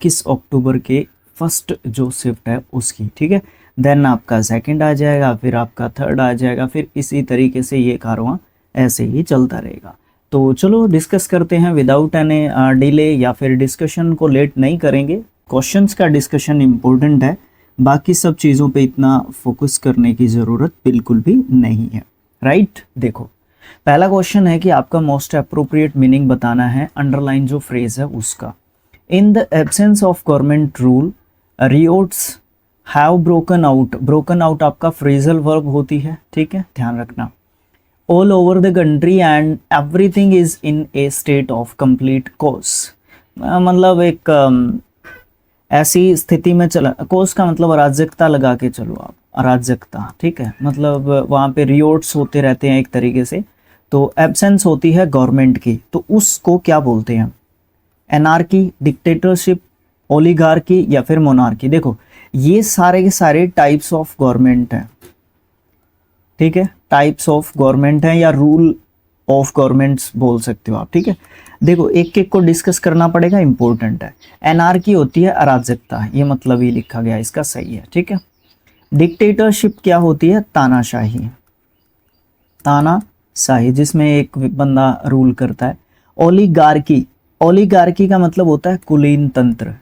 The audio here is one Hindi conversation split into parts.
किस अक्टूबर के फर्स्ट जो शिफ्ट है उसकी, ठीक है। देन आपका सेकंड आ जाएगा, फिर आपका थर्ड आ जाएगा, फिर इसी तरीके से ये कारवां ऐसे ही चलता रहेगा। तो चलो डिस्कस करते हैं विदाउट एनी डिले, या फिर डिस्कशन को लेट नहीं करेंगे। क्वेश्चंस का डिस्कशन इम्पोर्टेंट है, बाकी सब चीज़ों पे इतना फोकस करने की ज़रूरत बिल्कुल भी नहीं है, राइट। देखो पहला क्वेश्चन है कि आपका मोस्ट अप्रोप्रिएट मीनिंग बताना है, अंडरलाइन जो फ्रेज है उसका। In the absence of government rule riots have broken out. Broken out आपका फ्रेजल वर्ब होती है, ठीक है, ध्यान रखना। All over the country and everything is in a state of complete chaos. मतलब एक ऐसी स्थिति में चला, कोस का मतलब अराजकता लगा के चलो आप, अराजकता, ठीक है, मतलब वहाँ पे रियोट्स होते रहते हैं एक तरीके से। तो एब्सेंस होती है गवर्नमेंट की, तो उसको क्या बोलते हैं? एनार्की, डिक्टेटरशिप, ओलिगार्की या फिर मोनार्की। देखो ये सारे के सारे टाइप्स ऑफ गवर्नमेंट हैं, ठीक है, टाइप्स ऑफ गवर्नमेंट हैं या रूल ऑफ गवर्नमेंट्स बोल सकते हो आप, ठीक है। देखो एक एक को डिस्कस करना पड़ेगा, इंपॉर्टेंट है। एनार्की होती है अराजकता, ये मतलब ही लिखा गया इसका, सही है, ठीक है। डिक्टेटरशिप क्या होती है? तानाशाही, तानाशाही जिसमें एक बंदा रूल करता है। ओलिगार्की, ओलिगार्की का मतलब होता है कुलीन तंत्र,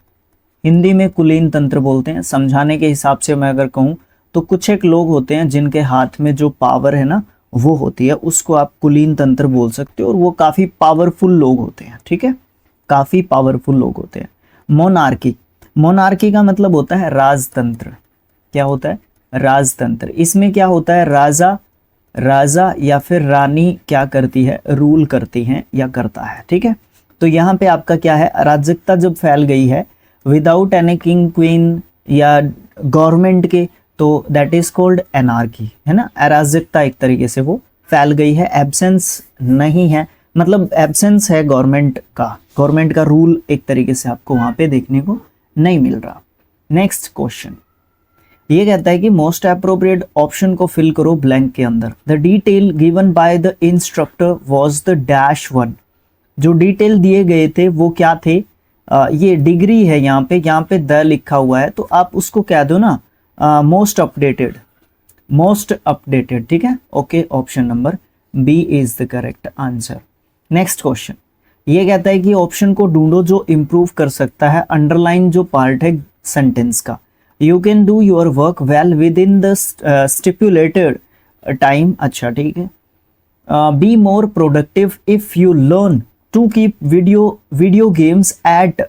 हिंदी में कुलीन तंत्र बोलते हैं। समझाने के हिसाब से मैं अगर कहूँ तो कुछ एक लोग होते हैं जिनके हाथ में जो पावर है ना वो होती है, उसको आप कुलीन तंत्र बोल सकते हो, और वो काफ़ी पावरफुल लोग होते हैं, ठीक है, काफ़ी पावरफुल लोग होते हैं। मोनार्की, मोनार्की का मतलब होता है राजतंत्र। क्या होता है? राजतंत्र। इसमें क्या होता है? राजा या फिर रानी क्या करती है? रूल करती हैं या करता है, ठीक है। तो यहाँ पे आपका क्या है? अराजकता जब फैल गई है विदाउट एनी किंग क्वीन या गवर्नमेंट के, तो दैट इज कॉल्ड एनार्की, है ना। अराजकता एक तरीके से वो फैल गई है, एब्सेंस नहीं है, मतलब एब्सेंस है गवर्नमेंट का रूल एक तरीके से आपको वहां पे देखने को नहीं मिल रहा। नेक्स्ट क्वेश्चन ये कहता है कि मोस्ट अप्रोप्रिएट ऑप्शन को फिल करो ब्लैंक के अंदर। The detail given by the instructor was the dash one. जो डिटेल दिए गए थे वो क्या थे? ये डिग्री है, यहाँ पे द लिखा हुआ है, तो आप उसको कह दो ना मोस्ट अपडेटेड, मोस्ट अपडेटेड, ठीक है। Okay, option number B is the correct answer. Next question ये कहता है कि ऑप्शन को ढूंढो जो इंप्रूव कर सकता है अंडरलाइन जो पार्ट है सेंटेंस का। You can do your work well within the stipulated time. अच्छा, ठीक है। Be more productive if you learn to keep video games at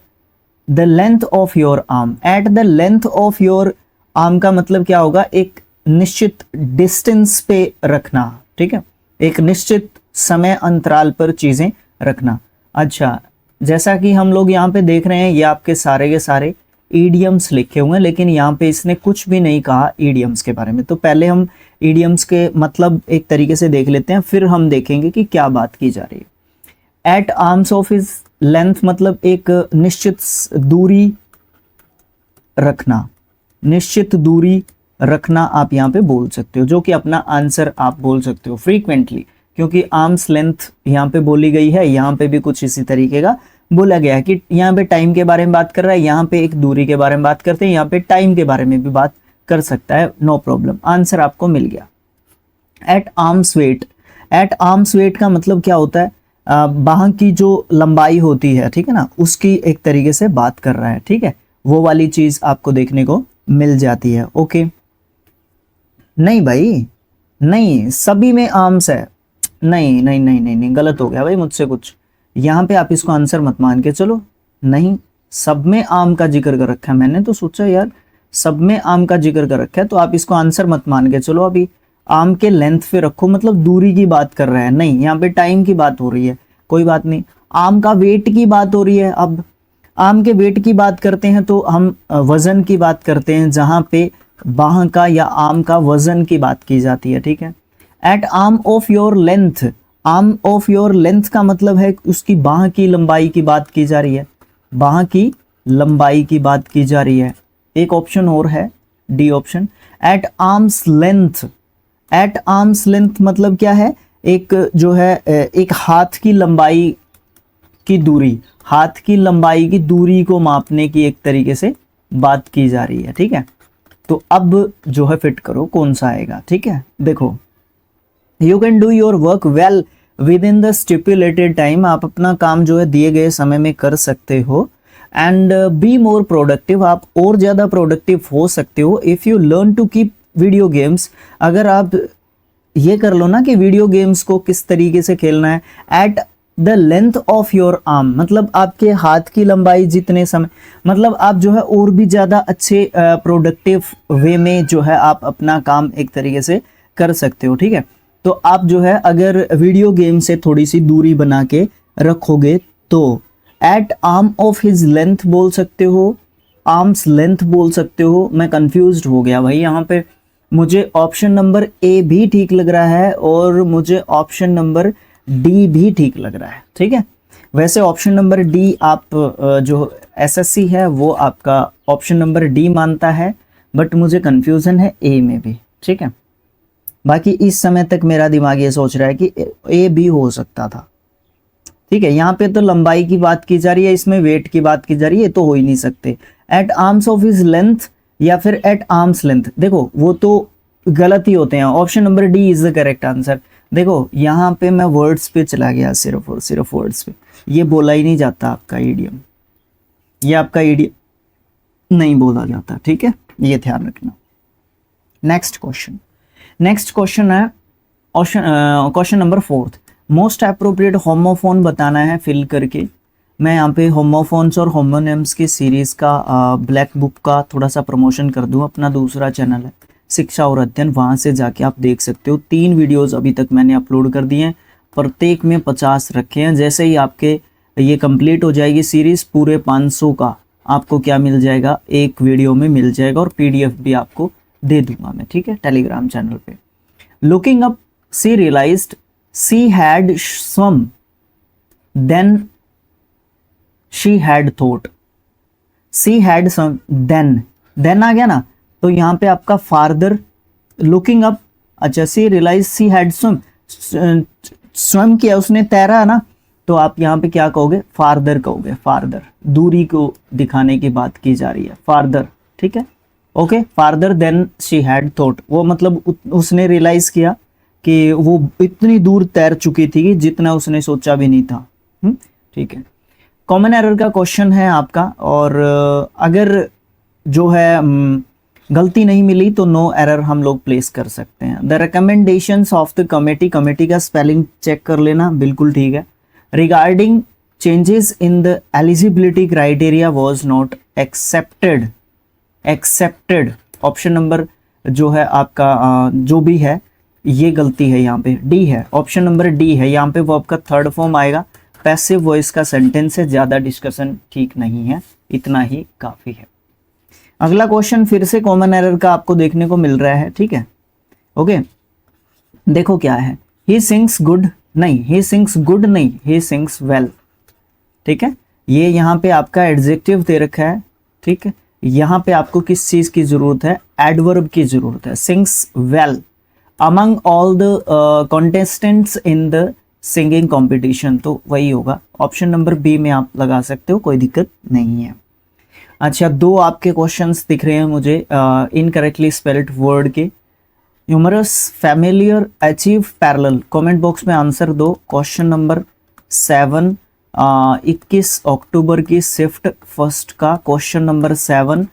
the length of your arm. At the length of your arm का मतलब क्या होगा? एक निश्चित डिस्टेंस पे रखना, ठीक है, एक निश्चित समय अंतराल पर चीजें रखना। अच्छा, जैसा कि हम लोग यहाँ पे देख रहे हैं, ये आपके सारे के सारे ईडियम्स लिखे हुए हैं, लेकिन यहाँ पे इसने कुछ भी नहीं कहा ईडियम्स के बारे में। तो पहले हम ईडियम्स के मतलब एक तरीके से देख लेते हैं, फिर हम देखेंगे कि क्या बात की जा रही है। At arms of his length मतलब एक निश्चित दूरी रखना, निश्चित दूरी रखना आप यहाँ पे बोल सकते हो, जो कि अपना आंसर आप बोल सकते हो फ्रीक्वेंटली, क्योंकि आर्म्स लेंथ यहाँ पे बोली गई है, यहाँ पे भी कुछ इसी तरीके का बोला गया है कि यहाँ पे टाइम के बारे में बात कर रहा है, यहाँ पे एक दूरी के बारे में बात करते हैं, यहाँ पे टाइम के बारे में भी बात कर सकता है, नो प्रॉब्लम, आंसर आपको मिल गया। At arms weight, at arms weight का मतलब क्या होता है? बाह की जो लंबाई होती है, ठीक है ना, उसकी एक तरीके से बात कर रहा है, ठीक है, वो वाली चीज आपको देखने को मिल जाती है। ओके, नहीं भाई, नहीं, सभी में आर्म्स है, नहीं नहीं नहीं नहीं नहीं, गलत हो गया भाई मुझसे कुछ। यहाँ पे आप इसको आंसर मत मान के चलो, नहीं, सब में आर्म का जिक्र कर रखा है, मैंने तो सोचा यार सब में आर्म का जिक्र कर रखा है, तो आप इसको आंसर मत मान के चलो, अभी आर्म के लेंथ पे रखो, मतलब दूरी की बात कर रहे हैं, नहीं, यहाँ पे टाइम की बात हो रही है, कोई बात नहीं। आर्म का वेट की बात हो रही है, अब आर्म के वेट की बात करते हैं तो हम वजन की बात करते हैं, जहां पे बाह का या आर्म का वजन की बात की जाती है, ठीक है। At arm of your length, arm of your length का मतलब है उसकी बाह की लंबाई की बात की जा रही है, बाह की लंबाई की बात की जा रही है। एक ऑप्शन और है, D option. At arms length, at arms length मतलब क्या है? एक जो है एक हाथ की लंबाई की दूरी, हाथ की लंबाई की दूरी को मापने की एक तरीके से बात की जा रही है, ठीक है। तो अब जो है फिट करो कौन सा आएगा, ठीक है। देखो, you can do your work well within the stipulated time, आप अपना काम जो है दिए गए समय में कर सकते हो। एंड बी मोर प्रोडक्टिव, आप और ज़्यादा प्रोडक्टिव हो सकते हो। If you learn to keep video games, अगर आप ये कर लो ना कि वीडियो गेम्स को किस तरीके से खेलना है, eight the length of your arm, मतलब आपके हाथ की लंबाई जितने समय, मतलब आप जो है और भी ज़्यादा अच्छे प्रोडक्टिव वे में जो है आप अपना काम एक तरीके से कर सकते हो, ठीक है। तो आप जो है अगर वीडियो गेम से थोड़ी सी दूरी बना के रखोगे तो at arm of his length बोल सकते हो, आर्म्स लेंथ बोल सकते हो। मैं कंफ्यूज्ड हो गया भाई यहाँ पे, मुझे ऑप्शन नंबर ए भी ठीक लग रहा है और मुझे ऑप्शन नंबर डी भी ठीक लग रहा है, ठीक है। वैसे ऑप्शन नंबर डी आप जो एसएससी है वो आपका ऑप्शन नंबर डी मानता है, बट मुझे कंफ्यूजन है ए में भी, ठीक है। बाकी इस समय तक मेरा दिमाग ये सोच रहा है कि ए भी हो सकता था, ठीक है। यहाँ पे तो लंबाई की बात की जा रही है, इसमें वेट की बात की जा रही है, तो हो ही नहीं सकते। At arms of his length या फिर एट आर्म्स लेंथ, देखो वो तो गलत ही होते हैं। Option number D is the correct answer. देखो यहाँ पे मैं वर्ड्स पे चला गया, सिर्फ और सिर्फ वर्ड्स पे, ये बोला ही नहीं जाता आपका ईडियम, ये आपका ईडियम नहीं बोला जाता, ठीक है, ये ध्यान रखना। नेक्स्ट क्वेश्चन है question number 4। Most appropriate homophone बताना है फिल करके। मैं यहाँ पे होमोफोन्स और होमोनिम्स की सीरीज़ का ब्लैक बुक का थोड़ा सा प्रमोशन कर दूँ। अपना दूसरा चैनल है शिक्षा और अध्ययन, वहाँ से जाके आप देख सकते हो। 3 वीडियोस अभी तक मैंने अपलोड कर दिए हैं, प्रत्येक में 50 रखे हैं। जैसे ही आपके ये कंप्लीट हो जाएगी सीरीज़, पूरे 500 का आपको क्या मिल जाएगा, एक वीडियो में मिल जाएगा, और PDF भी आपको दे दूंगा मैं, ठीक है, टेलीग्राम चैनल पे। Looking up she realized she had swum then she had thought. She had swum then आ गया ना, तो यहाँ पे आपका फार्दर, लुकिंग अप, अच्छा सी रियलाइज सी हैड स्वम, स्वम किया उसने, तैरा ना, तो आप यहाँ पे क्या कहोगे, फार्दर कहोगे। फार्दर, दूरी को दिखाने की बात की जा रही है, फार्दर, ठीक है, okay. Farther than she had thought, वो मतलब उसने रियलाइज किया कि वो इतनी दूर तैर चुकी थी कि जितना उसने सोचा भी नहीं था, ठीक है। कॉमन एरर का क्वेश्चन है आपका, और अगर जो है गलती नहीं मिली तो नो एरर हम लोग प्लेस कर सकते हैं। The recommendations of the committee, committee का स्पेलिंग चेक कर लेना, बिल्कुल ठीक है। Regarding changes in the eligibility criteria was not accepted, accepted option number जो है आपका जो भी है ये गलती है, यहाँ पे डी है, ऑप्शन नंबर डी है। यहाँ पे वो आपका थर्ड फॉर्म आएगा, पैसिव वॉइस का सेंटेंस है, ज़्यादा डिस्कशन ठीक नहीं है, इतना ही काफ़ी है। अगला क्वेश्चन फिर से कॉमन एरर का आपको देखने को मिल रहा है, ठीक है, ओके। देखो क्या है, ही सिंग्स गुड नहीं, ही सिंग्स गुड नहीं, ही सिंग्स वेल, ठीक है। ये यहाँ पे आपका एडजेक्टिव दे रखा है, ठीक है। यहाँ पे आपको किस चीज़ की ज़रूरत है, एडवर्ब की ज़रूरत है। Sings well among all the contestants in the singing competition, तो वही होगा, ऑप्शन नंबर बी में आप लगा सकते हो, कोई दिक्कत नहीं है। अच्छा, 2 आपके क्वेश्चंस दिख रहे हैं मुझे इनकरेक्टली स्पेल्ड वर्ड के। Humorous, familiar, achieve, parallel, comment box में आंसर दो। क्वेश्चन नंबर 7 21 अक्टूबर की शिफ्ट फर्स्ट का क्वेश्चन नंबर 7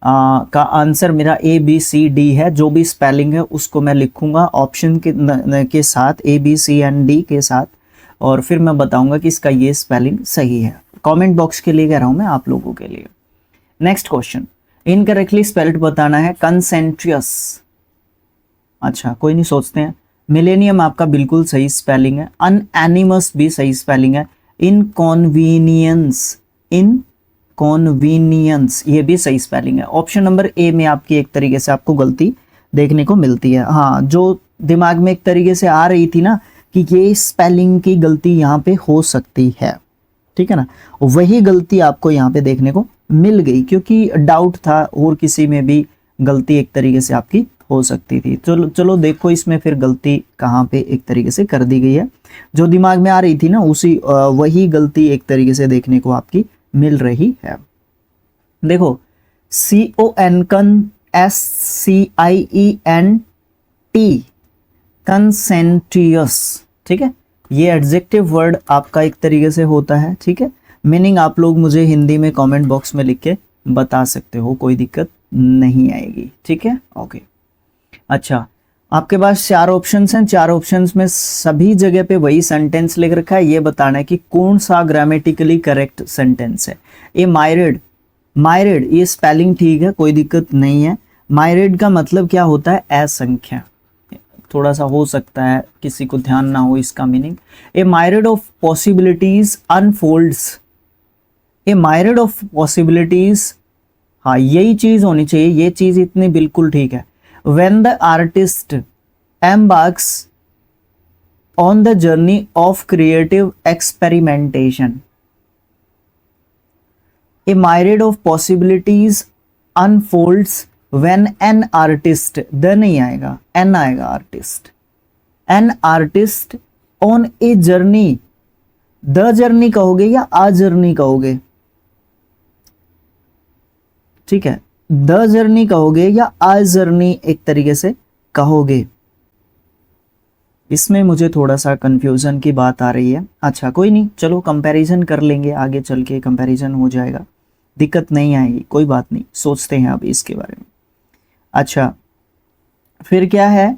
का आंसर मेरा ABCD है। जो भी स्पेलिंग है उसको मैं लिखूंगा ऑप्शन के साथ, ABC and D के साथ, और फिर मैं बताऊंगा कि इसका ये स्पेलिंग सही है। कमेंट बॉक्स के लिए कह रहा हूं मैं, आप लोगों के लिए। नेक्स्ट क्वेश्चन, इनकरेक्टली स्पेल्ड बताना है, कंसेंट्रियस, अच्छा कोई नहीं, सोचते हैं। मिलेनियम आपका बिल्कुल सही स्पेलिंग है। अनएनिमस भी सही स्पेलिंग है। इनकॉन्वीनियंस, इनकॉन्वीनियंस ये भी सही स्पेलिंग है। ऑप्शन नंबर ए में आपकी एक तरीके से आपको गलती देखने को मिलती है। हाँ, जो दिमाग में एक तरीके से आ रही थी ना कि ये स्पेलिंग की गलती यहाँ पे हो सकती है, ठीक है ना, वही गलती आपको यहाँ पे देखने को मिल गई, क्योंकि डाउट था और किसी में भी गलती एक तरीके से आपकी हो सकती थी। चलो चलो देखो इसमें फिर गलती कहाँ पे एक तरीके से कर दी गई है, जो दिमाग में आ रही थी ना उसी वही गलती एक तरीके से देखने को आपकी मिल रही है। देखो CONSCIENT कंसेंटियस, ठीक है, ये एडजेक्टिव वर्ड आपका एक तरीके से होता है, ठीक है। मीनिंग आप लोग मुझे हिंदी में कमेंट बॉक्स में लिख के बता सकते हो, कोई दिक्कत नहीं आएगी, ठीक है, ओके। अच्छा, आपके पास 4 ऑप्शंस हैं, 4 ऑप्शंस में सभी जगह पे वही सेंटेंस लिख रखा है, ये बताना है कि कौन सा ग्रामेटिकली करेक्ट सेंटेंस है। ये मायरेड, मायरेड ये स्पेलिंग ठीक है, कोई दिक्कत नहीं है। मायरेड का मतलब क्या होता है? असंख्या, थोड़ा सा हो सकता है किसी को ध्यान ना हो इसका meaning. A myriad of possibilities unfolds, a myriad of possibilities, हाँ यही चीज होनी चाहिए, ये चीज इतनी बिल्कुल ठीक है। When the artist embarks on the journey of creative experimentation, a myriad of possibilities unfolds when an artist, the नहीं आएगा, an आएगा, artist, an artist on a journey, the journey कहोगे या a journey कहोगे, ठीक है, द जर्नी कहोगे या आ जर्नी एक तरीके से कहोगे, इसमें मुझे थोड़ा सा कंफ्यूजन की बात आ रही है। अच्छा कोई नहीं, चलो कंपैरिजन कर लेंगे, आगे चल के कंपैरिजन हो जाएगा, दिक्कत नहीं आएगी, कोई बात नहीं, सोचते हैं अभी इसके बारे में। अच्छा फिर क्या है?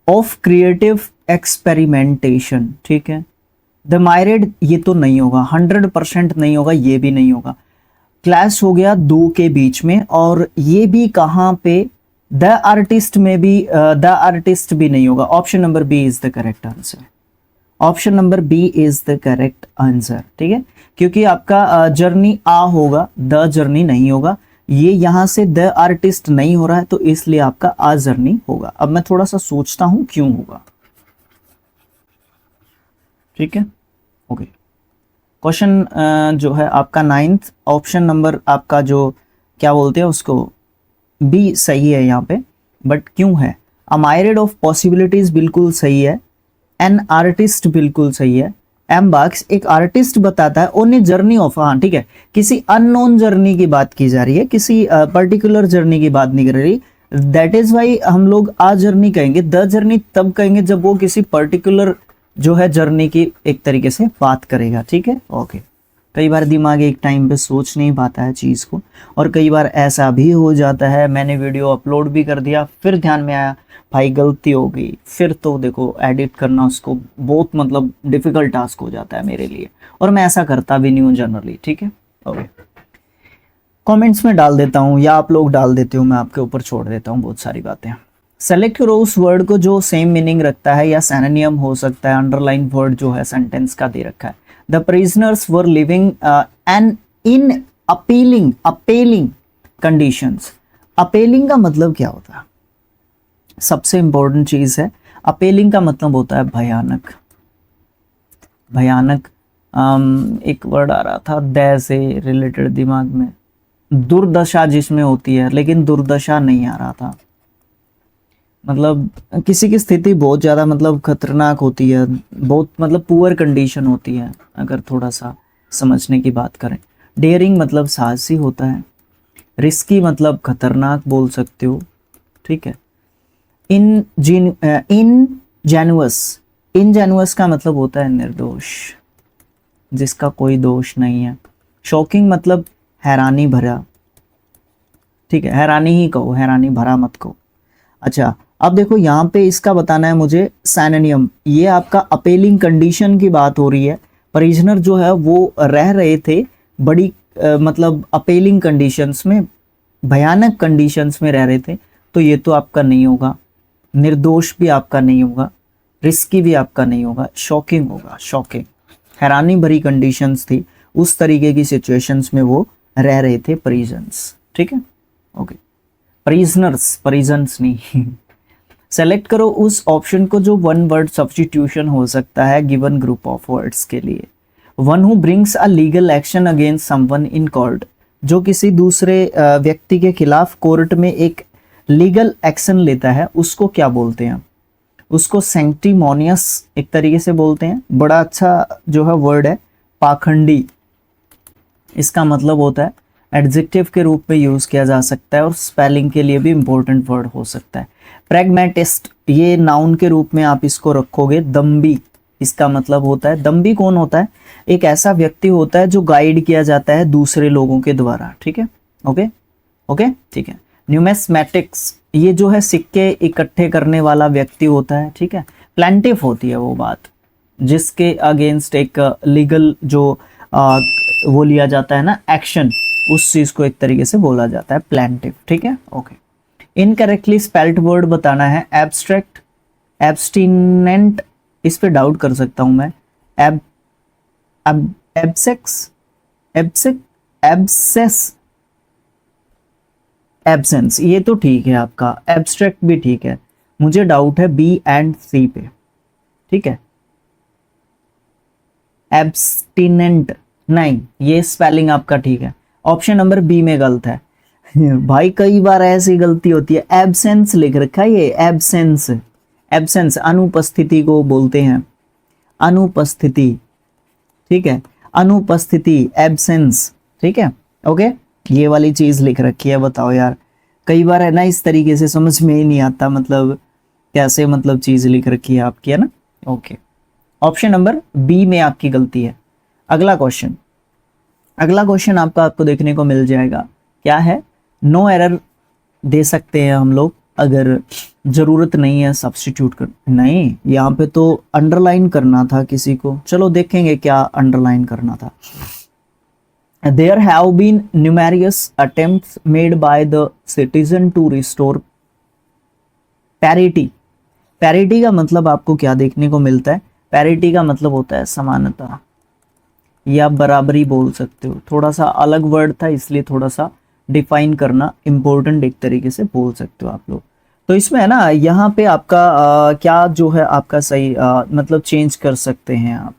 ऑफ क्रिएटिव एक्सपेरिमेंटेशन, ठीक है। द मायरेड ये तो नहीं होगा, 100% नहीं होगा, ये भी नहीं होगा, क्लैश हो गया दो के बीच में, और ये भी कहाँ पे? द आर्टिस्ट में भी द आर्टिस्ट भी नहीं होगा। Option number B is the correct answer, option number B is the correct answer, ठीक है, क्योंकि आपका जर्नी आ होगा, द जर्नी नहीं होगा, ये यहां से द आर्टिस्ट नहीं हो रहा है, तो इसलिए आपका आ जर्नी होगा। अब मैं थोड़ा सा सोचता हूं क्यों होगा, ठीक है, ओके। क्वेश्चन जो है आपका 9th, ऑप्शन नंबर आपका जो क्या बोलते हैं उसको, बी सही है यहाँ पे, बट क्यों है? अ मायरेड ऑफ पॉसिबिलिटीज बिल्कुल सही है, एन आर्टिस्ट बिल्कुल सही है, एम्बार्क्स एक आर्टिस्ट बताता है, ओन ए जर्नी ऑफ, हाँ ठीक है, किसी अननोन जर्नी की बात की जा रही है, किसी पर्टिकुलर जर्नी की बात नहीं कर रही, दैट इज वाई हम लोग आ जर्नी कहेंगे। द जर्नी तब कहेंगे जब वो किसी पर्टिकुलर जो है जर्नी की एक तरीके से बात करेगा, ठीक है, ओके। कई बार दिमाग एक टाइम पे सोच नहीं पाता है चीज़ को, और कई बार ऐसा भी हो जाता है, मैंने वीडियो अपलोड भी कर दिया, फिर ध्यान में आया भाई गलती हो गई, फिर तो देखो एडिट करना उसको बहुत मतलब डिफिकल्ट टास्क हो जाता है मेरे लिए, और मैं ऐसा करता भी नहीं हूँ जनरली, ठीक है, ओके। कमेंट्स में डाल देता हूँ या आप लोग डाल देते हो, मैं आपके ऊपर छोड़ देता हूँ बहुत सारी बातें। सेलेक्ट करो उस वर्ड को जो सेम मीनिंग रखता है या सिनोनिम हो सकता है, अंडरलाइन वर्ड जो है सेंटेंस का दे रखा है। The prisoners were living an in appealing conditions. Appealing का मतलब क्या होता है? सबसे इंपॉर्टेंट चीज है, अपीलिंग का मतलब होता है भयानक, भयानक। एक वर्ड आ रहा था दै से रिलेटेड दिमाग में, दुर्दशा जिसमें होती है, लेकिन दुर्दशा नहीं आ रहा था, मतलब किसी की स्थिति बहुत ज़्यादा मतलब खतरनाक होती है, बहुत मतलब पुअर कंडीशन होती है, अगर थोड़ा सा समझने की बात करें। डेयरिंग मतलब साहसी होता है, रिस्की मतलब खतरनाक बोल सकते हो, ठीक है। इनजेन्युअस का मतलब होता है निर्दोष, जिसका कोई दोष नहीं है। शॉकिंग मतलब हैरानी भरा, ठीक है, हैरानी ही कहो, हैरानी भरा मत कहो। अच्छा अब देखो यहाँ पे इसका बताना है मुझे सिनोनिम, ये आपका अपीलिंग कंडीशन की बात हो रही है। परिजनर जो है वो रह रहे थे बड़ी मतलब अपीलिंग कंडीशंस में, भयानक कंडीशंस में रह रहे थे, तो ये तो आपका नहीं होगा। निर्दोष भी आपका नहीं होगा, रिस्की भी आपका नहीं होगा, शॉकिंग होगा, शॉकिंग। हैरानी भरी कंडीशंस थी, उस तरीके की सिचुएशंस में वो रह रहे थे परिजन्स, ठीक है, ओके। परिजनर्स, परिजन्स नहीं। सेलेक्ट करो उस ऑप्शन को जो वन वर्ड सब्स्टिट्यूशन हो सकता है गिवन ग्रुप ऑफ वर्ड्स के लिए। One who brings a legal action against someone in court, जो किसी दूसरे व्यक्ति के खिलाफ कोर्ट में एक लीगल एक्शन लेता है उसको क्या बोलते हैं? उसको सैंक्टिमोनियस एक तरीके से बोलते हैं। बड़ा अच्छा जो है वर्ड है, पाखंडी, इसका मतलब होता है एडजेक्टिव के रूप में यूज किया जा सकता है और स्पेलिंग के लिए भी इंपॉर्टेंट वर्ड हो सकता है। प्रैग्मेटिस्ट, ये नाउन के रूप में आप इसको रखोगे। दम्भी, इसका मतलब होता है, दम्भी कौन होता है? एक ऐसा व्यक्ति होता है जो गाइड किया जाता है दूसरे लोगों के द्वारा, ठीक है, ओके ओके, ठीक है। न्यूमेस्मैटिक्स, ये जो है सिक्के इकट्ठे करने वाला व्यक्ति होता है, ठीक है। प्लेंटिफ होती है वो बात जिसके अगेंस्ट एक लीगल जो वो लिया जाता है ना एक्शन, उस चीज को एक तरीके से बोला जाता है प्लेंटिफ, ठीक है, ओके। इनकरेक्टली स्पेल्ड वर्ड बताना है, एब्स्ट्रैक्ट, एब्स्टिनेंट, इस पे डाउट कर सकता हूं मैं, एब्सेक्स, एब्सेस, एब्सेंस, ये तो ठीक है आपका, एब्स्ट्रैक्ट भी ठीक है, मुझे डाउट है बी एंड सी पे, ठीक है। एब्स्टिनेंट नहीं, ये स्पेलिंग आपका ठीक है, ऑप्शन नंबर बी में गलत है। भाई कई बार ऐसी गलती होती है, एब्सेंस लिख रखा है ये, एब्सेंस, एब्सेंस अनुपस्थिति को बोलते हैं, अनुपस्थिति, ठीक है, अनुपस्थिति, एब्सेंस, ठीक है, ओके। ये वाली चीज लिख रखी है, बताओ यार, कई बार है ना इस तरीके से समझ में ही नहीं आता, मतलब कैसे मतलब चीज लिख रखी है आपकी, है ना, ओके। ऑप्शन नंबर बी में आपकी गलती है। अगला क्वेश्चन, अगला क्वेश्चन आपको देखने को मिल जाएगा, क्या है? नो एरर दे सकते हैं हम लोग अगर जरूरत नहीं है सब्स्टिट्यूट कर, नहीं, यहाँ पे तो अंडरलाइन करना था किसी को, चलो देखेंगे क्या अंडरलाइन करना था। There have been numerous attempts made by the citizen to restore parity. Parity का मतलब आपको क्या देखने को मिलता है? Parity का मतलब होता है समानता या बराबरी बोल सकते हो, थोड़ा सा अलग वर्ड था इसलिए थोड़ा सा डिफाइन करना इम्पोर्टेंट एक तरीके से बोल सकते हो आप लोग। तो इसमें है ना, यहाँ पे आपका क्या जो है आपका सही मतलब चेंज कर सकते हैं आप,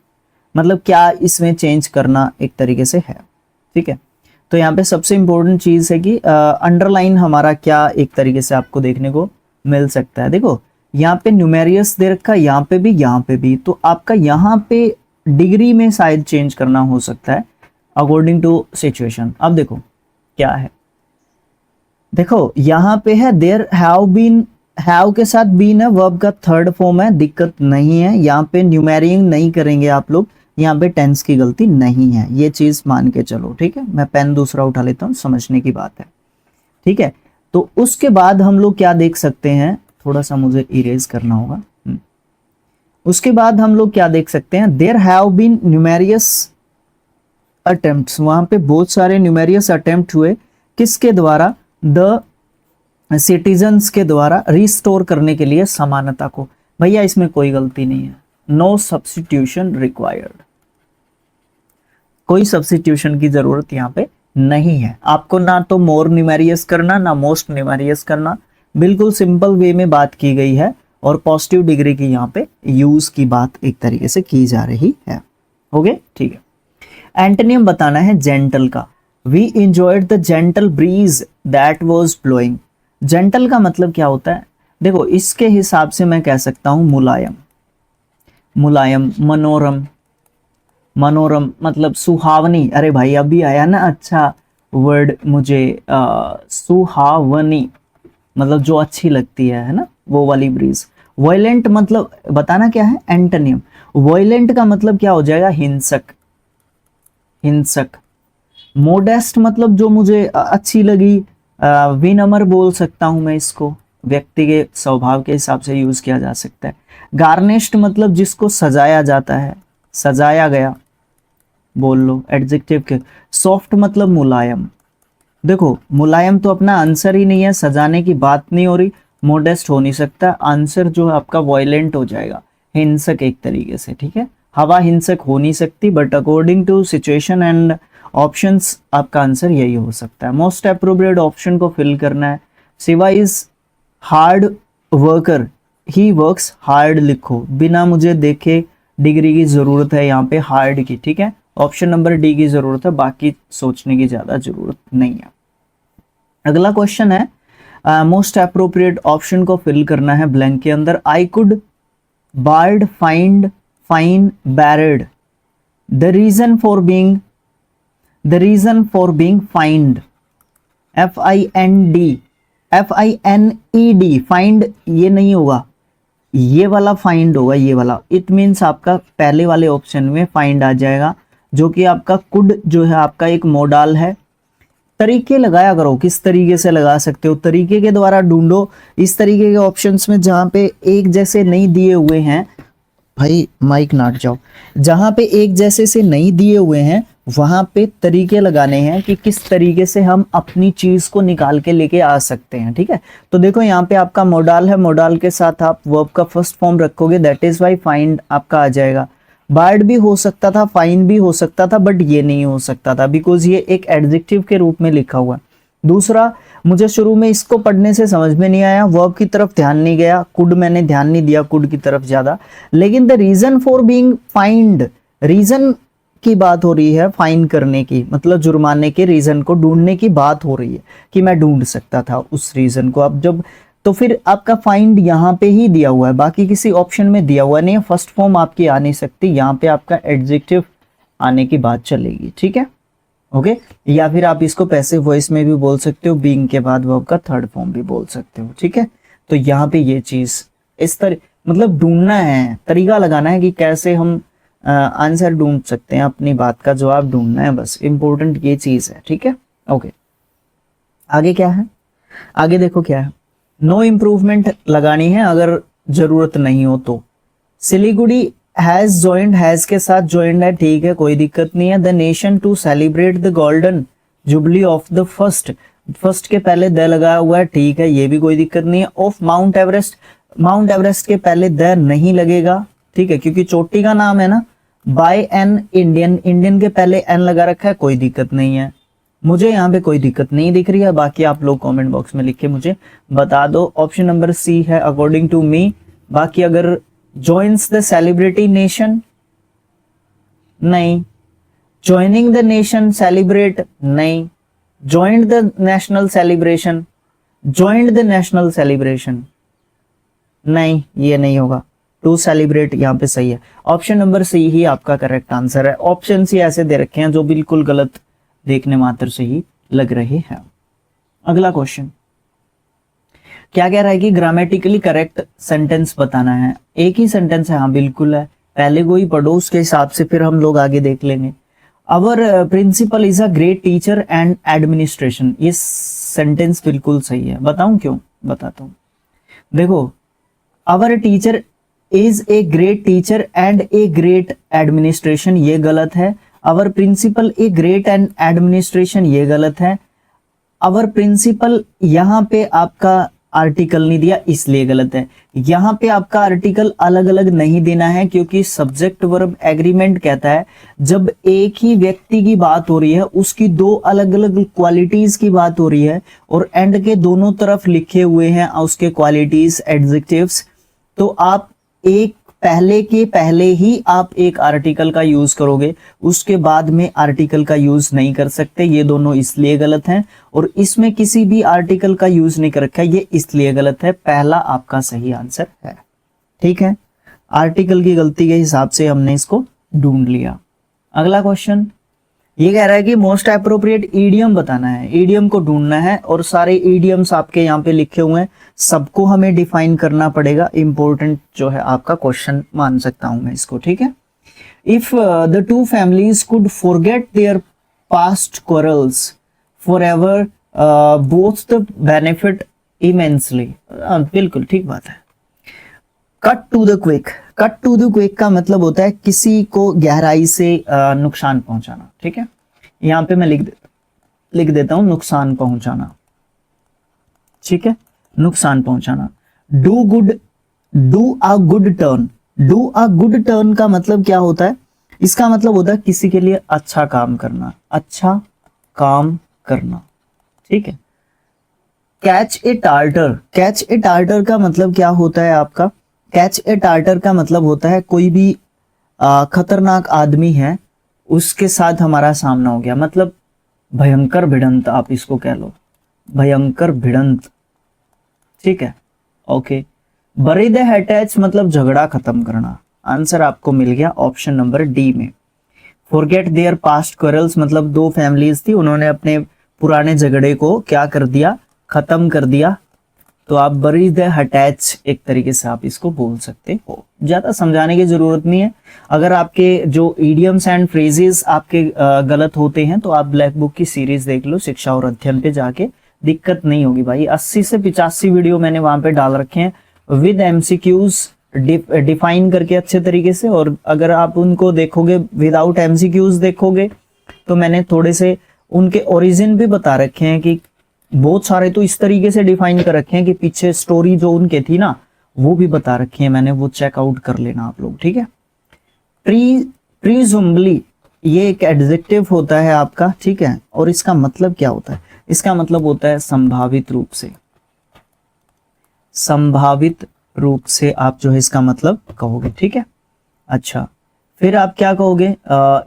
मतलब क्या इसमें चेंज करना एक तरीके से है, ठीक है। तो यहाँ पे सबसे इंपॉर्टेंट चीज है कि अंडरलाइन हमारा क्या एक तरीके से आपको देखने को मिल सकता है। देखो यहाँ पे न्यूमेरियस दे रखा है, यहाँ पे भी, यहाँ पे भी, तो आपका यहाँ पे डिग्री में शायद चेंज करना हो सकता है अकॉर्डिंग टू सिचुएशन। अब देखो क्या है, देखो यहाँ पे है देयर हैव बीन, हैव के साथ बीन है, वर्ब का थर्ड फॉर्म है, दिक्कत नहीं है। यहाँ पे न्यूमेरिंग नहीं करेंगे आप लोग, यहाँ पे टेंस की गलती नहीं है, ये चीज मान के चलो, ठीक है। मैं पेन दूसरा उठा लेता हूँ, समझने की बात है, ठीक है। तो उसके बाद हम लोग क्या देख सकते हैं, थोड़ा सा मुझे इरेज करना होगा। उसके बाद हम लोग क्या देख सकते हैं, there have been numerous attempts, वहां पे बहुत सारे न्यूमेरियस अटेम्प्ट हुए, किसके द्वारा? द सिटीजन्स के द्वारा, रिस्टोर करने के लिए समानता को। भैया इसमें कोई गलती नहीं है, नो सब्स्टिट्यूशन रिक्वायर्ड, कोई सब्स्टिट्यूशन की जरूरत यहाँ पे नहीं है आपको, ना तो मोर न्यूमेरियस करना ना मोस्ट न्यूमेरियस करना, बिल्कुल सिंपल वे में बात की गई है और पॉजिटिव डिग्री की यहाँ पे यूज की बात एक तरीके से की जा रही है, ओके, ठीक है। एंटोनियम बताना है जेंटल का, we enjoyed the gentle breeze that was blowing. Gentle का मतलब क्या होता है? देखो इसके हिसाब से मैं कह सकता हूं मुलायम, मुलायम, मनोरम, मनोरम मतलब सुहावनी, अरे भाई अभी आया ना अच्छा वर्ड मुझे, सुहावनी मतलब जो अच्छी लगती है ना, वो वाली ब्रीज। वायलेंट मतलब बताना क्या है? एंटोनियम। वायलेंट का मतलब क्या हो जाएगा? हिंसक, हिंसक। मोडेस्ट मतलब जो मुझे अच्छी लगी, विनम्र बोल सकता हूं मैं इसको, व्यक्ति के स्वभाव के हिसाब से यूज किया जा सकता है। गार्निश्ड मतलब जिसको सजाया जाता है, सजाया गया बोल लो एडजेक्टिव के। सॉफ्ट मतलब मुलायम, देखो मुलायम तो अपना आंसर ही नहीं है, सजाने की बात नहीं हो रही, मोडेस्ट हो नहीं सकता, आंसर जो है आपका वायलेंट हो जाएगा, हिंसक एक तरीके से, ठीक है। हवा हिंसक हो नहीं सकती, but according to situation and options आपका आंसर यही हो सकता है। मोस्ट अप्रोप्रिएट ऑप्शन को फिल करना है। Shiva is hard worker, he works hard लिखो, बिना मुझे देखे डिग्री की जरूरत है यहाँ पे हार्ड की, ठीक है। ऑप्शन नंबर डी की जरूरत है, बाकी सोचने की ज्यादा जरूरत नहीं है। अगला क्वेश्चन है मोस्ट अप्रोप्रिएट ऑप्शन को फिल करना है ब्लैंक के अंदर। I could barred find fine barred the reason for being find FIND find ये नहीं होगा, ये वाला फाइंड होगा, ये वाला। इट मीन्स आपका पहले वाले ऑप्शन में फाइंड आ जाएगा, जो कि आपका कुड जो है आपका एक मोडाल है। तरीके लगाया करो, किस तरीके से लगा सकते हो, तरीके के द्वारा ढूंढो। इस तरीके के ऑप्शंस में जहां पे एक जैसे नहीं दिए हुए हैं, भाई माइक नाट जाओ, जहां पे एक जैसे से नहीं दिए हुए हैं वहां पे तरीके लगाने हैं कि किस तरीके से हम अपनी चीज को निकाल के लेके आ सकते हैं। ठीक है, तो देखो यहाँ पे आपका मोडाल है, मोडाल के साथ आप वर्ब का फर्स्ट फॉर्म रखोगे, दैट इज वाई फाइंड आपका आ जाएगा। बार्ड भी हो सकता था, फाइन भी हो सकता था, बट ये नहीं हो सकता था बिकॉज ये एक एडजेक्टिव के रूप में लिखा हुआ है। दूसरा, मुझे शुरू में इसको पढ़ने से समझ में नहीं आया, वर्ब की तरफ ध्यान नहीं गया, कुड मैंने ध्यान नहीं दिया कुड की तरफ ज्यादा। लेकिन the reason for being find, reason की बात हो रही है, फाइन करने की मतलब जुर्माने के रीजन को ढूंढने की बात हो रही है कि मैं ढूंढ सकता था उस रीजन को। अब जब तो फिर आपका फाइंड यहाँ पे ही दिया हुआ है, बाकी किसी ऑप्शन में दिया हुआ नहीं है। फर्स्ट फॉर्म आपकी आ नहीं सकती, यहाँ पे आपका एडजेक्टिव आने की बात चलेगी। ठीक है, ओके। या फिर आप इसको पैसिव वॉइस में भी बोल सकते हो, बीइंग के बाद वर्ब का थर्ड फॉर्म भी बोल सकते हो। ठीक है, तो यहाँ पे ये चीज इस तरह मतलब ढूंढना है, तरीका लगाना है कि कैसे हम आंसर ढूंढ सकते हैं, अपनी बात का जवाब ढूंढना है, बस इंपॉर्टेंट ये चीज है। ठीक है, ओके। आगे क्या है, आगे देखो क्या है, नो इम्प्रूवमेंट लगानी है अगर जरूरत नहीं हो तो। सिलीगुड़ी हैज ज्वाइंड, हैज के साथ ज्वाइंड है, ठीक है, कोई दिक्कत नहीं है। The nation to celebrate the golden jubilee of the first, first के पहले द लगाया हुआ है, ठीक है, ये भी कोई दिक्कत नहीं है। Of mount Everest, mount Everest के पहले द नहीं लगेगा, ठीक है, क्योंकि चोटी का नाम है ना। बाय एन इंडियन, इंडियन के पहले एन लगा रखा है, कोई दिक्कत नहीं है, मुझे यहाँ पे कोई दिक्कत नहीं दिख रही है। बाकी आप लोग कमेंट बॉक्स में लिख के मुझे बता दो। ऑप्शन नंबर सी है अकॉर्डिंग टू मी। बाकी अगर जॉइन्स द सेलिब्रिटी नेशन, नहीं। ज्वाइनिंग द नेशन सेलिब्रेट, नहीं। Joined the national celebration, joined the national celebration, नहीं, ये नहीं होगा। टू सेलिब्रेट यहाँ पे सही है, ऑप्शन नंबर सी ही आपका करेक्ट आंसर है। ऑप्शन सी ऐसे दे रखे हैं जो बिल्कुल गलत देखने मात्र से ही लग रहे हैं। अगला क्वेश्चन क्या कह रहा है कि ग्रामेटिकली करेक्ट सेंटेंस बताना है। एक ही सेंटेंस है, हाँ बिल्कुल है, पहले को ही पढ़ो, उसके हिसाब से फिर हम लोग आगे देख लेंगे। Our principal is a great teacher and administration, ये सेंटेंस बिल्कुल सही है, बताऊं क्यों, बताता हूं। देखो, our teacher is a great teacher and a great administration, ये गलत है। Our principal a great and administration, ये गलत है। अवर प्रिंसिपल यहाँ पे आपका आर्टिकल नहीं दिया इसलिए गलत है। यहाँ पे आपका आर्टिकल अलग अलग नहीं देना है, क्योंकि सब्जेक्ट वर्ब एग्रीमेंट कहता है जब एक ही व्यक्ति की बात हो रही है, उसकी दो अलग अलग क्वालिटीज की बात हो रही है और एंड के दोनों तरफ लिखे हुए हैं उसके क्वालिटीज एडजेक्टिव्स, तो आप एक पहले के पहले ही आप एक आर्टिकल का यूज करोगे, उसके बाद में आर्टिकल का यूज नहीं कर सकते। ये दोनों इसलिए गलत हैं, और इसमें किसी भी आर्टिकल का यूज नहीं कर रखा है, ये इसलिए गलत है। पहला आपका सही आंसर है, ठीक है। आर्टिकल की गलती के हिसाब से हमने इसको ढूंढ लिया। अगला क्वेश्चन ये कह रहा है कि मोस्ट अप्रोप्रिएट ईडियम बताना है, ईडियम को ढूंढना है, और सारे ईडियम्स आपके यहाँ पे लिखे हुए हैं, सबको हमें डिफाइन करना पड़ेगा। इंपॉर्टेंट जो है आपका क्वेश्चन मान सकता हूं मैं इसको, ठीक है। If the two families could forget their past quarrels forever both the benefit immensely, बिल्कुल ठीक बात है। Cut to the quick, cut to the quick का मतलब होता है किसी को गहराई से नुकसान पहुंचाना, ठीक है। यहां पे मैं लिख देता हूं नुकसान पहुंचाना, ठीक है, नुकसान पहुंचाना। Do good, do a good turn, do a good turn का मतलब क्या होता है, इसका मतलब होता है किसी के लिए अच्छा काम करना, अच्छा काम करना, ठीक है। Catch a tartar, catch a tartar का मतलब क्या होता है आपका, कैच ए टार्टर का मतलब होता है कोई भी खतरनाक आदमी है, उसके साथ हमारा सामना हो गया, मतलब भयंकर भिड़ंत, आप इसको कह लो भयंकर भिड़ंत, ठीक है। ओके, बरी द अटैच मतलब झगड़ा खत्म करना। आंसर आपको मिल गया ऑप्शन नंबर डी में। फॉरगेट देयर पास्ट क्वारल्स मतलब दो फैमिलीज थी, उन्होंने अपने पुराने झगड़े को क्या कर दिया, खत्म कर दिया। तो आप बरी द अटैच एक तरीके से आप इसको बोल सकते हो। ज्यादा समझाने की जरूरत नहीं है। अगर आपके जो इडियम्स एंड फ्रेजेस आपके गलत होते हैं तो आप ब्लैक बुक की सीरीज देख लो, शिक्षा और अध्ययन पे जाके, दिक्कत नहीं होगी भाई। 80 से 85 वीडियो मैंने वहां पे डाल रखे हैं विद एमसीक्यूज डिफाइन करके अच्छे तरीके से। और अगर आप उनको देखोगे विदाउट एमसीक्यूज देखोगे तो मैंने थोड़े से उनके ओरिजिन भी बता रखे हैं कि बहुत सारे तो इस तरीके से डिफाइन कर रखे हैं कि पीछे स्टोरी जो उनके थी ना वो भी बता रखी है मैंने, वो चेकआउट कर लेना आप लोग, ठीक है। प्रीजुम्बली ये एक एडजेक्टिव होता है आपका, ठीक है। और इसका मतलब क्या होता है, इसका मतलब होता है संभावित रूप से। संभावित रूप से आप जो है इसका मतलब कहोगे, ठीक है। अच्छा, फिर आप क्या कहोगे,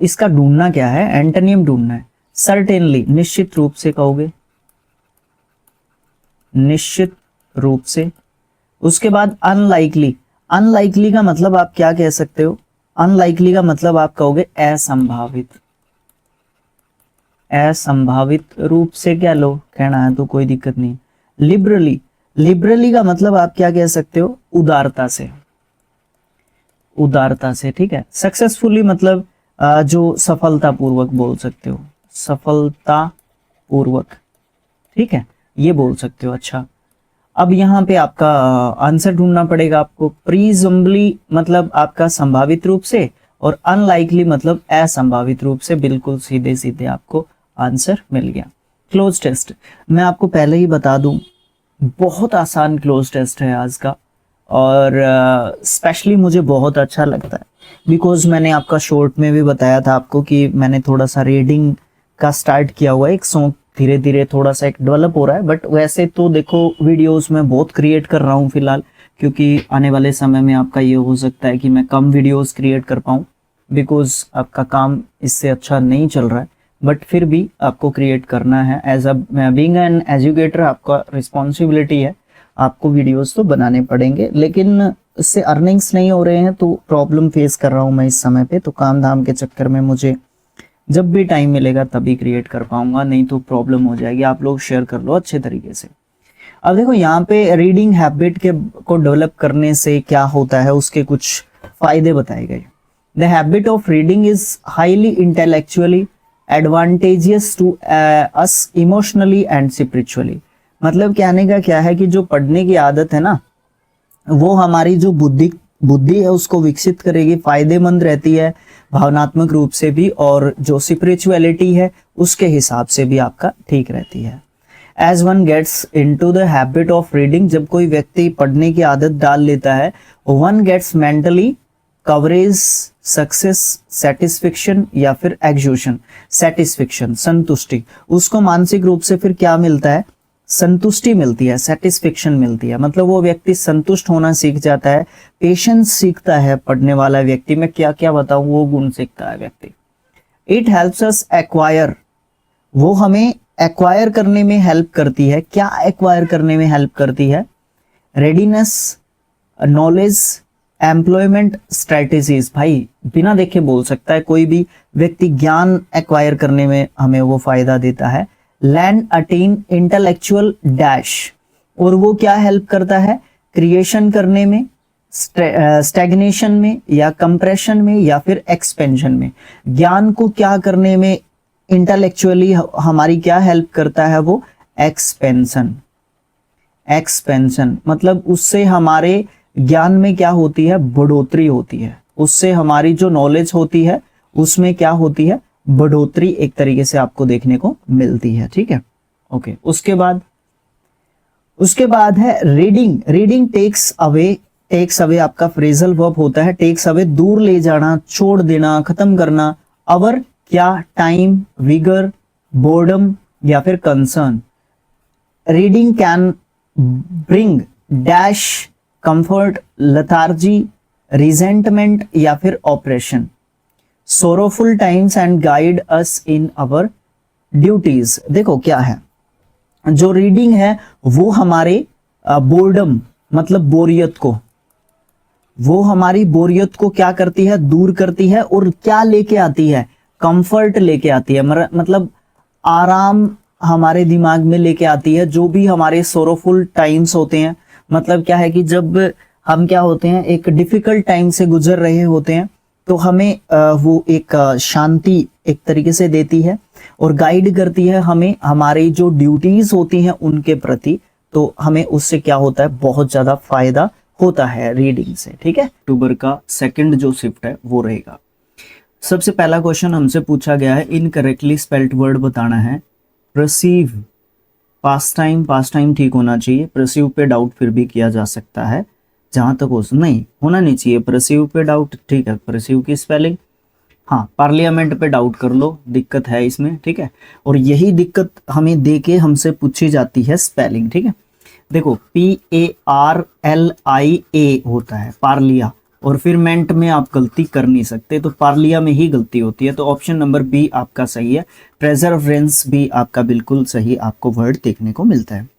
इसका ढूंढना क्या है, एंटोनियम ढूंढना है। सर्टेनली निश्चित रूप से कहोगे, निश्चित रूप से। उसके बाद अनलाइकली, अनलाइकली का मतलब आप क्या कह सकते हो, अनलाइकली का मतलब आप कहोगे असंभावित। असंभावित रूप से क्या लो कहना है तो कोई दिक्कत नहीं। लिबरली, लिबरली का मतलब आप क्या कह सकते हो, उदारता से, उदारता से, ठीक है। सक्सेसफुली मतलब जो सफलता पूर्वक बोल सकते हो, सफलता पूर्वक, ठीक है, ये बोल सकते हो। अच्छा, अब यहाँ पे आपका आंसर ढूंढना पड़ेगा आपको। प्रीजम्बली मतलब आपका संभावित रूप से और अनलाइकली मतलब असंभावित रूप से। बिल्कुल सीधे सीधे आपको आंसर मिल गया। क्लोज टेस्ट मैं आपको पहले ही बता दूं, बहुत आसान क्लोज टेस्ट है आज का, और स्पेशली मुझे बहुत अच्छा लगता है बिकॉज मैंने आपका शॉर्ट में भी बताया था आपको कि मैंने थोड़ा सा रीडिंग का स्टार्ट किया हुआ है, एक सॉन्ग धीरे धीरे थोड़ा सा एक डेवलप हो रहा है। बट वैसे तो देखो वीडियोस में बहुत क्रिएट कर रहा हूँ फिलहाल, क्योंकि आने वाले समय में आपका ये हो सकता है कि मैं कम वीडियोस क्रिएट कर पाऊँ बिकॉज आपका काम इससे अच्छा नहीं चल रहा है। बट फिर भी आपको क्रिएट करना है, as a being an educator आपका रिस्पॉन्सिबिलिटी है, आपको वीडियोस तो बनाने पड़ेंगे। लेकिन इससे अर्निंग्स नहीं हो रहे हैं तो प्रॉब्लम फेस कर रहा हूँ मैं इस समय पे, तो काम धाम के चक्कर में मुझे जब भी टाइम मिलेगा तभी क्रिएट कर पाऊंगा, नहीं तो प्रॉब्लम हो जाएगी। आप लोग शेयर कर लो अच्छे तरीके से। अब देखो यहाँ पे रीडिंग हैबिट के को डेवलप करने से क्या होता है, उसके कुछ फायदे बताए गए। The habit of reading is highly intellectually advantageous to us emotionally and spiritually. मतलब कहने का क्या है कि जो पढ़ने की आदत है ना वो हमारी जो बुद्धि है उसको विकसित करेगी, फायदेमंद रहती है भावनात्मक रूप से भी, और जो स्पिरिचुअलिटी है उसके हिसाब से भी आपका ठीक रहती है। As one gets into the habit of reading, जब कोई व्यक्ति पढ़ने की आदत डाल लेता है, one gets mentally coverage, success, satisfaction या फिर एग्जूशन। सेटिस्फेक्शन संतुष्टि, उसको मानसिक रूप से फिर क्या मिलता है, संतुष्टि मिलती है, सेटिस्फेक्शन मिलती है। मतलब वो व्यक्ति संतुष्ट होना सीख जाता है, पेशेंस सीखता है पढ़ने वाला व्यक्ति। में क्या क्या बताऊं, वो गुण सीखता है व्यक्ति। इट हेल्प्स अस एक्वायर, वो हमें एक्वायर करने में हेल्प करती है। क्या एक्वायर करने में हेल्प करती है, रेडीनेस, नॉलेज, एम्प्लॉयमेंट स्ट्रेटेजीज। भाई बिना देखे बोल सकता है कोई भी व्यक्ति, ज्ञान एक्वायर करने में हमें वो फायदा देता है। लैंड अटेन इंटेलेक्चुअल डैश, और वो क्या हेल्प करता है, क्रिएशन करने में, स्टैग्नेशन में या कंप्रेशन में या फिर एक्सपेंशन में। ज्ञान को क्या करने में इंटेलेक्चुअली हमारी क्या हेल्प करता है, वो एक्सपेंशन। एक्सपेंशन मतलब उससे हमारे ज्ञान में क्या होती है, बढ़ोतरी होती है। उससे हमारी जो नॉलेज होती है उसमें क्या होती है, बढ़ोतरी एक तरीके से आपको देखने को मिलती है, ठीक है। ओके, उसके बाद है reading. Reading takes away, takes away आपका फ्रेजल वर्ब होता है। टेक्स अवे दूर ले जाना, छोड़ देना, खत्म करना। अवर क्या, टाइम, विगर, बोर्डम या फिर concern. Reading can bring dash, comfort, lethargy, resentment या फिर operation. Sorrowful times and guide us in our duties. देखो क्या है, जो रीडिंग है वो हमारे बोर्डम मतलब बोरियत को, वो हमारी बोरियत को क्या करती है, दूर करती है, और क्या लेके आती है, कंफर्ट लेके आती है, मतलब आराम हमारे दिमाग में लेके आती है। जो भी हमारे सोरोफुल टाइम्स होते हैं, मतलब क्या है कि जब हम क्या होते हैं, एक डिफिकल्ट टाइम से गुजर रहे होते हैं, तो हमें वो एक शांति एक तरीके से देती है और गाइड करती है हमें हमारी जो ड्यूटीज होती हैं उनके प्रति। तो हमें उससे क्या होता है, बहुत ज्यादा फायदा होता है रीडिंग से। ठीक है, अक्टूबर का सेकंड जो शिफ्ट है वो रहेगा। सबसे पहला क्वेश्चन हमसे पूछा गया है, इनकरेक्टली स्पेल्ड वर्ड बताना है। परसीव, पास्ट टाइम ठीक होना चाहिए। परसीव पे डाउट फिर भी किया जा सकता है, जहां तक हो नहीं होना नहीं चाहिए परसीव पे डाउट। ठीक है, परसीव की स्पेलिंग, हाँ पार्लियामेंट पे डाउट कर लो, दिक्कत है इसमें। ठीक है, और यही दिक्कत हमें देके हमसे पूछी जाती है स्पेलिंग। ठीक है, देखो PARLIA होता है पार्लिया, और फिर मेंट में आप गलती कर नहीं सकते, तो पार्लिया में ही गलती होती है। तो ऑप्शन नंबर बी आपका सही है। प्रेजर्वेंस भी आपका बिल्कुल सही आपको वर्ड देखने को मिलता है।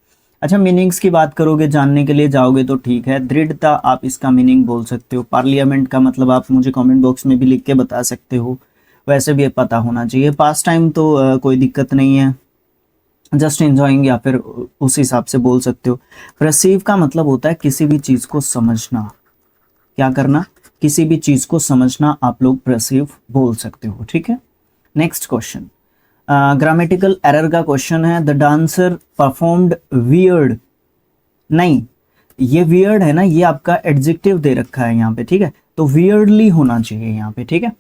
अच्छा, मीनिंग्स की बात करोगे, जानने के लिए जाओगे तो ठीक है, दृढ़ता आप इसका मीनिंग बोल सकते हो। पार्लियामेंट का मतलब आप मुझे कमेंट बॉक्स में भी लिख के बता सकते हो, वैसे भी पता होना चाहिए। पास्ट टाइम तो कोई दिक्कत नहीं है, जस्ट एंजॉइंग या फिर उस हिसाब से बोल सकते हो। परसीव का मतलब होता है किसी भी चीज को समझना, क्या करना, किसी भी चीज को समझना, आप लोग परसीव बोल सकते हो। ठीक है, नेक्स्ट क्वेश्चन ग्रामेटिकल एरर का क्वेश्चन है। द डांसर परफॉर्म्ड वियर्ड, नहीं ये वियर्ड है ना, ये आपका एडजेक्टिव दे रखा है यहाँ पे। ठीक है, तो वियर्डली होना चाहिए यहाँ पे। ठीक है,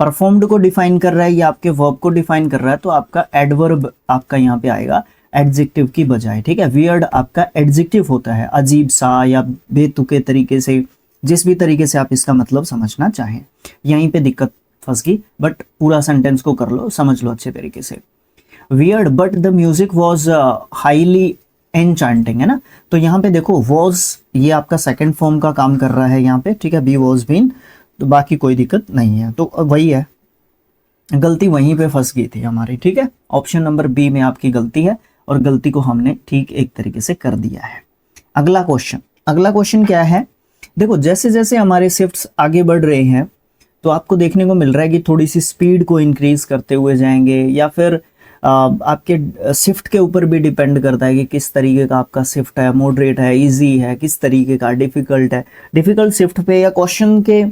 परफॉर्म्ड को डिफाइन कर रहा है या आपके वर्ब को डिफाइन कर रहा है, तो आपका एडवर्ब आपका यहाँ पे आएगा एडजेक्टिव की बजाय। ठीक है, वियर्ड आपका एडजेक्टिव होता है, अजीब सा या बेतुके तरीके से, जिस भी तरीके से आप इसका मतलब समझना चाहें। यहीं पे दिक्कत फंस गई, बट पूरा सेंटेंस को कर लो, समझ लो अच्छे तरीके से। Weird but the music was highly enchanting, है ना। तो यहाँ पे देखो वॉज, ये आपका सेकंड फॉर्म का काम कर रहा है यहाँ पे। ठीक है, बी वॉज बीन, तो बाकी कोई दिक्कत नहीं है, तो वही है, गलती वहीं पे फंस गई थी हमारी। ठीक है, ऑप्शन नंबर बी में आपकी गलती है, और गलती को हमने ठीक एक तरीके से कर दिया है। अगला क्वेश्चन क्या है, देखो जैसे जैसे हमारे शिफ्ट्स आगे बढ़ रहे हैं, तो आपको देखने को मिल रहा है कि थोड़ी सी स्पीड को इंक्रीज करते हुए जाएंगे, या फिर आपके शिफ्ट के ऊपर भी डिपेंड करता है कि किस तरीके का आपका शिफ्ट है, मॉडरेट है, इजी है, किस तरीके का डिफिकल्ट है। डिफिकल्ट शिफ्ट पे या क्वेश्चन के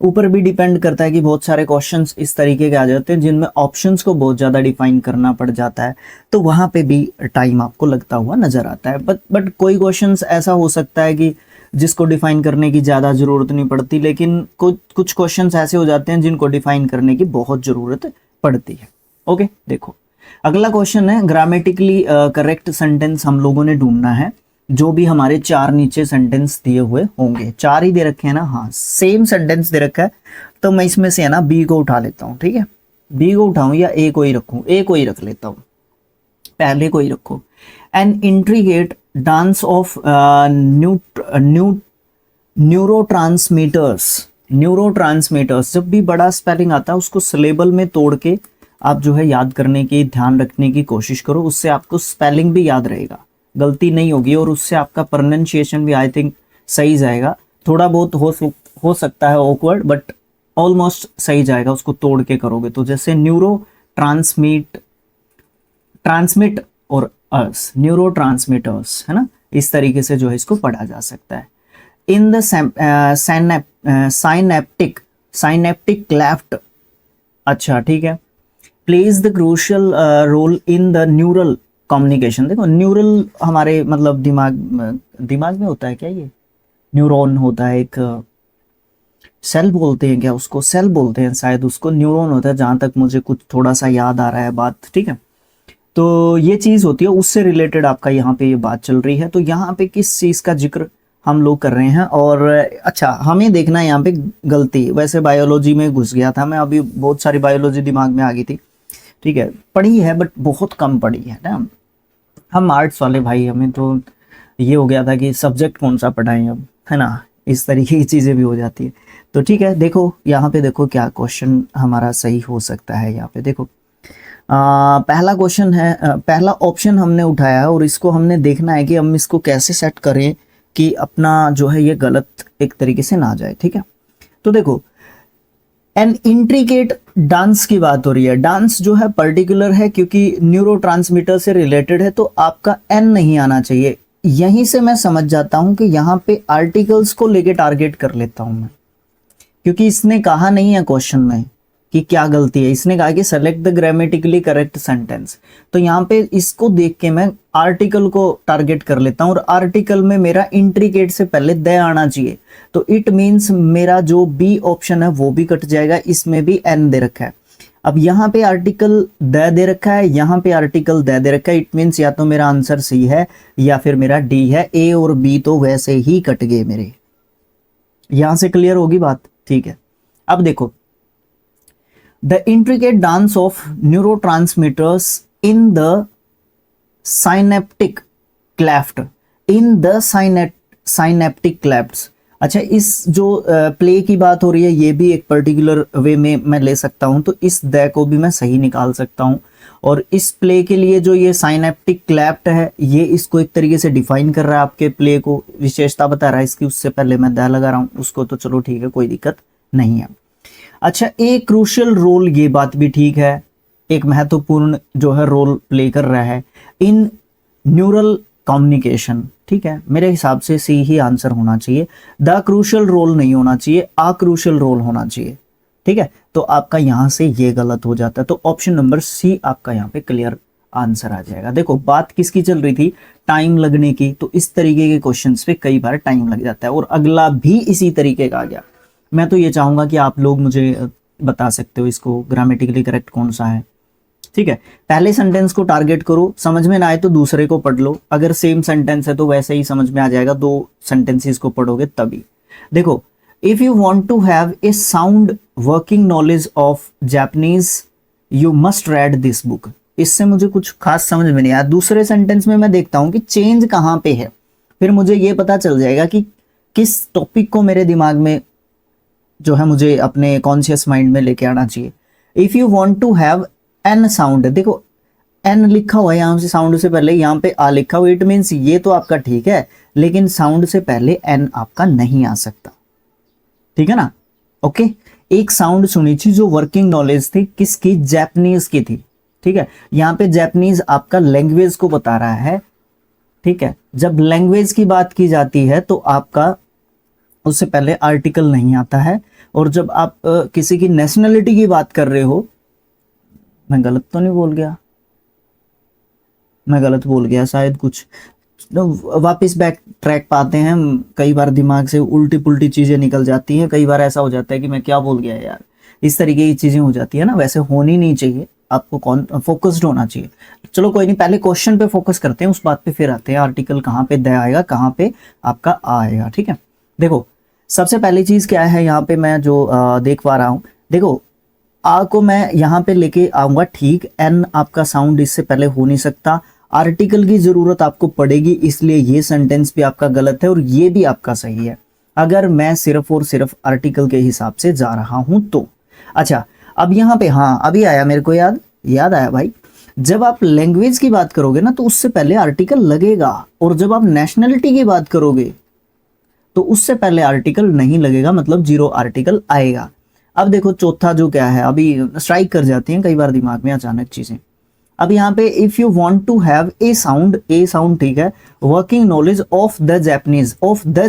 ऊपर भी डिपेंड करता है कि बहुत सारे क्वेश्चंस इस तरीके के आ जाते हैं जिनमें ऑप्शंस को बहुत ज़्यादा डिफाइन करना पड़ जाता है, तो वहाँ पे भी टाइम आपको लगता हुआ नजर आता है। बट कोई क्वेश्चंस ऐसा हो सकता है कि जिसको डिफाइन करने की ज़्यादा ज़रूरत नहीं पड़ती, लेकिन कुछ क्वेश्चंस ऐसे हो जाते हैं जिनको डिफाइन करने की बहुत ज़रूरत पड़ती है। ओके, देखो अगला क्वेश्चन है, ग्रामेटिकली करेक्ट सेंटेंस हम लोगों ने ढूंढना है। जो भी हमारे चार नीचे सेंटेंस दिए हुए होंगे, चार ही दे रखे हैं ना, हाँ सेम सेंटेंस दे रखा है, तो मैं इसमें से है ना बी को उठा लेता हूँ। ठीक है, बी को उठाऊं या ए को ही रखूं, ए को ही रख लेता हूँ, पहले को ही रखो। An intricate dance of neurotransmitters, जब भी बड़ा स्पेलिंग आता है उसको सिलेबल में तोड़ के आप जो है याद करने की, ध्यान रखने की कोशिश करो, उससे आपको स्पेलिंग भी याद रहेगा, गलती नहीं होगी, और उससे आपका प्रोनाउंसिएशन भी आई थिंक सही जाएगा। थोड़ा बहुत हो सकता है ऑकवर्ड, बट ऑलमोस्ट सही जाएगा उसको तोड़ के करोगे तो। जैसे ट्रांसमिट और अर्स, न्यूरोट्रांसमीटर्स, है ना, इस तरीके से जो है इसको पढ़ा जा सकता है। इन द साइनेप्टिक क्लेफ्ट, अच्छा ठीक है, plays the crucial role in the neural communication. देखो न्यूरल हमारे मतलब दिमाग में होता है क्या, ये न्यूरॉन होता है, एक सेल बोलते हैं क्या उसको, सेल बोलते हैं शायद उसको, न्यूरॉन होता है जहां तक मुझे कुछ थोड़ा सा याद आ रहा है बात। ठीक है, तो ये चीज होती है, उससे रिलेटेड आपका यहाँ पे ये बात चल रही है। तो यहाँ पे किस चीज का जिक्र हम लोग कर रहे हैं, और अच्छा हमें देखना है यहाँ पे गलती। वैसे बायोलॉजी में घुस गया था मैं, अभी बहुत सारी बायोलॉजी दिमाग में आ गई थी। ठीक है, पढ़ी है बट बहुत कम पढ़ी है ना, हम आर्ट्स वाले भाई, हमें तो ये हो गया था कि सब्जेक्ट कौन सा पढ़ाएं अब, है ना, इस तरीके की चीज़ें भी हो जाती है। तो ठीक है, देखो यहाँ पे देखो क्या क्वेश्चन हमारा सही हो सकता है। यहाँ पे देखो पहला क्वेश्चन है, पहला ऑप्शन हमने उठाया है और इसको हमने देखना है कि हम इसको कैसे सेट करें कि अपना जो है ये गलत एक तरीके से ना जाए। ठीक है, तो देखो एन इंट्रिकेट डांस की बात हो रही है। डांस जो है पर्टिकुलर है क्योंकि न्यूरोट्रांसमीटर से रिलेटेड है, तो आपका एन नहीं आना चाहिए। यहीं से मैं समझ जाता हूं कि यहाँ पे आर्टिकल्स को लेके टारगेट कर लेता हूं मैं, क्योंकि इसने कहा नहीं है क्वेश्चन में कि क्या गलती है, इसने कहा कि select the grammatically correct sentence. तो यहाँ पे इसको देख के मैं आर्टिकल को टारगेट कर लेता हूँ और आर्टिकल में मेरा इंट्रिकेट से पहले द आना चाहिए। तो इट मीन्स मेरा जो बी ऑप्शन है वो भी कट जाएगा, इसमें भी एन दे रखा है। अब यहाँ पे आर्टिकल द दे रखा है, यहाँ पे आर्टिकल द दे रखा है, इट मीन्स या तो मेरा आंसर सी है या फिर मेरा डी है। ए और बी तो वैसे ही कट गए मेरे। यहां से क्लियर होगी बात? ठीक है, अब देखो the intricate dance of neurotransmitters in the synaptic cleft, in the synaptic क्लेफ्ट्स। अच्छा, इस जो प्ले की बात हो रही है ये भी एक पर्टिकुलर वे में मैं ले सकता हूं, तो इस द को भी मैं सही निकाल सकता हूं। और इस प्ले के लिए जो ये साइनेप्टिक क्लेफ्ट है ये इसको एक तरीके से डिफाइन कर रहा है, आपके प्ले को विशेषता बता रहा है इसकी। उससे पहले मैं द लगा रहा हूं उसको, तो चलो ठीक है, कोई दिक्कत नहीं है। अच्छा, एक क्रूशियल रोल, ये बात भी ठीक है, एक महत्वपूर्ण जो है रोल प्ले कर रहा है इन न्यूरल कम्युनिकेशन। ठीक है, मेरे हिसाब से सी ही आंसर होना चाहिए, द क्रूशियल रोल नहीं होना चाहिए, आ क्रूशियल रोल होना चाहिए। ठीक है, तो आपका यहां से ये गलत हो जाता है, तो ऑप्शन नंबर सी आपका यहाँ पे क्लियर आंसर आ जाएगा। देखो बात किसकी चल रही थी, टाइम लगने की, तो इस तरीके के क्वेश्चंस पे कई बार टाइम लग जाता है और अगला भी इसी तरीके का आ गया। मैं तो ये चाहूंगा कि आप लोग मुझे बता सकते हो इसको ग्रामेटिकली करेक्ट कौन सा है। ठीक है, पहले सेंटेंस को टारगेट करो, समझ में ना आए तो दूसरे को पढ़ लो, अगर सेम सेंटेंस है तो वैसे ही समझ में आ जाएगा, दो सेंटेंसेस को पढ़ोगे तभी। देखो, if you want to have a sound working knowledge of Japanese you must read this book. इससे मुझे कुछ खास समझ में नहीं आया। दूसरे सेंटेंस में मैं देखता हूं कि चेंज कहां पे है, फिर मुझे ये पता चल जाएगा कि किस टॉपिक को मेरे दिमाग में जो है मुझे अपने कॉन्शियस माइंड में लेके आना चाहिए। If you want to have an sound, देखो एन लिखा हुआ है यहाँ से, साउंड से पहले यहाँ पे आ लिखा हुआ, इट मीन्स ये तो आपका ठीक है, लेकिन साउंड से पहले एन आपका नहीं आ सकता। ठीक है ना? ओके, एक साउंड सुनी थी जो वर्किंग नॉलेज थी किसकी, जापानीज की थी। ठीक है, यहाँ पे जापानीज आपका लैंग्वेज को बता रहा है। ठीक है, जब लैंग्वेज की बात की जाती है तो आपका उससे पहले आर्टिकल नहीं आता है, और जब आप किसी की नेशनलिटी की बात कर रहे हो, मैं गलत तो नहीं बोल गया, मैं गलत बोल गया शायद कुछ, तो वापस बैक ट्रैक पाते हैं। कई बार दिमाग से उल्टी पुल्टी चीजें निकल जाती हैं, कई बार ऐसा हो जाता है कि मैं क्या बोल गया यार, इस तरीके की चीजें हो जाती है ना, वैसे होनी नहीं चाहिए, आपको कौन फोकस्ड होना चाहिए। चलो कोई नहीं, पहले क्वेश्चन पे फोकस करते हैं, उस बात पे फिर आते हैं आर्टिकल कहाँ पे द आएगा, कहाँ पे आपका आ आएगा। ठीक है, देखो सबसे पहली चीज क्या है यहाँ पे मैं जो देख पा रहा हूँ, देखो आ को मैं यहाँ पे लेके आऊंगा, ठीक, एन आपका साउंड इससे पहले हो नहीं सकता, आर्टिकल की जरूरत आपको पड़ेगी, इसलिए ये सेंटेंस भी आपका गलत है और ये भी आपका सही है, अगर मैं सिर्फ और सिर्फ आर्टिकल के हिसाब से जा रहा हूं तो। अच्छा, अब यहाँ पे हाँ अभी आया मेरे को याद आया भाई, जब आप लैंग्वेज की बात करोगे ना तो उससे पहले आर्टिकल लगेगा, और जब आप नेशनलिटी की बात करोगे तो उससे पहले आर्टिकल नहीं लगेगा, मतलब जीरो आर्टिकल आएगा। अब देखो चौथा जो क्या है, अभी स्ट्राइक कर जाती हैं कई बार दिमाग में अचानक चीजें। अब यहाँ पे if you want to have a sound ठीक है, working knowledge of the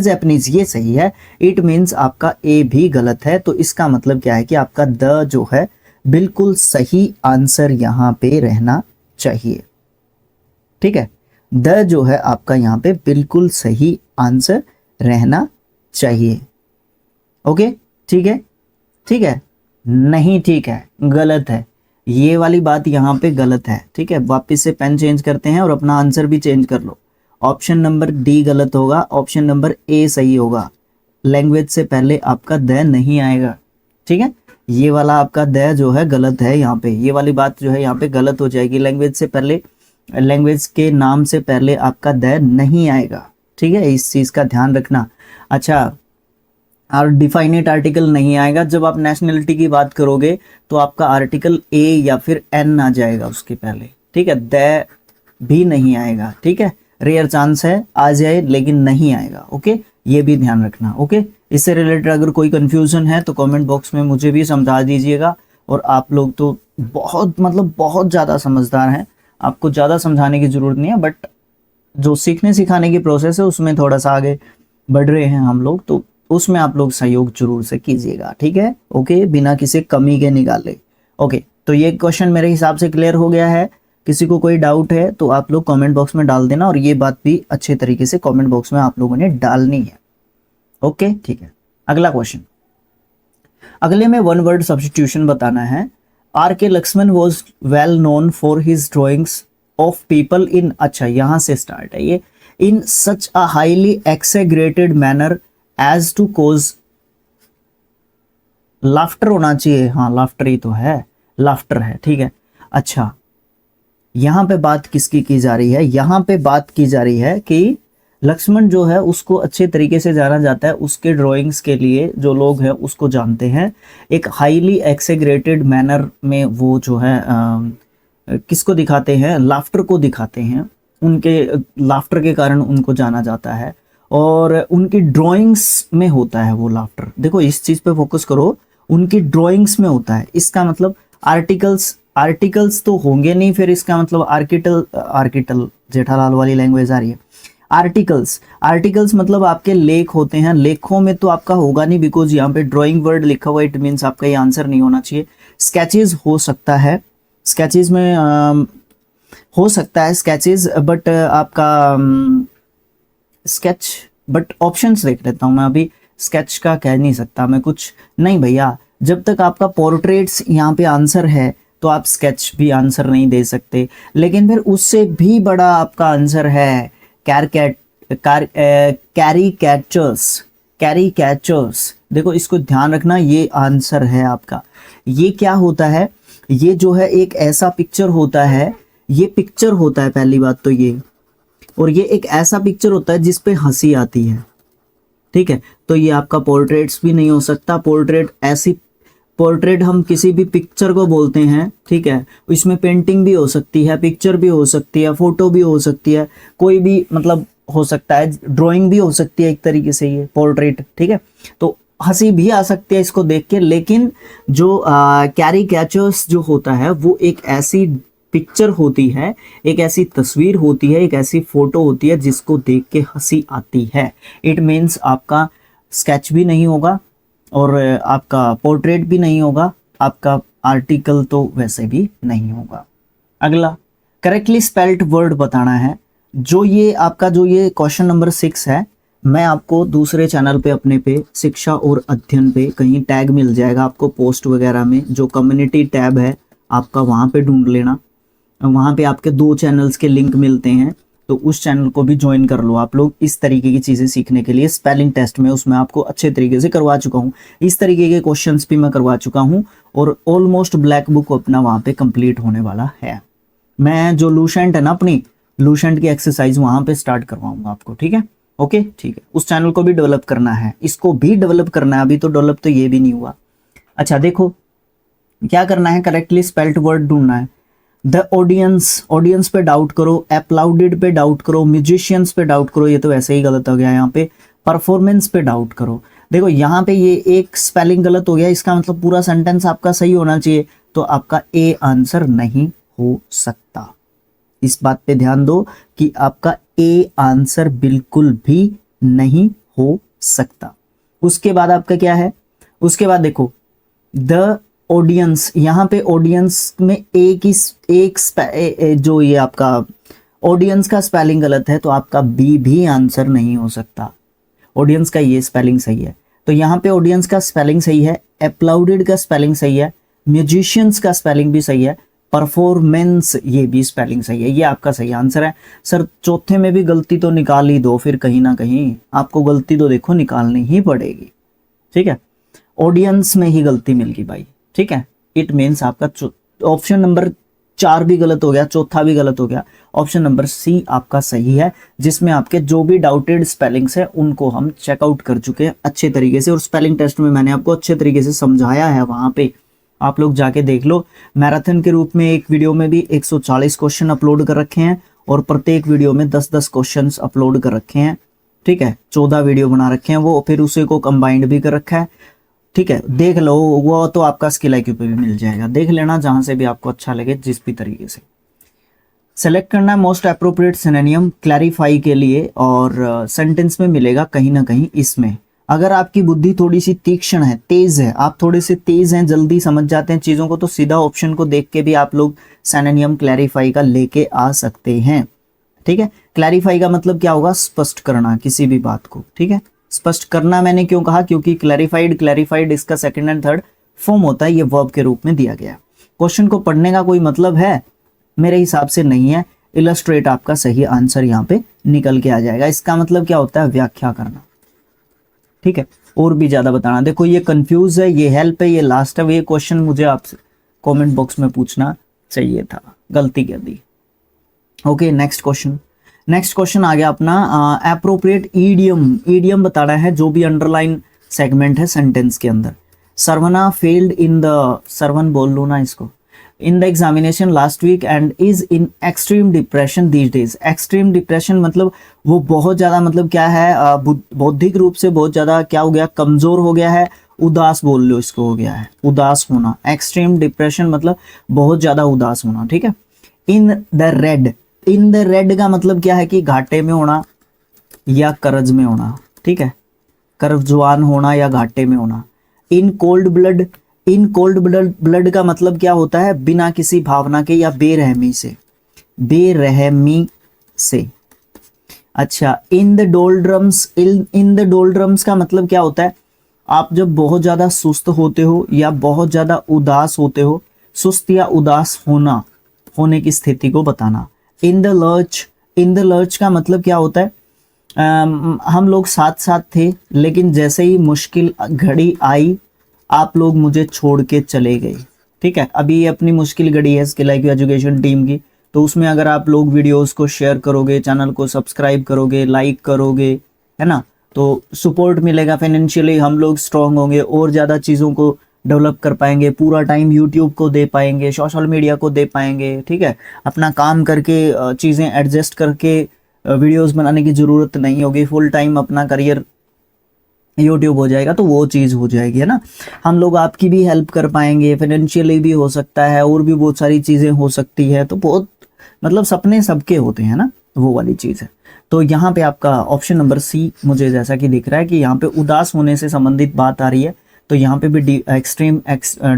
Japanese ये सही है, इट मीन्स आपका ए भी गलत है, तो इसका मतलब क्या है कि आपका द जो है बिल्कुल सही आंसर यहाँ पे रहना चाहिए। ठीक है, द जो है आपका यहाँ पे बिल्कुल सही आंसर रहना चाहिए। ओके, ठीक है, ठीक है, नहीं ठीक है, गलत है, ये वाली बात यहाँ पे गलत है। ठीक है, वापस से पेन चेंज करते हैं और अपना आंसर भी चेंज कर लो। ऑप्शन नंबर डी गलत होगा, ऑप्शन नंबर ए सही होगा, लैंग्वेज से पहले आपका द नहीं आएगा। ठीक है, ये वाला आपका द जो है गलत है, यहाँ पे ये वाली बात जो है यहाँ पे गलत हो जाएगी, लैंग्वेज से पहले, लैंग्वेज के नाम से पहले आपका द नहीं आएगा। ठीक है, इस चीज का ध्यान रखना। अच्छा, और डिफाइनेट आर्टिकल नहीं आएगा। जब आप नेशनलिटी की बात करोगे तो आपका आर्टिकल ए या फिर एन आ जाएगा उसके पहले, ठीक है। द भी नहीं आएगा, ठीक है। रेयर चांस है आ जाए लेकिन नहीं आएगा, ओके, ये भी ध्यान रखना, ओके। इससे रिलेटेड अगर कोई कंफ्यूजन है तो कमेंट बॉक्स में मुझे भी समझा दीजिएगा। और आप लोग तो बहुत मतलब बहुत ज़्यादा समझदार हैं, आपको ज़्यादा समझाने की ज़रूरत नहीं है, बट जो सीखने सिखाने की प्रोसेस है उसमें थोड़ा सा आगे बढ़ रहे हैं हम लोग, तो उसमें आप लोग सहयोग जरूर से कीजिएगा, ठीक है, ओके, बिना किसी कमी के निकाले, ओके। तो ये क्वेश्चन मेरे हिसाब से क्लियर हो गया है। किसी को कोई डाउट है तो आप लोग कमेंट बॉक्स में डाल देना, और ये बात भी अच्छे तरीके से कमेंट बॉक्स में आप लोगों ने डालनी है, ओके, ठीक है। अगला क्वेश्चन, अगले में वन वर्ड सब्स्टिट्यूशन बताना है। R K Laxman was well known for his drawings of people in, अच्छा यहाँ से स्टार्ट है ये, in such a highly exaggerated manner as to cause, laughter होना चाहिए, हाँ लाफ्टर ही तो है, लाफ्टर है, ठीक है। अच्छा यहाँ पे बात किसकी की जा रही है, यहाँ पे बात की जा रही है कि लक्ष्मण जो है उसको अच्छे तरीके से जाना जाता है, उसके ड्राइंग्स के लिए जो लोग हैं उसको जानते हैं। एक हाईली एक्सेग्रेटेड मैनर में वो जो है किसको दिखाते हैं, लाफ्टर को दिखाते हैं, उनके लाफ्टर के कारण उनको जाना जाता है, और उनकी ड्राइंग्स में होता है वो लाफ्टर। देखो इस चीज़ पे फोकस करो, उनकी ड्राइंग्स में होता है, इसका मतलब आर्टिकल्स तो होंगे नहीं, फिर इसका मतलब आर्टिकल जेठालाल वाली लैंग्वेज आ रही है। आर्टिकल्स मतलब आपके लेख होते हैं, लेखों में तो आपका होगा नहीं, बिकॉज यहाँ पे ड्राइंग वर्ड लिखा हुआ है, इट मीन्स आपका ये आंसर नहीं होना चाहिए। स्केचेस हो सकता है, स्केचेस में हो सकता है स्केचेस, बट आपका स्केच, बट ऑप्शंस देख लेता हूँ मैं, अभी स्केच का कह नहीं सकता मैं कुछ, नहीं भैया, जब तक आपका पोर्ट्रेट्स यहाँ पे आंसर है तो आप स्केच भी आंसर नहीं दे सकते। लेकिन फिर उससे भी बड़ा आपका आंसर है कैरिकेचर्स। देखो इसको ध्यान रखना, ये आंसर है आपका। ये क्या होता है, ये जो है एक ऐसा पिक्चर होता है, ये पिक्चर होता है पहली बात तो ये, और ये एक ऐसा पिक्चर होता है जिस पे हंसी आती है, ठीक है। तो ये आपका पोर्ट्रेट्स भी नहीं हो सकता। पोर्ट्रेट हम किसी भी पिक्चर को बोलते हैं, ठीक है। इसमें पेंटिंग भी हो सकती है, पिक्चर भी हो सकती है, फोटो भी हो सकती है, कोई भी मतलब हो सकता है, ड्राइंग भी हो सकती है एक तरीके से ये पोर्ट्रेट, ठीक है। तो हंसी भी आ सकती है इसको देख के, लेकिन जो कैरिकेचर्स जो होता है वो एक ऐसी पिक्चर होती है, एक ऐसी तस्वीर होती है, एक ऐसी फोटो होती है जिसको देख के हंसी आती है। इट मीन्स आपका स्केच भी नहीं होगा और आपका पोर्ट्रेट भी नहीं होगा, आपका आर्टिकल तो वैसे भी नहीं होगा। अगला, करेक्टली स्पेल्ड वर्ड बताना है। जो ये आपका जो ये क्वेश्चन नंबर 6 है, मैं आपको दूसरे चैनल पे अपने पे शिक्षा और अध्ययन पे कहीं टैग मिल जाएगा आपको पोस्ट वगैरह में, जो कम्युनिटी टैब है आपका, वहाँ पे ढूंढ लेना, वहाँ पे आपके 2 चैनल्स के लिंक मिलते हैं, तो उस चैनल को भी ज्वाइन कर लो आप लोग। इस तरीके की चीज़ें सीखने के लिए स्पेलिंग टेस्ट में उसमें आपको अच्छे तरीके से करवा चुका हूँ, इस तरीके के क्वेश्चंस भी मैं करवा चुका हूँ, और ऑलमोस्ट ब्लैक बुक अपना वहाँ पे कंप्लीट होने वाला है। मैं जो लूसेंट है ना, अपनी लूसेंट की एक्सरसाइज वहाँ पे स्टार्ट करवाऊंगा आपको, ठीक है, ओके, ठीक है। उस चैनल को भी डेवलप करना है, इसको भी डेवलप करना है, अभी तो डेवलप तो ये भी नहीं हुआ। अच्छा देखो क्या करना है, करेक्टली स्पेल्ड वर्ड ढूंढना है। द ऑडियंस पे डाउट करो, अप्लाउडेड पे डाउट करो, म्यूजिशियंस पे डाउट करो, ये तो वैसे ही गलत हो गया यहाँ पे। परफॉर्मेंस पे डाउट करो। देखो यहाँ पे ये एक स्पेलिंग गलत हो गया, इसका मतलब पूरा सेंटेंस आपका सही होना चाहिए, तो आपका ए आंसर नहीं हो सकता। इस बात पे ध्यान दो कि आपका ए आंसर बिल्कुल भी नहीं हो सकता। उसके बाद आपका क्या है, उसके बाद देखो द ऑडियंस, यहाँ पे ऑडियंस में जो ये आपका ऑडियंस का स्पेलिंग गलत है, तो आपका बी भी आंसर नहीं हो सकता। ऑडियंस का ये स्पेलिंग सही है, तो यहाँ पे ऑडियंस का स्पेलिंग सही है, अप्लाउडेड का स्पेलिंग सही है, म्यूजिशियंस का स्पेलिंग भी सही है, परफॉर्मेंस ये भी स्पेलिंग सही है, ये आपका सही आंसर है। सर चौथे में भी गलती तो निकाल ही दो, फिर कहीं ना कहीं आपको गलती तो देखो निकालनी ही पड़ेगी, ठीक है। ऑडियंस में ही गलती मिल गई भाई, ठीक है। इट मीन्स आपका ऑप्शन नंबर 4 भी गलत हो गया, चौथा भी गलत हो गया। ऑप्शन नंबर सी आपका सही है, जिसमें आपके जो भी डाउटेड स्पेलिंग्स है उनको हम चेकआउट कर चुके हैं अच्छे तरीके से, और स्पेलिंग टेस्ट में मैंने आपको अच्छे तरीके से समझाया है, वहां पे आप लोग जाके देख लो। मैराथन के रूप में एक वीडियो में भी 140 क्वेश्चन अपलोड कर रखे हैं, और प्रत्येक वीडियो में 10-10 क्वेश्चन अपलोड कर रखे हैं, ठीक है। 14 वीडियो बना रखे हैं वो, फिर उसे को कंबाइंड भी कर रखा है, ठीक है। देख लो, वो तो आपका स्किल IQ पे भी मिल जाएगा, देख लेना जहां से भी आपको अच्छा लगे, जिस भी तरीके से। सेलेक्ट करना है मोस्ट अप्रोप्रिएट सिनोनिम क्लैरिफाई के लिए, और सेंटेंस में मिलेगा कहीं ना कहीं इसमें। अगर आपकी बुद्धि थोड़ी सी तीक्ष्ण है, तेज है, आप थोड़े से तेज हैं, जल्दी समझ जाते हैं चीजों को, तो सीधा ऑप्शन को देख के भी आप लोग सिनोनिम क्लैरिफाई का लेके आ सकते हैं, ठीक है। क्लैरिफाई का मतलब क्या होगा? स्पष्ट करना किसी भी बात को, ठीक है। स्पष्ट करना मैंने क्यों कहा? क्योंकि क्लैरिफाइड इसका सेकंड एंड थर्ड फॉर्म होता है, ये वर्ब के रूप में दिया गया। क्वेश्चन को पढ़ने का कोई मतलब है? मेरे हिसाब से नहीं है। इलस्ट्रेट आपका सही आंसर यहाँ पे निकल के आ जाएगा। इसका मतलब क्या होता है? व्याख्या करना, ठीक है। और भी ज्यादा बताना। देखो ये कंफ्यूज है, ये हेल्प है, ये लास्ट है। ये क्वेश्चन मुझे आपसे कमेंट बॉक्स में पूछना चाहिए था, गलती कर दी। ओके, नेक्स्ट क्वेश्चन आ गया अपना एप्रोप्रिएट ईडियम बताना है, जो भी अंडरलाइन सेगमेंट है सेंटेंस के अंदर। Saravana failed in the, Saravan बोल लूँ ना इसको, in the examination last week and is in extreme depression these days. Extreme depression मतलब वो बहुत ज्यादा, मतलब क्या है, बौद्धिक रूप से बहुत ज्यादा क्या हो गया? कमजोर हो गया है, उदास बोल लो इसको, हो गया है उदास होना। एक्सट्रीम डिप्रेशन मतलब बहुत ज्यादा उदास होना, ठीक है। इन द रेड का मतलब क्या है? कि घाटे में होना या कर्ज में होना, ठीक है। कर्जवान होना या घाटे में होना। इन कोल्ड ब्लड का मतलब क्या होता है? बिना किसी भावना के या बेरहमी से। अच्छा, इन द डोल्ड्रम्स का मतलब क्या होता है? आप जब बहुत ज्यादा सुस्त होते हो या बहुत ज्यादा उदास होते हो, सुस्त या उदास होने की स्थिति को बताना। इन द लर्च का मतलब क्या होता है? हम लोग साथ साथ थे, लेकिन जैसे ही मुश्किल घड़ी आई आप लोग मुझे छोड़ के चले गए, ठीक है। अभी ये अपनी मुश्किल घड़ी है स्किल IQ एजुकेशन टीम की, तो उसमें अगर आप लोग वीडियोस को शेयर करोगे, चैनल को सब्सक्राइब करोगे, लाइक करोगे, है ना, तो सपोर्ट मिलेगा फाइनेंशियली, हम लोग स्ट्रांग होंगे और ज़्यादा चीज़ों को डेवलप कर पाएंगे, पूरा टाइम यूट्यूब को दे पाएंगे, सोशल मीडिया को दे पाएंगे, ठीक है। अपना काम करके चीज़ें एडजस्ट करके वीडियोस बनाने की ज़रूरत नहीं होगी, फुल टाइम अपना करियर यूट्यूब हो जाएगा, तो वो चीज़ हो जाएगी, है ना। हम लोग आपकी भी हेल्प कर पाएंगे, फाइनेंशियली भी हो सकता है, और भी बहुत सारी चीज़ें हो सकती है। तो बहुत मतलब सपने सबके होते हैं ना, वो वाली चीज़ है। तो यहाँ पे आपका ऑप्शन नंबर सी मुझे जैसा कि दिख रहा है कि यहाँ पे उदास होने से संबंधित बात आ रही है, तो यहाँ पे भी एक्सट्रीम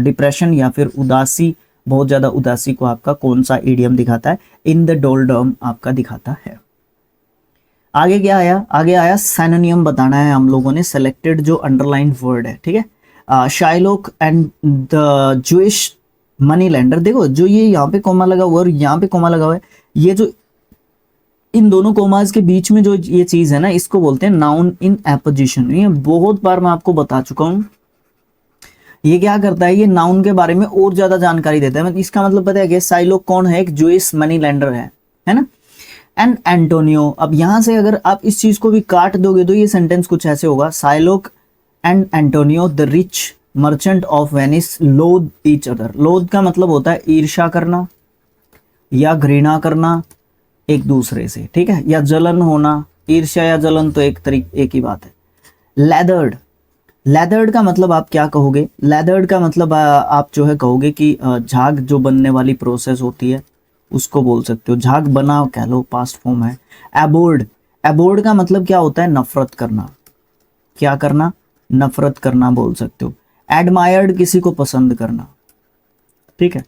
डिप्रेशन या फिर उदासी, बहुत ज़्यादा उदासी को आपका कौन सा ईडियम दिखाता है? इन द डोल्ड्रम आपका दिखाता है। आगे क्या आया? आगे आया सिनोनिम बताना है हम लोगों ने, सेलेक्टेड जो अंडरलाइन वर्ड है, ठीक है। Shylock and the Jewish money lender. देखो जो ये यहाँ पे कोमा लगा हुआ है और यहाँ पे कोमा लगा हुआ है, ये जो इन दोनों कोमास के बीच में जो ये चीज है ना, इसको बोलते हैं नाउन इन एपोजिशन। ये बहुत बार मैं आपको बता चुका हूँ। ये क्या करता है? ये नाउन के बारे में और ज्यादा जानकारी देता है। इसका मतलब पता है कि शाइलोक कौन है? एक जूइश मनी लेंडर है ना। एंड एंटोनियो, अब यहां से अगर आप इस चीज को भी काट दोगे तो ये सेंटेंस कुछ ऐसे होगा, Shylock and Antonio the rich merchant of Venice loathed each other. Loathed का मतलब होता है ईर्ष्या करना या घृणा करना एक दूसरे से, ठीक है, या जलन होना। ईर्ष्या या जलन तो एक ही बात है। लेदर्ड का मतलब आप क्या कहोगे? लेदर्ड का मतलब आप जो है कहोगे कि झाग जो बनने वाली प्रोसेस होती है उसको बोल सकते हो, झाग बना कह लो, पास्ट फॉर्म है। एबोर्ड का मतलब क्या होता है? नफरत करना। क्या करना? नफरत करना बोल सकते हो। एडमायर्ड किसी को पसंद करना, ठीक है।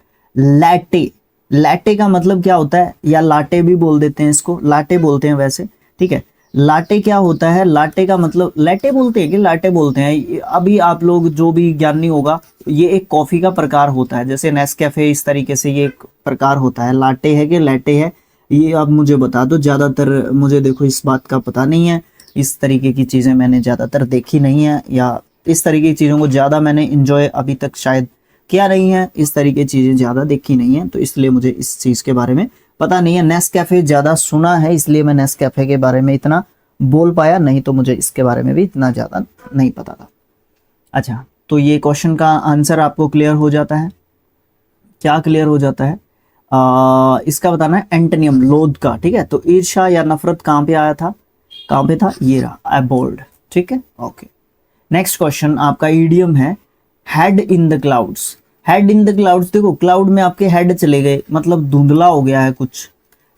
लाटे का मतलब क्या होता है? या लाटे भी बोल देते हैं इसको, लाटे बोलते हैं वैसे, ठीक है। लाटे क्या होता है? लाटे का मतलब लाटे बोलते हैं कि लाटे बोलते हैं, अभी आप लोग जो भी ज्ञानी होगा, ये एक कॉफी का प्रकार होता है, जैसे नेस्कैफे, इस तरीके से ये एक प्रकार होता है। लाटे है कि लाटे है, ये आप मुझे बता दो। ज्यादातर मुझे देखो इस बात का पता नहीं है, इस तरीके की चीजें मैंने ज्यादातर देखी नहीं है, या इस तरीके की चीजों को ज्यादा मैंने इंजॉय अभी तक शायद क्या नहीं है, इस तरीके चीज़ें ज़्यादा देखी नहीं है, तो इसलिए मुझे इस चीज़ के बारे में पता नहीं है। नेस्कैफे ज़्यादा सुना है, इसलिए मैं नेस्कैफे के बारे में इतना बोल पाया, नहीं तो मुझे इसके बारे में भी इतना ज़्यादा नहीं पता था। अच्छा, तो ये क्वेश्चन का आंसर आपको क्लियर हो जाता है। क्या क्लियर हो जाता है? इसका बताना है एंटोनियम लोध का, ठीक है। तो ईर्ष्या या नफरत कहाँ पे आया था, कहाँ पे था, ये रहा एबोल्ड, ठीक है, ओके। नेक्स्ट क्वेश्चन आपका ईडियम है head in the clouds. Head in the clouds, देखो क्लाउड में आपके हेड चले गए, मतलब धुंधला हो गया है कुछ,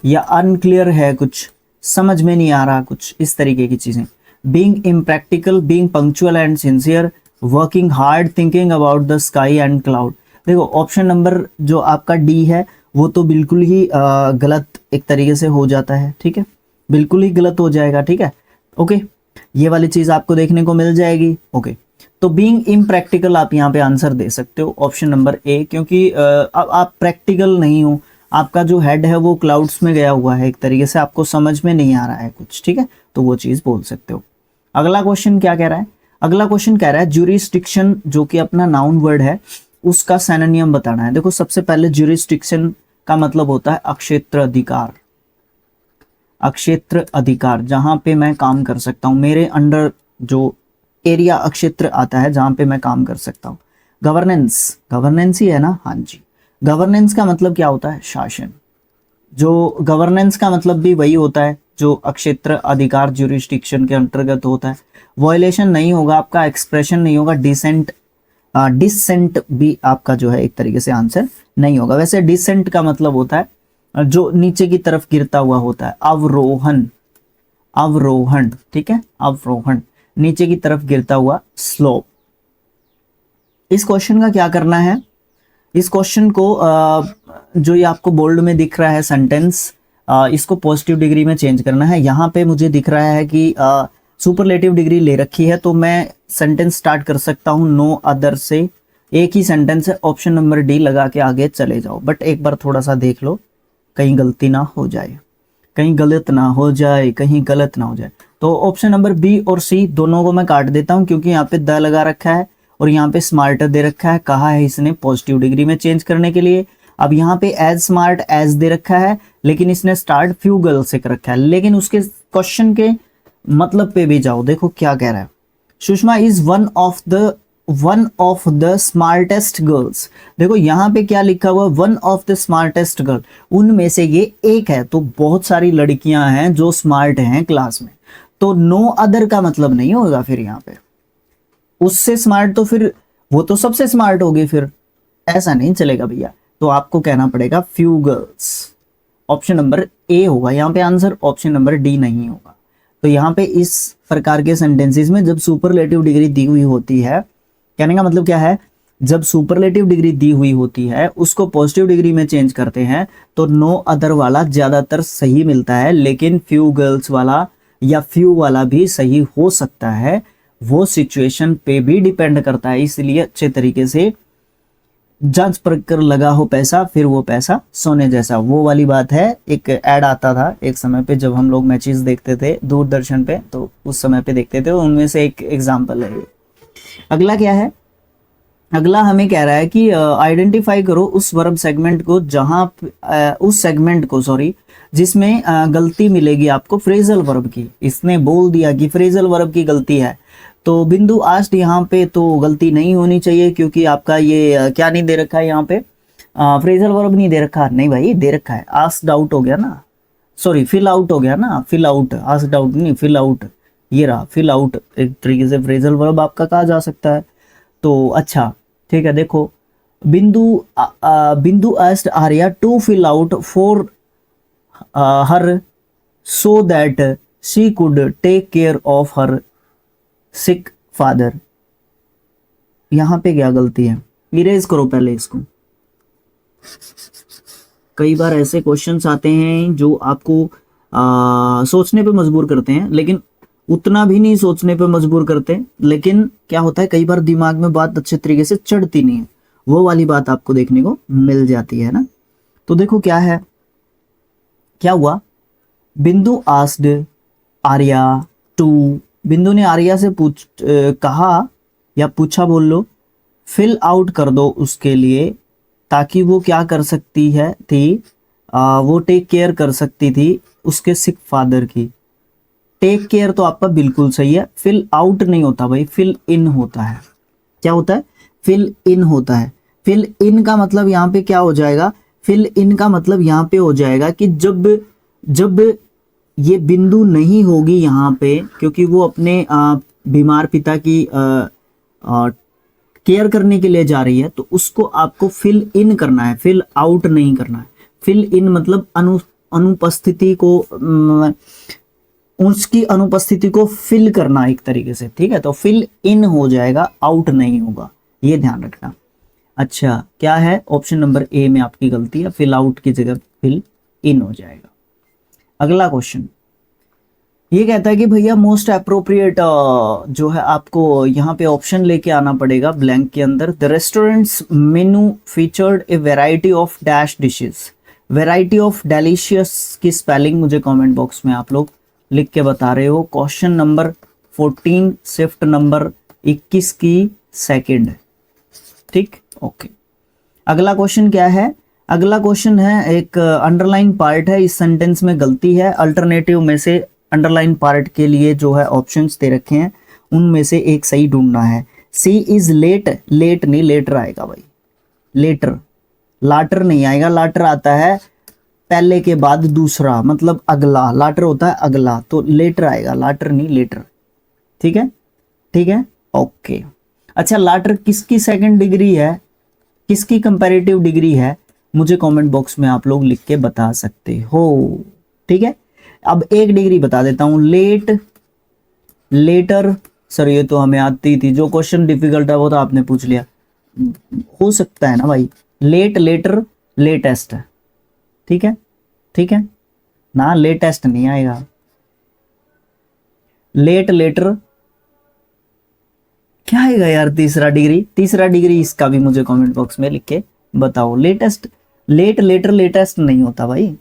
या अनक्लियर है कुछ, समझ में नहीं आ रहा कुछ, इस तरीके की चीजें। Being impractical, being punctual and sincere, working hard, thinking about the sky and cloud. देखो ऑप्शन नंबर जो आपका डी है वो तो बिल्कुल ही गलत एक तरीके से हो जाता है, ठीक है, बिल्कुल ही गलत हो जाएगा, ठीक है, ओके। ये वाली चीज आपको देखने को मिल जाएगी, ओके। तो बीइंग इम्प्रैक्टिकल आप यहाँ पे आंसर दे सकते हो ऑप्शन नंबर ए, क्योंकि अब आप प्रैक्टिकल नहीं हो, आपका जो हेड है वो क्लाउड्स में गया हुआ है, एक तरीके से आपको समझ में नहीं आ रहा है कुछ, ठीक है, तो वो चीज बोल सकते हो। अगला क्वेश्चन क्या कह रहा है? अगला क्वेश्चन कह रहा है ज्यूरिसडिक्शन, जो कि अपना नाउन वर्ड है, उसका सिनोनिम बताना है। देखो सबसे पहले ज्यूरिसडिक्शन का मतलब होता है अक्षेत्र अधिकार। अक्षेत्र अधिकार, जहां पे मैं काम कर सकता हूं, मेरे अंडर जो एरिया अक्षेत्र आता है जहां पे मैं काम कर सकता हूं। गवर्नेंस, गवर्नेंस ही है ना, हाँ जी। गवर्नेंस का मतलब क्या होता है? शासन। जो गवर्नेंस का मतलब भी वही होता है जो अक्षेत्र अधिकार ज्यूरिसडिक्शन के अंतर्गत होता है। वॉयलेशन नहीं होगा आपका, एक्सप्रेशन नहीं होगा, डिसेंट, डिसेंट भी आपका जो है एक तरीके से आंसर नहीं होगा। वैसे डिसेंट का मतलब होता है जो नीचे की तरफ गिरता हुआ होता है, अवरोहन, अवरोहण, ठीक है, अवरोहण, नीचे की तरफ गिरता हुआ स्लोप। इस क्वेश्चन का क्या करना है? इस क्वेश्चन को जो ये आपको बोल्ड में दिख रहा है सेंटेंस, इसको पॉजिटिव डिग्री में चेंज करना है। यहाँ पे मुझे दिख रहा है कि सुपरलेटिव डिग्री ले रखी है, तो मैं सेंटेंस स्टार्ट कर सकता हूँ नो अदर से। एक ही सेंटेंस है, ऑप्शन नंबर डी लगा के आगे चले जाओ, बट एक बार थोड़ा सा देख लो कहीं गलती ना हो जाए, कहीं गलत ना हो जाए, कहीं गलत ना हो जाए। तो ऑप्शन नंबर बी और सी दोनों को मैं काट देता हूं, क्योंकि यहाँ पे द लगा रखा है और यहाँ पे स्मार्टर दे रखा है, कहा है इसने पॉजिटिव डिग्री में चेंज करने के लिए। अब यहाँ पे एज स्मार्ट एज दे रखा है, लेकिन इसने स्टार्ट फ्यू गर्ल से कर रखा है। लेकिन उसके क्वेश्चन के मतलब पे भी जाओ, देखो क्या कह रहा है। Sushma is one of the smartest girls. देखो यहाँ पे क्या लिखा हुआ, one of the smartest girl, उनमें से ये एक है। तो बहुत सारी लड़कियां हैं जो स्मार्ट हैं क्लास में, तो नो अदर का मतलब नहीं होगा फिर यहाँ पे उससे स्मार्ट, तो फिर वो तो सबसे स्मार्ट होगी, फिर ऐसा नहीं चलेगा भैया। तो आपको कहना पड़ेगा few girls, option number A होगा यहाँ पे आंसर, ऑप्शन नंबर डी नहीं होगा। तो यहाँ पे इस प्रकार के सेंटेंसेस में जब सुपरलेटिव डिग्री दी हुई होती है, कहने का मतलब क्या है, जब सुपरलेटिव डिग्री दी हुई होती है उसको पॉजिटिव डिग्री में चेंज करते हैं, तो नो अदर वाला ज्यादातर सही मिलता है, लेकिन फ्यू गर्ल्स वाला या फ्यू वाला भी सही हो सकता है, वो सिचुएशन पे भी डिपेंड करता है। इसलिए अच्छे तरीके से जांच परख कर लगा हो पैसा, फिर वो पैसा सोने जैसा, वो वाली बात है। एक ऐड आता था एक समय पे जब हम लोग मैचेस देखते थे दूरदर्शन पे, तो उस समय पे देखते थे, उनमें से एक एग्जाम्पल है। अगला क्या है? अगला हमें कह रहा है कि आइडेंटिफाई करो उस वर्ब सेगमेंट को जहां उस सेगमेंट को सॉरी जिसमें गलती मिलेगी आपको फ्रेजल वर्ब की। इसने बोल दिया कि फ्रेजल वर्ब की गलती है, तो बिंदु आस्ट यहाँ पे तो गलती नहीं होनी चाहिए, क्योंकि आपका ये क्या नहीं दे रखा है यहाँ पे, फ्रेजल वर्ब नहीं दे रखा, नहीं भाई दे रखा है, आस्क्ड आउट हो गया ना, सॉरी फिल आउट हो गया ना, फिल आउट, आस्क्ड आउट नहीं, फिल आउट, ये रहा फिल आउट, एक तरीके से फ्रेजल वर्ब आपका कहा जा सकता है। तो अच्छा ठीक है, देखो Bindu asked Arya to fill out for her so that she could take care of her sick father. यहां पे क्या गलती है? इरेज करो पहले इसको। कई बार ऐसे क्वेश्चंस आते हैं जो आपको सोचने पे मजबूर करते हैं, लेकिन उतना भी नहीं सोचने पे मजबूर करते, लेकिन क्या होता है कई बार दिमाग में बात अच्छे तरीके से चढ़ती नहीं है, वो वाली बात आपको देखने को मिल जाती है ना। तो देखो क्या है, क्या हुआ, बिंदु आस्क्ड आर्या टू, बिंदु ने आर्या से कहा या पूछा बोल लो, फिल आउट कर दो उसके लिए, ताकि वो क्या कर सकती है थी, वो टेक केयर कर सकती थी उसके सिक फादर की। टेक केयर तो आपका बिल्कुल सही है, फिल आउट नहीं होता भाई, फिल इन होता है। क्या होता है? फिल इन होता है। फिल इन का मतलब यहाँ पे क्या हो जाएगा? फिल इन का मतलब यहाँ पे हो जाएगा कि जब जब ये बिंदु नहीं होगी यहाँ पे, क्योंकि वो अपने बीमार पिता की केयर करने के लिए जा रही है, तो उसको आपको फिल इन करना है, फिल आउट नहीं करना है। फिल इन मतलब अनुपस्थिति को, उसकी अनुपस्थिति को फिल करना एक तरीके से, ठीक है। तो फिल इन हो जाएगा, आउट नहीं होगा, ये ध्यान रखना। अच्छा, क्या है? ऑप्शन नंबर ए में आपकी गलती है, फिल आउट की जगह फिल इन हो जाएगा। अगला क्वेश्चन ये कहता है कि भैया मोस्ट अप्रोप्रिएट जो है आपको यहाँ पे ऑप्शन लेके आना पड़ेगा ब्लैंक के अंदर। The restaurants menu featured a variety of dash dishes. Variety of delicious की स्पेलिंग मुझे कमेंट बॉक्स में आप लोग लिख के बता रहे हो। क्वेश्चन नंबर 14 शिफ्ट नंबर 21 की सेकंड, ठीक, ओके। अगला क्वेश्चन क्या है? अगला क्वेश्चन है, एक अंडरलाइन पार्ट है, इस सेंटेंस में गलती है। अल्टरनेटिव में से अंडरलाइन पार्ट के लिए जो है ऑप्शंस दे रखे हैं, उनमें से एक सही ढूंढना है। सी इज लेट, लेट नहीं लेटर आएगा भाई, लेटर, लाटर नहीं आएगा। लाटर आता है पहले के बाद दूसरा, मतलब अगला, लाटर होता है अगला, तो लेटर आएगा, लाटर नहीं लेटर, ठीक है, ठीक है, ओके। अच्छा, लाटर किसकी सेकंड डिग्री है, किसकी कंपैरेटिव डिग्री है, मुझे कमेंट बॉक्स में आप लोग लिख के बता सकते हो, ठीक है। अब एक डिग्री बता देता हूं, लेट, लेटर, सर ये तो हमें आती थी, जो क्वेश्चन डिफिकल्ट है वो तो आपने पूछ लिया, हो सकता है ना भाई। लेट, लेटर, लेटेस्ट, ठीक है, ठीक है ना, लेटेस्ट नहीं आएगा। लेट, लेटर, क्या आएगा यार तीसरा डिग्री? तीसरा डिग्री इसका भी मुझे कमेंट बॉक्स में लिख के बताओ। लेटेस्ट, लेट, लेटर, लेटेस्ट नहीं होता भाई,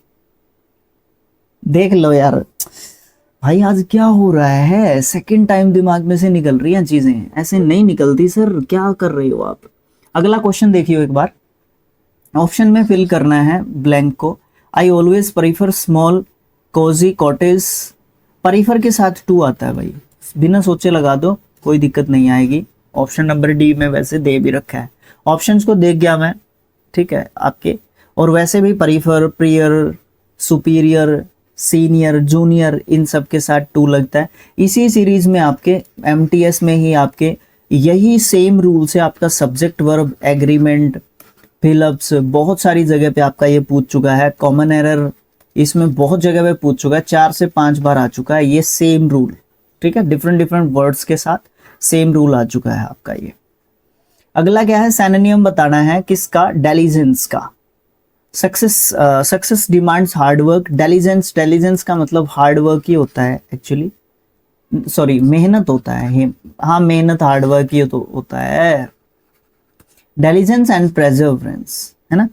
देख लो यार भाई, आज क्या हो रहा है, सेकंड टाइम दिमाग में से निकल रही हैं चीजें, ऐसे नहीं निकलती सर, क्या कर रही हो आप। अगला क्वेश्चन देखियो एक बार, ऑप्शन में फिल करना है ब्लैंक को। I always prefer small cosy cottage, prefer के साथ टू आता है भाई, बिना सोचे लगा दो, कोई दिक्कत नहीं आएगी। ऑप्शन नंबर डी में वैसे दे भी रखा है, ऑप्शंस को देख गया मैं, ठीक है आपके। और वैसे भी prefer, prior, superior, senior, junior, इन सब के साथ टू लगता है। इसी सीरीज में आपके एमटीएस में ही आपके यही सेम रूल से आपका सब्जेक्ट वर्ब एग्रीमेंट, फिलअप्स, बहुत सारी जगह पे आपका ये पूछ चुका है। कॉमन एरर इसमें बहुत जगह पे पूछ चुका है, 4 से 5 बार आ चुका है ये सेम रूल, ठीक है, डिफरेंट डिफरेंट वर्ड्स के साथ सेम रूल आ चुका है आपका ये। अगला क्या है? सिनोनिम बताना है किसका? डेलिजेंस का। Success demands hard work, diligence, diligence का मतलब हार्ड वर्क ही होता है एक्चुअली, सॉरी मेहनत होता है, हाँ मेहनत, हार्ड वर्क ही तो होता है। डेलिजेंस एंड प्रेजर्वेंस है ना,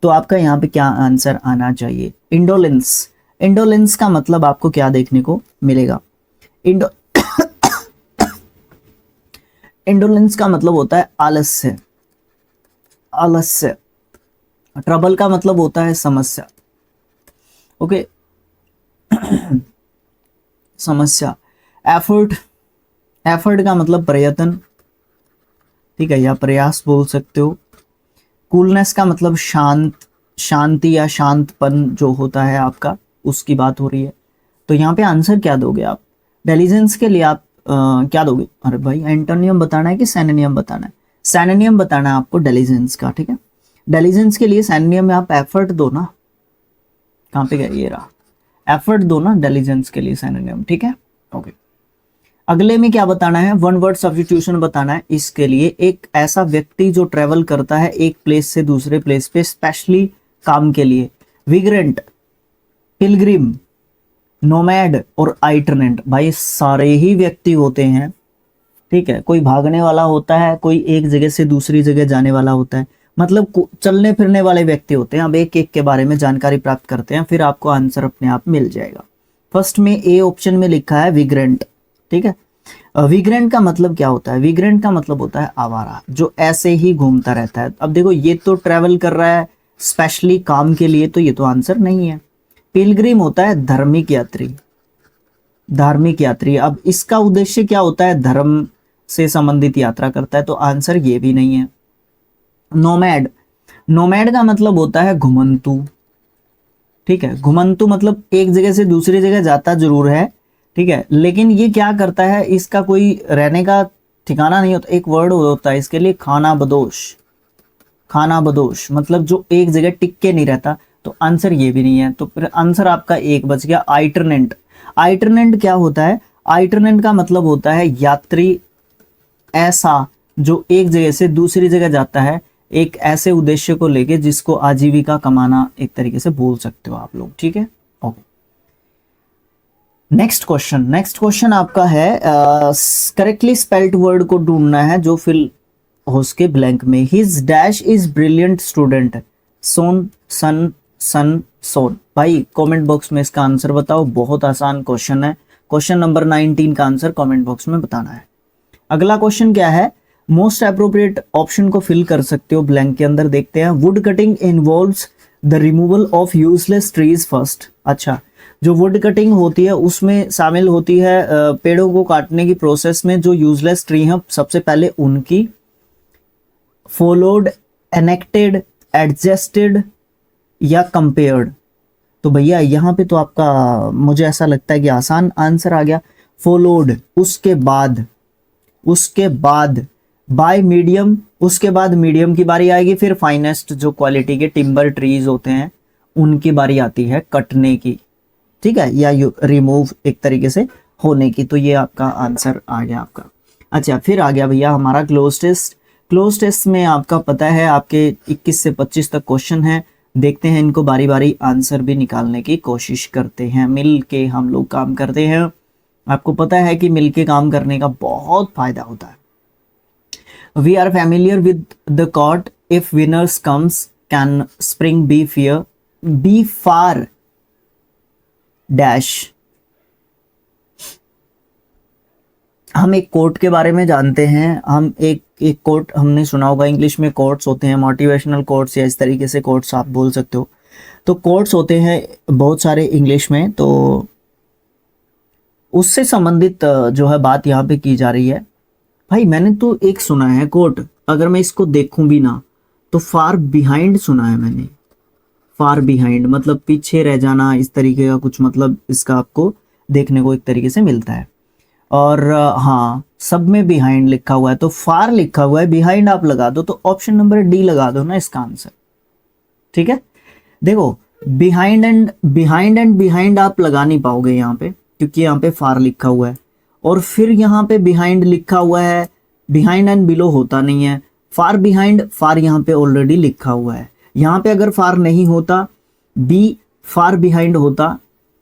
तो आपका यहाँ पे क्या आंसर आना चाहिए? इंडोलेंस। इंडोलेंस का मतलब आपको क्या देखने को मिलेगा? इंडोलेंस का मतलब होता है आलस्य, आलस्य। ट्रबल का मतलब होता है समस्या, ओके समस्या। एफर्ट, एफर्ट का मतलब प्रयत्न, ठीक है, या प्रयास बोल सकते हो। कूलनेस का मतलब शांत, शांति या शांतपन जो होता है आपका, उसकी बात हो रही है। तो यहाँ पे आंसर क्या दोगे आप? डेलिजेंस के लिए आप क्या दोगे? अरे भाई एंटोनियम बताना है कि सिनोनिम बताना है? सिनोनिम बताना है आपको डेलिजेंस का, ठीक है। डेलिजेंस के लिए सिनोनिम में आप एफर्ट दो ना, कहाँ पे गया ये रहा, एफर्ट दो ना डेलिजेंस के लिए सिनोनिम, ठीक है, ओके। अगले में क्या बताना है? वन वर्ड सब्स्टिट्यूशन बताना है। इसके लिए एक ऐसा व्यक्ति जो ट्रेवल करता है एक प्लेस से दूसरे प्लेस पे स्पेशली काम के लिए। विग्रेंट, पिलग्रिम, नोमैड और आइटरनेंट, भाई सारे ही व्यक्ति होते हैं, ठीक है। कोई भागने वाला होता है, कोई एक जगह से दूसरी जगह जाने वाला होता है, मतलब चलने फिरने वाले व्यक्ति होते हैं। अब एक एक के बारे में जानकारी प्राप्त करते हैं, फिर आपको आंसर अपने आप मिल जाएगा। फर्स्ट में ए ऑप्शन में लिखा है विग्रेंट, ठीक है। विग्रेंट का मतलब क्या होता है? विग्रेंट का मतलब होता है आवारा, जो ऐसे ही घूमता रहता है। अब देखो ये तो ट्रेवल कर रहा है स्पेशली काम के लिए, तो ये तो आंसर नहीं है। पिलग्रिम होता है धार्मिक यात्री, धार्मिक यात्री। अब इसका उद्देश्य क्या होता है? धर्म से संबंधित यात्रा करता है, तो आंसर ये भी नहीं है। नोमैड, नोमैड का मतलब होता है घुमंतु, ठीक है। घुमंतु मतलब एक जगह से दूसरी जगह जाता जरूर है, ठीक है, लेकिन ये क्या करता है, इसका कोई रहने का ठिकाना नहीं होता। एक वर्ड होता है इसके लिए, खाना बदोश। खाना बदोश मतलब जो एक जगह टिक के नहीं रहता, तो आंसर ये भी नहीं है। तो फिर आंसर आपका एक बच गया। आइटरनेंट, आइटरनेंट क्या होता है? आइटरनेंट का मतलब होता है यात्री ऐसा जो एक जगह से दूसरी जगह जाता है एक ऐसे उद्देश्य को लेके जिसको आजीविका कमाना एक तरीके से बोल सकते हो आप लोग, ठीक है। Okay, next question. Next question आपका है करेक्टली स्पेल्ड वर्ड को ढूंढना है जो फिल हो उसके ब्लैंक में। His dash is brilliant student, son son son son. भाई कमेंट बॉक्स में इसका आंसर बताओ, बहुत आसान क्वेश्चन है। क्वेश्चन नंबर 19 का आंसर कमेंट बॉक्स में बताना है। अगला क्वेश्चन क्या है? मोस्ट अप्रोप्रिएट ऑप्शन को फिल कर सकते हो ब्लैंक के अंदर। देखते हैं। Would cutting involves the removal of useless trees first. अच्छा, जो वुड कटिंग होती है उसमें शामिल होती है पेड़ों को काटने की प्रोसेस में जो यूजलेस ट्री हैं सबसे पहले उनकी, फॉलोड, एनेक्टेड, एडजस्टेड या कंपेयर्ड। तो भैया यहाँ पे तो आपका मुझे ऐसा लगता है कि आसान आंसर आ गया, फॉलोड। उसके बाद बाय मीडियम, उसके बाद मीडियम की बारी आएगी, फिर फाइनेस्ट जो क्वालिटी के टिम्बर ट्रीज होते हैं उनकी बारी आती है कटने की, ठीक है, या रिमूव एक तरीके से होने की। तो ये आपका आंसर आ गया आपका। अच्छा, फिर आ गया भैया हमारा क्लोज टेस्ट। क्लोज टेस्ट में आपका पता है आपके 21 से 25 तक क्वेश्चन है। देखते हैं इनको बारी बारी आंसर भी निकालने की कोशिश करते हैं। मिल के हम लोग काम करते हैं। आपको पता है कि मिल के काम करने का बहुत फायदा होता है। We are familiar with the quote if winners comes can spring be fear be far dash. हम एक कोट के बारे में जानते हैं। हम एक कोट हमने सुना होगा, इंग्लिश में कोट्स होते हैं, मोटिवेशनल कोट्स या इस तरीके से कोट्स आप बोल सकते हो। तो कोट्स होते हैं बहुत सारे इंग्लिश में, तो उससे संबंधित जो है बात यहाँ पे की जा रही है। भाई मैंने तो एक सुना है कोट, अगर मैं इसको देखूं भी ना तो फार बिहाइंड सुना है मैंने। फार बिहाइंड मतलब पीछे रह जाना, इस तरीके का कुछ मतलब इसका आपको देखने को एक तरीके से मिलता है। और हाँ, सब में बिहाइंड लिखा हुआ है, तो फार लिखा हुआ है, बिहाइंड आप लगा दो तो ऑप्शन नंबर डी लगा दो ना इसका आंसर, ठीक है। देखो बिहाइंड एंड बिहाइंड आप लगा नहीं पाओगे यहाँ पे, क्योंकि यहाँ पे फार लिखा हुआ है और फिर यहाँ पे बिहाइंड लिखा हुआ है। बिहाइंड एंड बिलो होता नहीं है, फार बिहाइंड, फार यहाँ पे ऑलरेडी लिखा हुआ है। यहाँ पे अगर फार नहीं होता, बी फार बिहाइंड होता,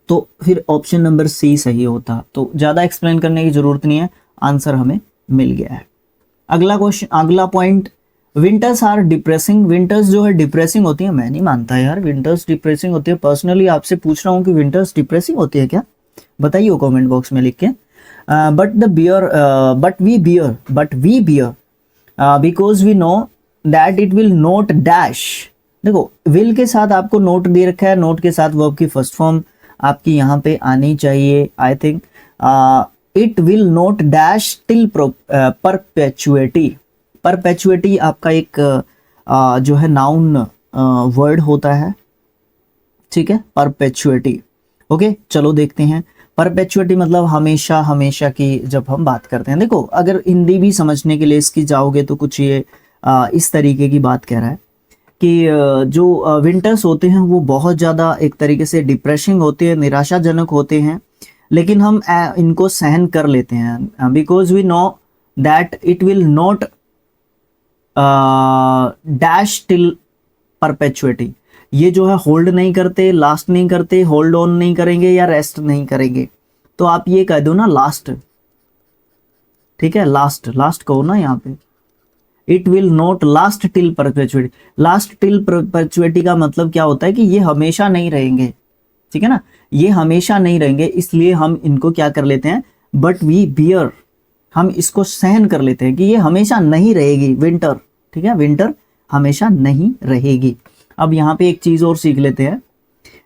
तो फिर ऑप्शन नंबर सी सही होता। तो ज़्यादा एक्सप्लेन करने की जरूरत नहीं है, आंसर हमें मिल गया है। अगला क्वेश्चन, अगला point, winters are depressing. Winters जो है डिप्रेसिंग होती है? मैं नहीं मानता यार विंटर्स डिप्रेसिंग होती है। पर्सनली आपसे पूछ रहा हूँ कि विंटर्स डिप्रेसिंग होती है क्या? बताइए कमेंट बॉक्स में लिख के। But we bear because we know that it will not dash. देखो विल के साथ आपको नोट दे रखा है, नोट के साथ वर्ब की फर्स्ट फॉर्म आपकी यहाँ पे आनी चाहिए। I think it will not dash till perpetuity. Perpetuity आपका एक जो है नाउन वर्ड होता है, ठीक है, परपेचुएटी। ओके, चलो देखते हैं। परपेचुएटी मतलब हमेशा, हमेशा की जब हम बात करते हैं। देखो अगर हिंदी भी समझने के लिए इसकी जाओगे तो कुछ ये इस तरीके की बात कह रहा है कि जो विंटर्स होते हैं वो बहुत ज़्यादा एक तरीके से डिप्रेसिंग होते हैं, निराशाजनक होते हैं, लेकिन हम इनको सहन कर लेते हैं because we know that it will not dash till perpetuity. ये जो है होल्ड नहीं करते, लास्ट नहीं करते, होल्ड ऑन नहीं करेंगे या रेस्ट नहीं करेंगे। तो आप ये कह दो ना लास्ट, ठीक है, लास्ट, लास्ट कहो ना यहाँ पे। It will not last till perpetuity. Last till perpetuity का मतलब क्या होता है कि ये हमेशा नहीं रहेंगे, ठीक है ना, ये हमेशा नहीं रहेंगे, इसलिए हम इनको क्या कर लेते हैं, बट वी बियर, हम इसको सहन कर लेते हैं कि ये हमेशा नहीं रहेगी, विंटर, ठीक है, विंटर हमेशा नहीं रहेगी। अब यहाँ पे एक चीज और सीख लेते हैं,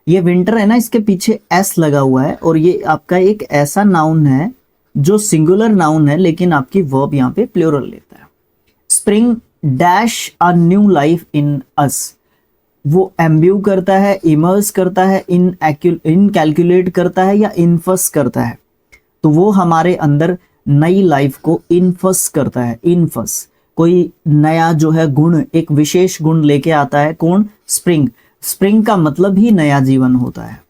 ये विंटर है ना, इसके पीछे एस लगा हुआ है और ये आपका एक ऐसा नाउन है जो सिंगुलर नाउन है लेकिन आपकी वर्ब यहाँ पे प्लूरल लेता है। Spring dash a new life in us, वो एम्ब्यू करता है, इमर्स करता है, इन कैलकुलेट करता है या इनफस करता है, तो वो हमारे अंदर नई लाइफ को इनफस करता है। इनफस कोई नया जो है गुण, एक विशेष गुण लेके आता है, कौन? स्प्रिंग। स्प्रिंग का मतलब ही नया जीवन होता है,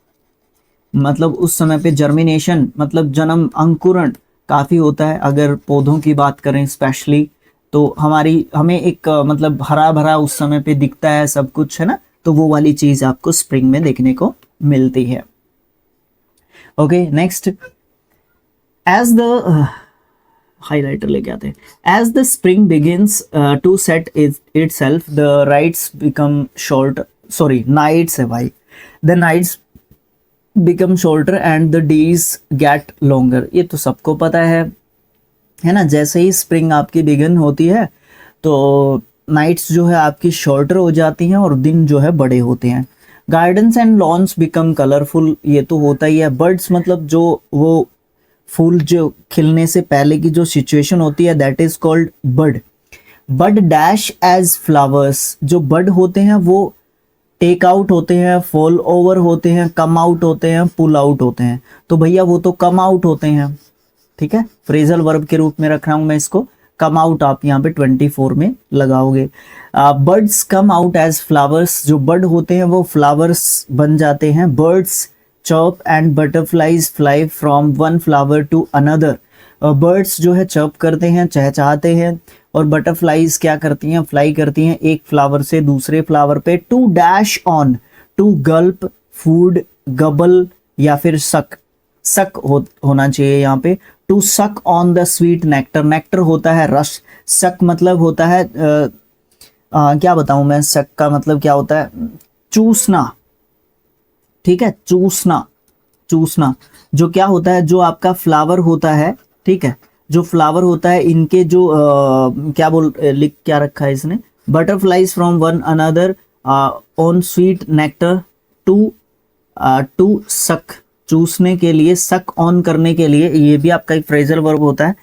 मतलब उस समय पे जर्मिनेशन मतलब जन्म, अंकुरण काफी होता है। अगर पौधों की बात करें स्पेशली, तो हमें एक मतलब हरा भरा उस समय पे दिखता है सब कुछ, है ना, तो वो वाली चीज आपको स्प्रिंग में देखने को मिलती है। Okay, next, as the highlighter लेके आते हैं, as the spring begins to set itself the rights become short, sorry nights है भाई, the nights become shorter and the days get longer, ये तो सबको पता है ना। जैसे ही स्प्रिंग आपकी बिगिन होती है तो नाइट्स जो है आपकी शॉर्टर हो जाती हैं और दिन जो है बड़े होते हैं। Gardens and lawns become colourful, ये तो होता ही है। बर्ड्स मतलब जो वो फूल जो खिलने से पहले की जो सिचुएशन होती है, that is called bud. Bud dash as flowers, जो बड होते हैं वो टेक आउट होते हैं, फॉल ओवर होते हैं, कम आउट होते हैं, पुल आउट होते हैं, तो भैया वो तो कम आउट होते हैं, ठीक है, फ्रेजल वर्ब के रूप में रख रहा हूं मैं इसको। कम आउट आप यहाँ पे 24 में लगाओगे। Birds come out as flowers, जो बर्ड होते हैं वो फ्लावर्स बन जाते हैं। Birds chirp and butterflies fly from one flower to another, birds जो है चर्प करते हैं, चहचहाते हैं, और बटरफ्लाइज क्या करती हैं? फ्लाई करती हैं एक फ्लावर से दूसरे फ्लावर पे। To dash on, to gulp, food, gobble या फिर सक, होना चाहिए यहाँ पे। To suck on the sweet nectar, nectar होता है रस, सक मतलब होता है क्या बताऊं मैं, सक का मतलब क्या होता है? चूसना, ठीक है, चूसना, चूसना जो क्या होता है, जो आपका फ्लावर होता है, ठीक है, जो फ्लावर होता है इनके जो लिख क्या रखा है इसने, butterflies from one another on sweet nectar to suck, चूसने के लिए, सक ऑन करने के लिए, ये भी आपका एक फ्रेजल वर्ब होता है।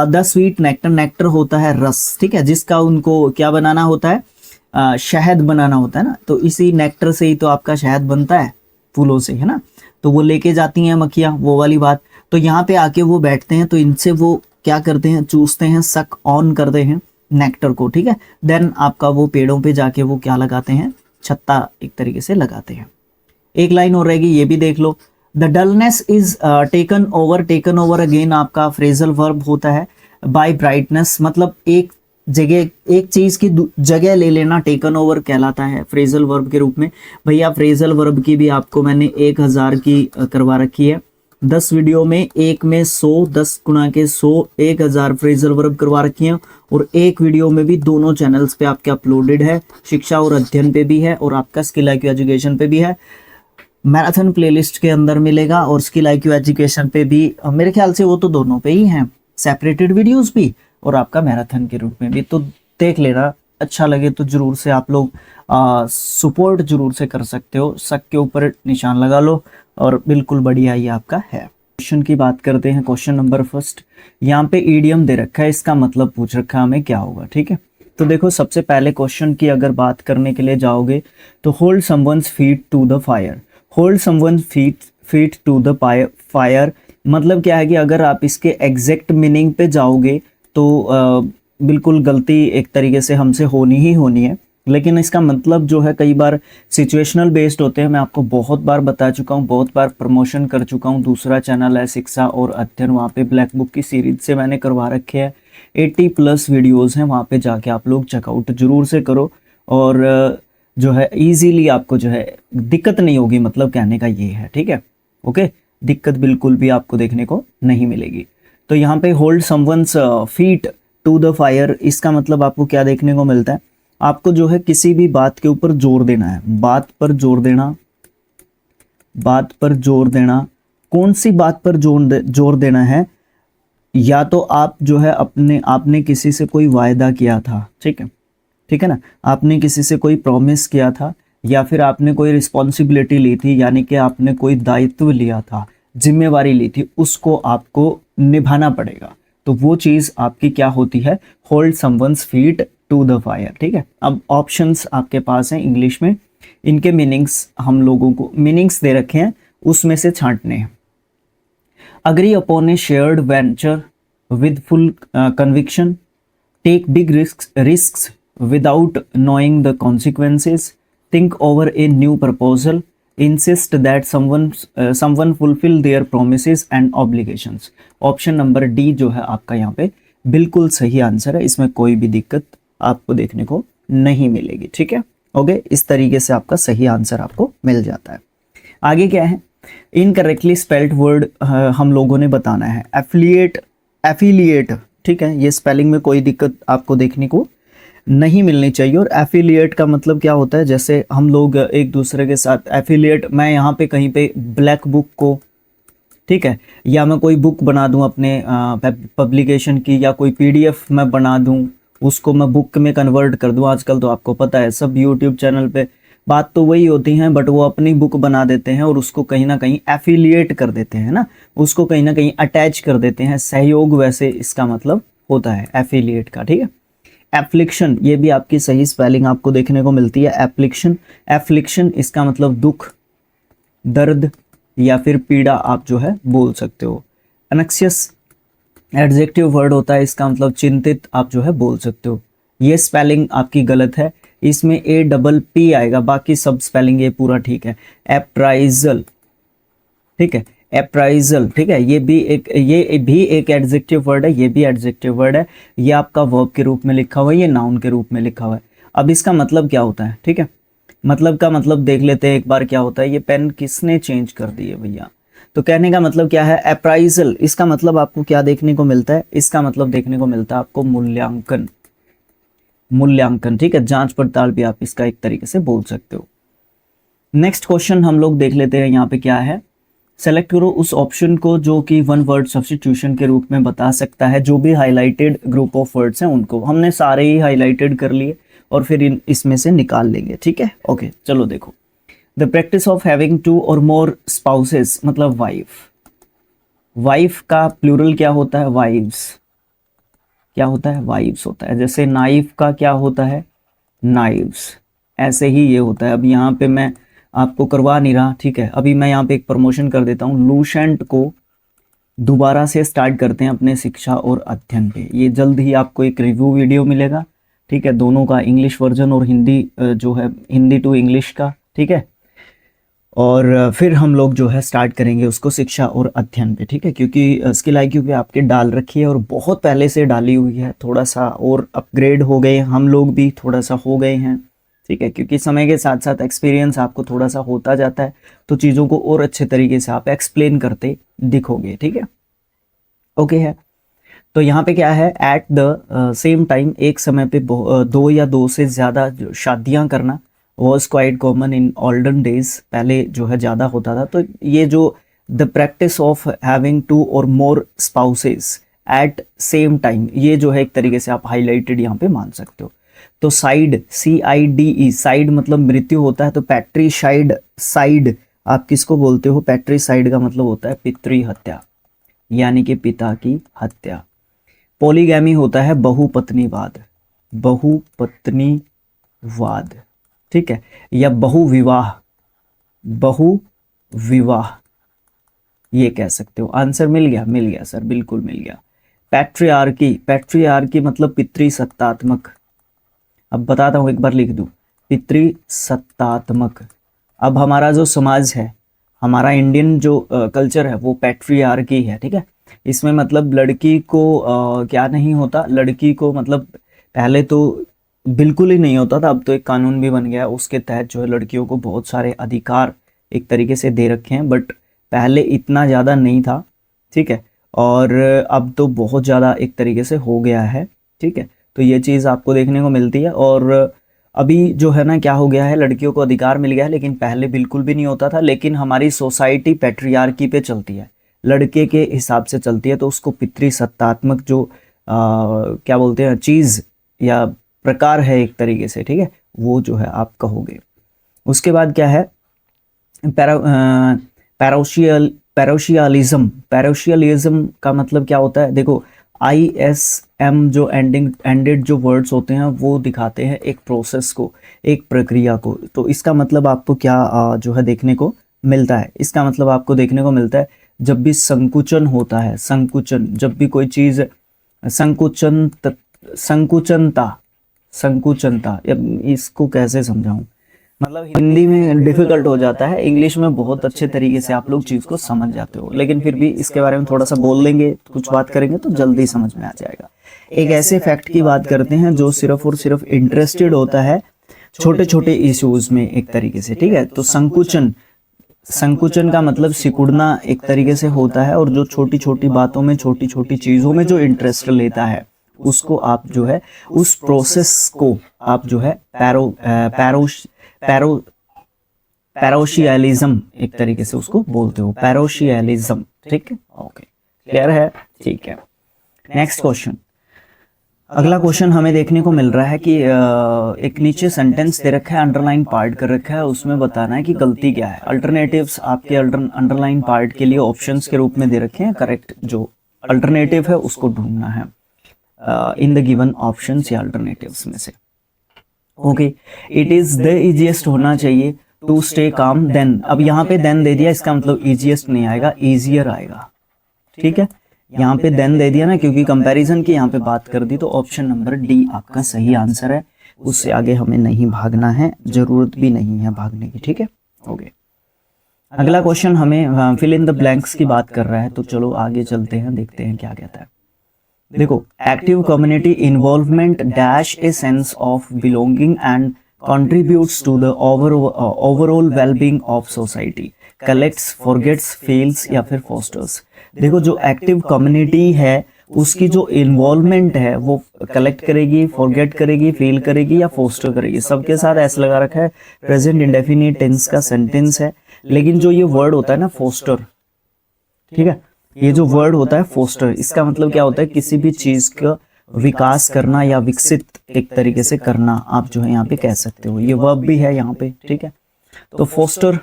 द स्वीट नेक्टर, नेक्टर होता है रस, ठीक है, जिसका उनको क्या बनाना होता है? शहद बनाना होता है ना, तो इसी नेक्टर से ही तो आपका शहद बनता है, फूलों से, है ना, तो वो लेके जाती हैं मक्खियां, वो वाली बात। तो यहाँ पे आके वो बैठते हैं, तो इनसे वो क्या करते हैं? चूसते हैं, सक ऑन करते हैं नेक्टर को, ठीक है। देन आपका वो पेड़ों पे जाके वो क्या लगाते हैं? छत्ता एक तरीके से लगाते हैं। एक लाइन और रहेगी, ये भी देख लो। The dullness is taken over, taken over again आपका फ्रेजल वर्ब होता है। बाय ब्राइटनेस मतलब एक जगह, एक चीज की जगह ले लेना, टेकन ओवर कहलाता है फ्रेजल वर्ब के रूप में। भैया फ्रेजल वर्ब की भी आपको मैंने 1000 की करवा रखी है, 10 वीडियो में, एक में 100, 10 गुना के 100, 1000 फ्रेजल वर्ब करवा रखी हैं, और एक वीडियो में भी दोनों चैनल्स पे आपके अपलोडेड है, शिक्षा और अध्ययन पे भी है और आपका स्किल IQ एजुकेशन पे भी है। मैराथन प्लेलिस्ट के अंदर मिलेगा और स्किल IQ एजुकेशन पे भी, मेरे ख्याल से वो तो दोनों पे ही हैं, सेपरेटेड वीडियोस भी और आपका मैराथन के रूप में भी, तो देख लेना। अच्छा लगे तो जरूर से आप लोग सपोर्ट जरूर से कर सकते हो, सक के ऊपर निशान लगा लो और बिल्कुल बढ़िया ये आपका है। क्वेश्चन की बात करते हैं, क्वेश्चन नंबर फर्स्ट। यहाँ पे ईडियम दे रखा है, इसका मतलब पूछ रखा है हमें क्या होगा, ठीक है। तो देखो सबसे पहले क्वेश्चन की अगर बात करने के लिए जाओगे तो hold someone's feet to the fire, hold someone's feet to the fire मतलब क्या है कि अगर आप इसके एग्जैक्ट मीनिंग पे जाओगे तो बिल्कुल गलती एक तरीके से हमसे होनी ही होनी है, लेकिन इसका मतलब जो है कई बार सिचुएशनल बेस्ड होते हैं। मैं आपको बहुत बार बता चुका हूँ, बहुत बार प्रमोशन कर चुका हूँ। दूसरा चैनल है शिक्षा और अध्ययन, वहाँ पे ब्लैक बुक की सीरीज से मैंने करवा रखे हैं, 80+ वीडियोस हैं, वहाँ पे जाके आप लोग चेकआउट जरूर से करो और जो है इजीली आपको जो है दिक्कत नहीं होगी, मतलब कहने का ये है, ठीक है। ओके, दिक्कत बिल्कुल भी आपको देखने को नहीं मिलेगी। तो यहाँ पे hold someone's feet to the fire, इसका मतलब आपको क्या देखने को मिलता है? आपको जो है किसी भी बात के ऊपर जोर देना है, बात पर जोर देना, बात पर जोर देना। कौन सी बात पर जोर देना है? या तो आप जो है आपने किसी से कोई वायदा किया था, ठीक है, ठीक है ना, आपने किसी से कोई प्रॉमिस किया था, या फिर आपने कोई रिस्पॉन्सिबिलिटी ली थी, यानी कि आपने कोई दायित्व लिया था, जिम्मेवारी ली थी, उसको आपको निभाना पड़ेगा। तो वो चीज़ आपकी क्या होती है, hold someone's feet to the fire, ठीक है। अब ऑप्शंस आपके पास हैं इंग्लिश में, इनके मीनिंग्स हम लोगों को मीनिंग्स दे रखे हैं, उसमें से छांटने हैं। Agree upon A shared venture with full conviction, take big risks without knowing the consequences, think over a new proposal, insist that someone fulfill their promises and obligations। Option number D जो है आपका यहाँ पे बिल्कुल सही आंसर है, इसमें कोई भी दिक्कत आपको देखने को नहीं मिलेगी, ठीक है। ओके, इस तरीके से आपका सही आंसर आपको मिल जाता है। आगे क्या है, इनकरेक्टली स्पेल्ड वर्ड हम लोगों ने बताना है, एफिलिएट, ठीक है, ये स्पेलिंग में कोई दिक्कत आपको देखने को नहीं मिलनी चाहिए। और एफिलिएट का मतलब क्या होता है, जैसे हम लोग एक दूसरे के साथ एफिलिएट, मैं यहाँ पे कहीं पे ब्लैक बुक को, ठीक है, या मैं कोई बुक बना दूं अपने पब्लिकेशन की, या कोई पीडीएफ मैं बना दूं, उसको मैं बुक में कन्वर्ट कर दूं। आजकल तो आपको पता है सब यूट्यूब चैनल पे बात तो वही होती है, बट वो अपनी बुक बना देते हैं और उसको कहीं ना कहीं एफिलिएट कर देते हैं ना, उसको कहीं ना कहीं अटैच कर देते हैं, सहयोग वैसे इसका मतलब होता है एफिलिएट का, ठीक है। एफ्लिक्शन, ये भी आपकी सही स्पेलिंग आपको देखने को मिलती है, एफ्लिक्शन। एफ्लिक्शन इसका मतलब दुख, दर्द या फिर पीड़ा आप जो है बोल सकते हो। एनक्सियस एडजेक्टिव वर्ड होता है, इसका मतलब चिंतित आप जो है बोल सकते हो। ये स्पेलिंग आपकी गलत है, इसमें ए डबल पी आएगा, बाकी सब स्पेलिंग ये पूरा ठीक है। अप्राइजल, ठीक है, अप्राइजल, ठीक है, ये भी एक एडजेक्टिव वर्ड है, ये भी एडजेक्टिव वर्ड है, ये आपका वर्ब के रूप में लिखा हुआ है, ये नाउन के रूप में लिखा हुआ है। अब इसका मतलब क्या होता है, ठीक है, मतलब का मतलब देख लेते हैं एक बार क्या होता है। ये पेन किसने चेंज कर दी है भैया, तो कहने का मतलब क्या है, अप्राइजल, इसका मतलब आपको क्या देखने को मिलता है, इसका मतलब देखने को मिलता है आपको मूल्यांकन, मूल्यांकन, ठीक है, जांच पड़ताल भी आप इसका एक तरीके से बोल सकते हो। नेक्स्ट क्वेश्चन हम लोग देख लेते हैं, यहाँ पे क्या है, सेलेक्ट करो उस ऑप्शन को जो कि वन वर्ड सब्स्टिट्यूशन के रूप में बता सकता है। जो भी हाईलाइटेड ग्रुप ऑफ वर्ड्स हैं उनको हमने सारे ही हाईलाइटेड कर लिए और फिर इसमें से निकाल लेंगे, ठीक है। ओके, चलो देखो, the practice of having two or more spouses मतलब वाइफ, वाइफ का प्लूरल क्या होता है, वाइव्स, क्या होता है, वाइव्स होता है। जैसे नाइफ का क्या होता है, नाइव्स, ऐसे ही ये होता है। अब यहाँ पे मैं आपको करवा नहीं रहा, ठीक है, अभी मैं यहाँ पे एक प्रमोशन कर देता हूँ, लूसेंट को दोबारा से स्टार्ट करते हैं अपने शिक्षा और अध्ययन पे। ये जल्द ही आपको एक रिव्यू वीडियो मिलेगा, ठीक है, दोनों का, इंग्लिश वर्जन और हिंदी जो है, हिंदी टू इंग्लिश का, ठीक है। और फिर हम लोग जो है स्टार्ट करेंगे उसको शिक्षा और अध्ययन पे, ठीक है, क्योंकि स्किल IQ पे आपके डाल रखी है और बहुत पहले से डाली हुई है, थोड़ा सा और अपग्रेड हो गए, हम लोग भी थोड़ा सा हो गए हैं, ठीक है, क्योंकि समय के साथ साथ एक्सपीरियंस आपको थोड़ा सा होता जाता है, तो चीज़ों को और अच्छे तरीके से आप एक्सप्लेन करते दिखोगे, ठीक है। ओके है, तो यहाँ पे क्या है, एट द सेम टाइम, एक समय पे दो या दो से ज़्यादा शादियाँ करना was quite common in olden days, पहले जो है ज़्यादा होता था। तो ये जो the practice of having two or more spouses at same time, ये जो है एक तरीके से आप हाईलाइटेड यहाँ पे मान सकते हो। तो साइड, CIDE, साइड मतलब मृत्यु होता है, तो पैट्रीसाइड, साइड आप किसको बोलते हो, पैट्रीसाइड का मतलब होता है पितृ हत्या, यानी कि पिता की हत्या। पॉलीगैमी होता है बहुपत्नीवाद, बहुपत्नीवाद, ठीक है, या बहुविवाह, बहुविवाह ये कह सकते हो। आंसर मिल गया, मिल गया सर, बिल्कुल मिल गया। पैट्रियार्की, पैट्रियार्की मतलब पितृसत्तात्मक, अब बताता हूँ, एक बार लिख दूँ, पितृसत्तात्मक। अब हमारा जो समाज है, हमारा इंडियन जो कल्चर है वो पैट्रियार्की है, ठीक है। इसमें मतलब लड़की को क्या नहीं होता, लड़की को मतलब पहले तो बिल्कुल ही नहीं होता था, अब तो एक कानून भी बन गया है, उसके तहत जो है लड़कियों को बहुत सारे अधिकार एक तरीके से दे रखे हैं, बट पहले इतना ज़्यादा नहीं था, ठीक है, और अब तो बहुत ज़्यादा एक तरीके से हो गया है, ठीक है। तो ये चीज़ आपको देखने को मिलती है। और अभी जो है ना क्या हो गया है, लड़कियों को अधिकार मिल गया है, लेकिन पहले बिल्कुल भी नहीं होता था। लेकिन हमारी सोसाइटी पैट्रियार्की पे चलती है, लड़के के हिसाब से चलती है तो उसको पितृसत्तात्मक जो क्या बोलते हैं चीज या प्रकार है एक तरीके से, ठीक है, वो जो है आप कहोगे। उसके बाद क्या है, पैरोशियलिज्म का मतलब क्या होता है, देखो ISM जो एंडेड जो वर्ड्स होते हैं वो दिखाते हैं एक प्रोसेस को, एक प्रक्रिया को। तो इसका मतलब आपको क्या जो है देखने को मिलता है, इसका मतलब आपको देखने को मिलता है जब भी संकुचन होता है, संकुचन, जब भी कोई चीज संकुचनता, इसको कैसे समझाऊं, मतलब हिंदी में डिफिकल्ट हो जाता है, इंग्लिश में बहुत अच्छे तरीके से आप लोग चीज़ को समझ जाते हो, लेकिन फिर भी इसके बारे में थोड़ा सा बोल लेंगे, कुछ बात करेंगे तो जल्दी समझ में आ जाएगा। एक ऐसे फैक्ट की बात करते हैं जो सिर्फ और सिर्फ इंटरेस्टेड होता है छोटे छोटे इश्यूज में एक तरीके से, ठीक है। तो संकुचन का मतलब सिकुड़ना एक तरीके से होता है, और जो छोटी छोटी बातों में, छोटी छोटी चीज़ों में जो इंटरेस्ट लेता है उसको आप जो है, उस प्रोसेस को आप जो है पैरोशियलिज्म एक तरीके से उसको बोलते हो, पैरोशियलिज्म, ठीक है, ओके, क्लियर है, ठीक है। नेक्स्ट क्वेश्चन, अगला क्वेश्चन हमें देखने को मिल रहा है कि एक नीचे सेंटेंस दे रखा है, अंडरलाइन पार्ट कर रखा है, उसमें बताना है कि गलती क्या है। अल्टरनेटिव्स आपके अंडरलाइन पार्ट के लिए ऑप्शंस के रूप में दे रखे हैं, करेक्ट जो अल्टरनेटिव है उसको ढूंढना है इन द गिवन ऑप्शंस या अल्टरनेटिव्स में से। Okay, it is the easiest होना चाहिए टू स्टे काम देन, अब यहाँ पे देन दे दिया, इसका मतलब इजीएस्ट नहीं आएगा, इजियर आएगा, ठीक है। यहाँ पे देन दे दिया ना, क्योंकि कंपैरिजन की यहाँ पे बात कर दी, तो ऑप्शन नंबर डी आपका सही आंसर है। उससे आगे हमें नहीं भागना है, जरूरत भी नहीं है भागने की, ठीक है, ओके। अगला क्वेश्चन हमें फिल इन द ब्लैंक्स की बात कर रहा है, तो चलो आगे चलते हैं, देखते हैं क्या कहता है। देखो, active community involvement dash a sense of belonging and contributes to the overall well-being of society, collects, forgets, feels या फिर fosters। देखो, जो एक्टिव कम्युनिटी है उसकी जो इन्वॉल्वमेंट है वो कलेक्ट करेगी, फॉरगेट करेगी, फील करेगी या फोस्टर करेगी। सबके साथ ऐसा लगा रखा है, प्रेजेंट इंडेफिनिट टेंस का सेंटेंस है, लेकिन जो ये वर्ड होता है ना फोस्टर, ठीक है, ये जो वर्ड होता है फोस्टर, इसका मतलब क्या होता है, किसी भी चीज का विकास करना या विकसित एक तरीके से करना, आप जो है यहाँ पे कह सकते हो, ये वर्ब भी है यहाँ पे, ठीक है। तो फोस्टर,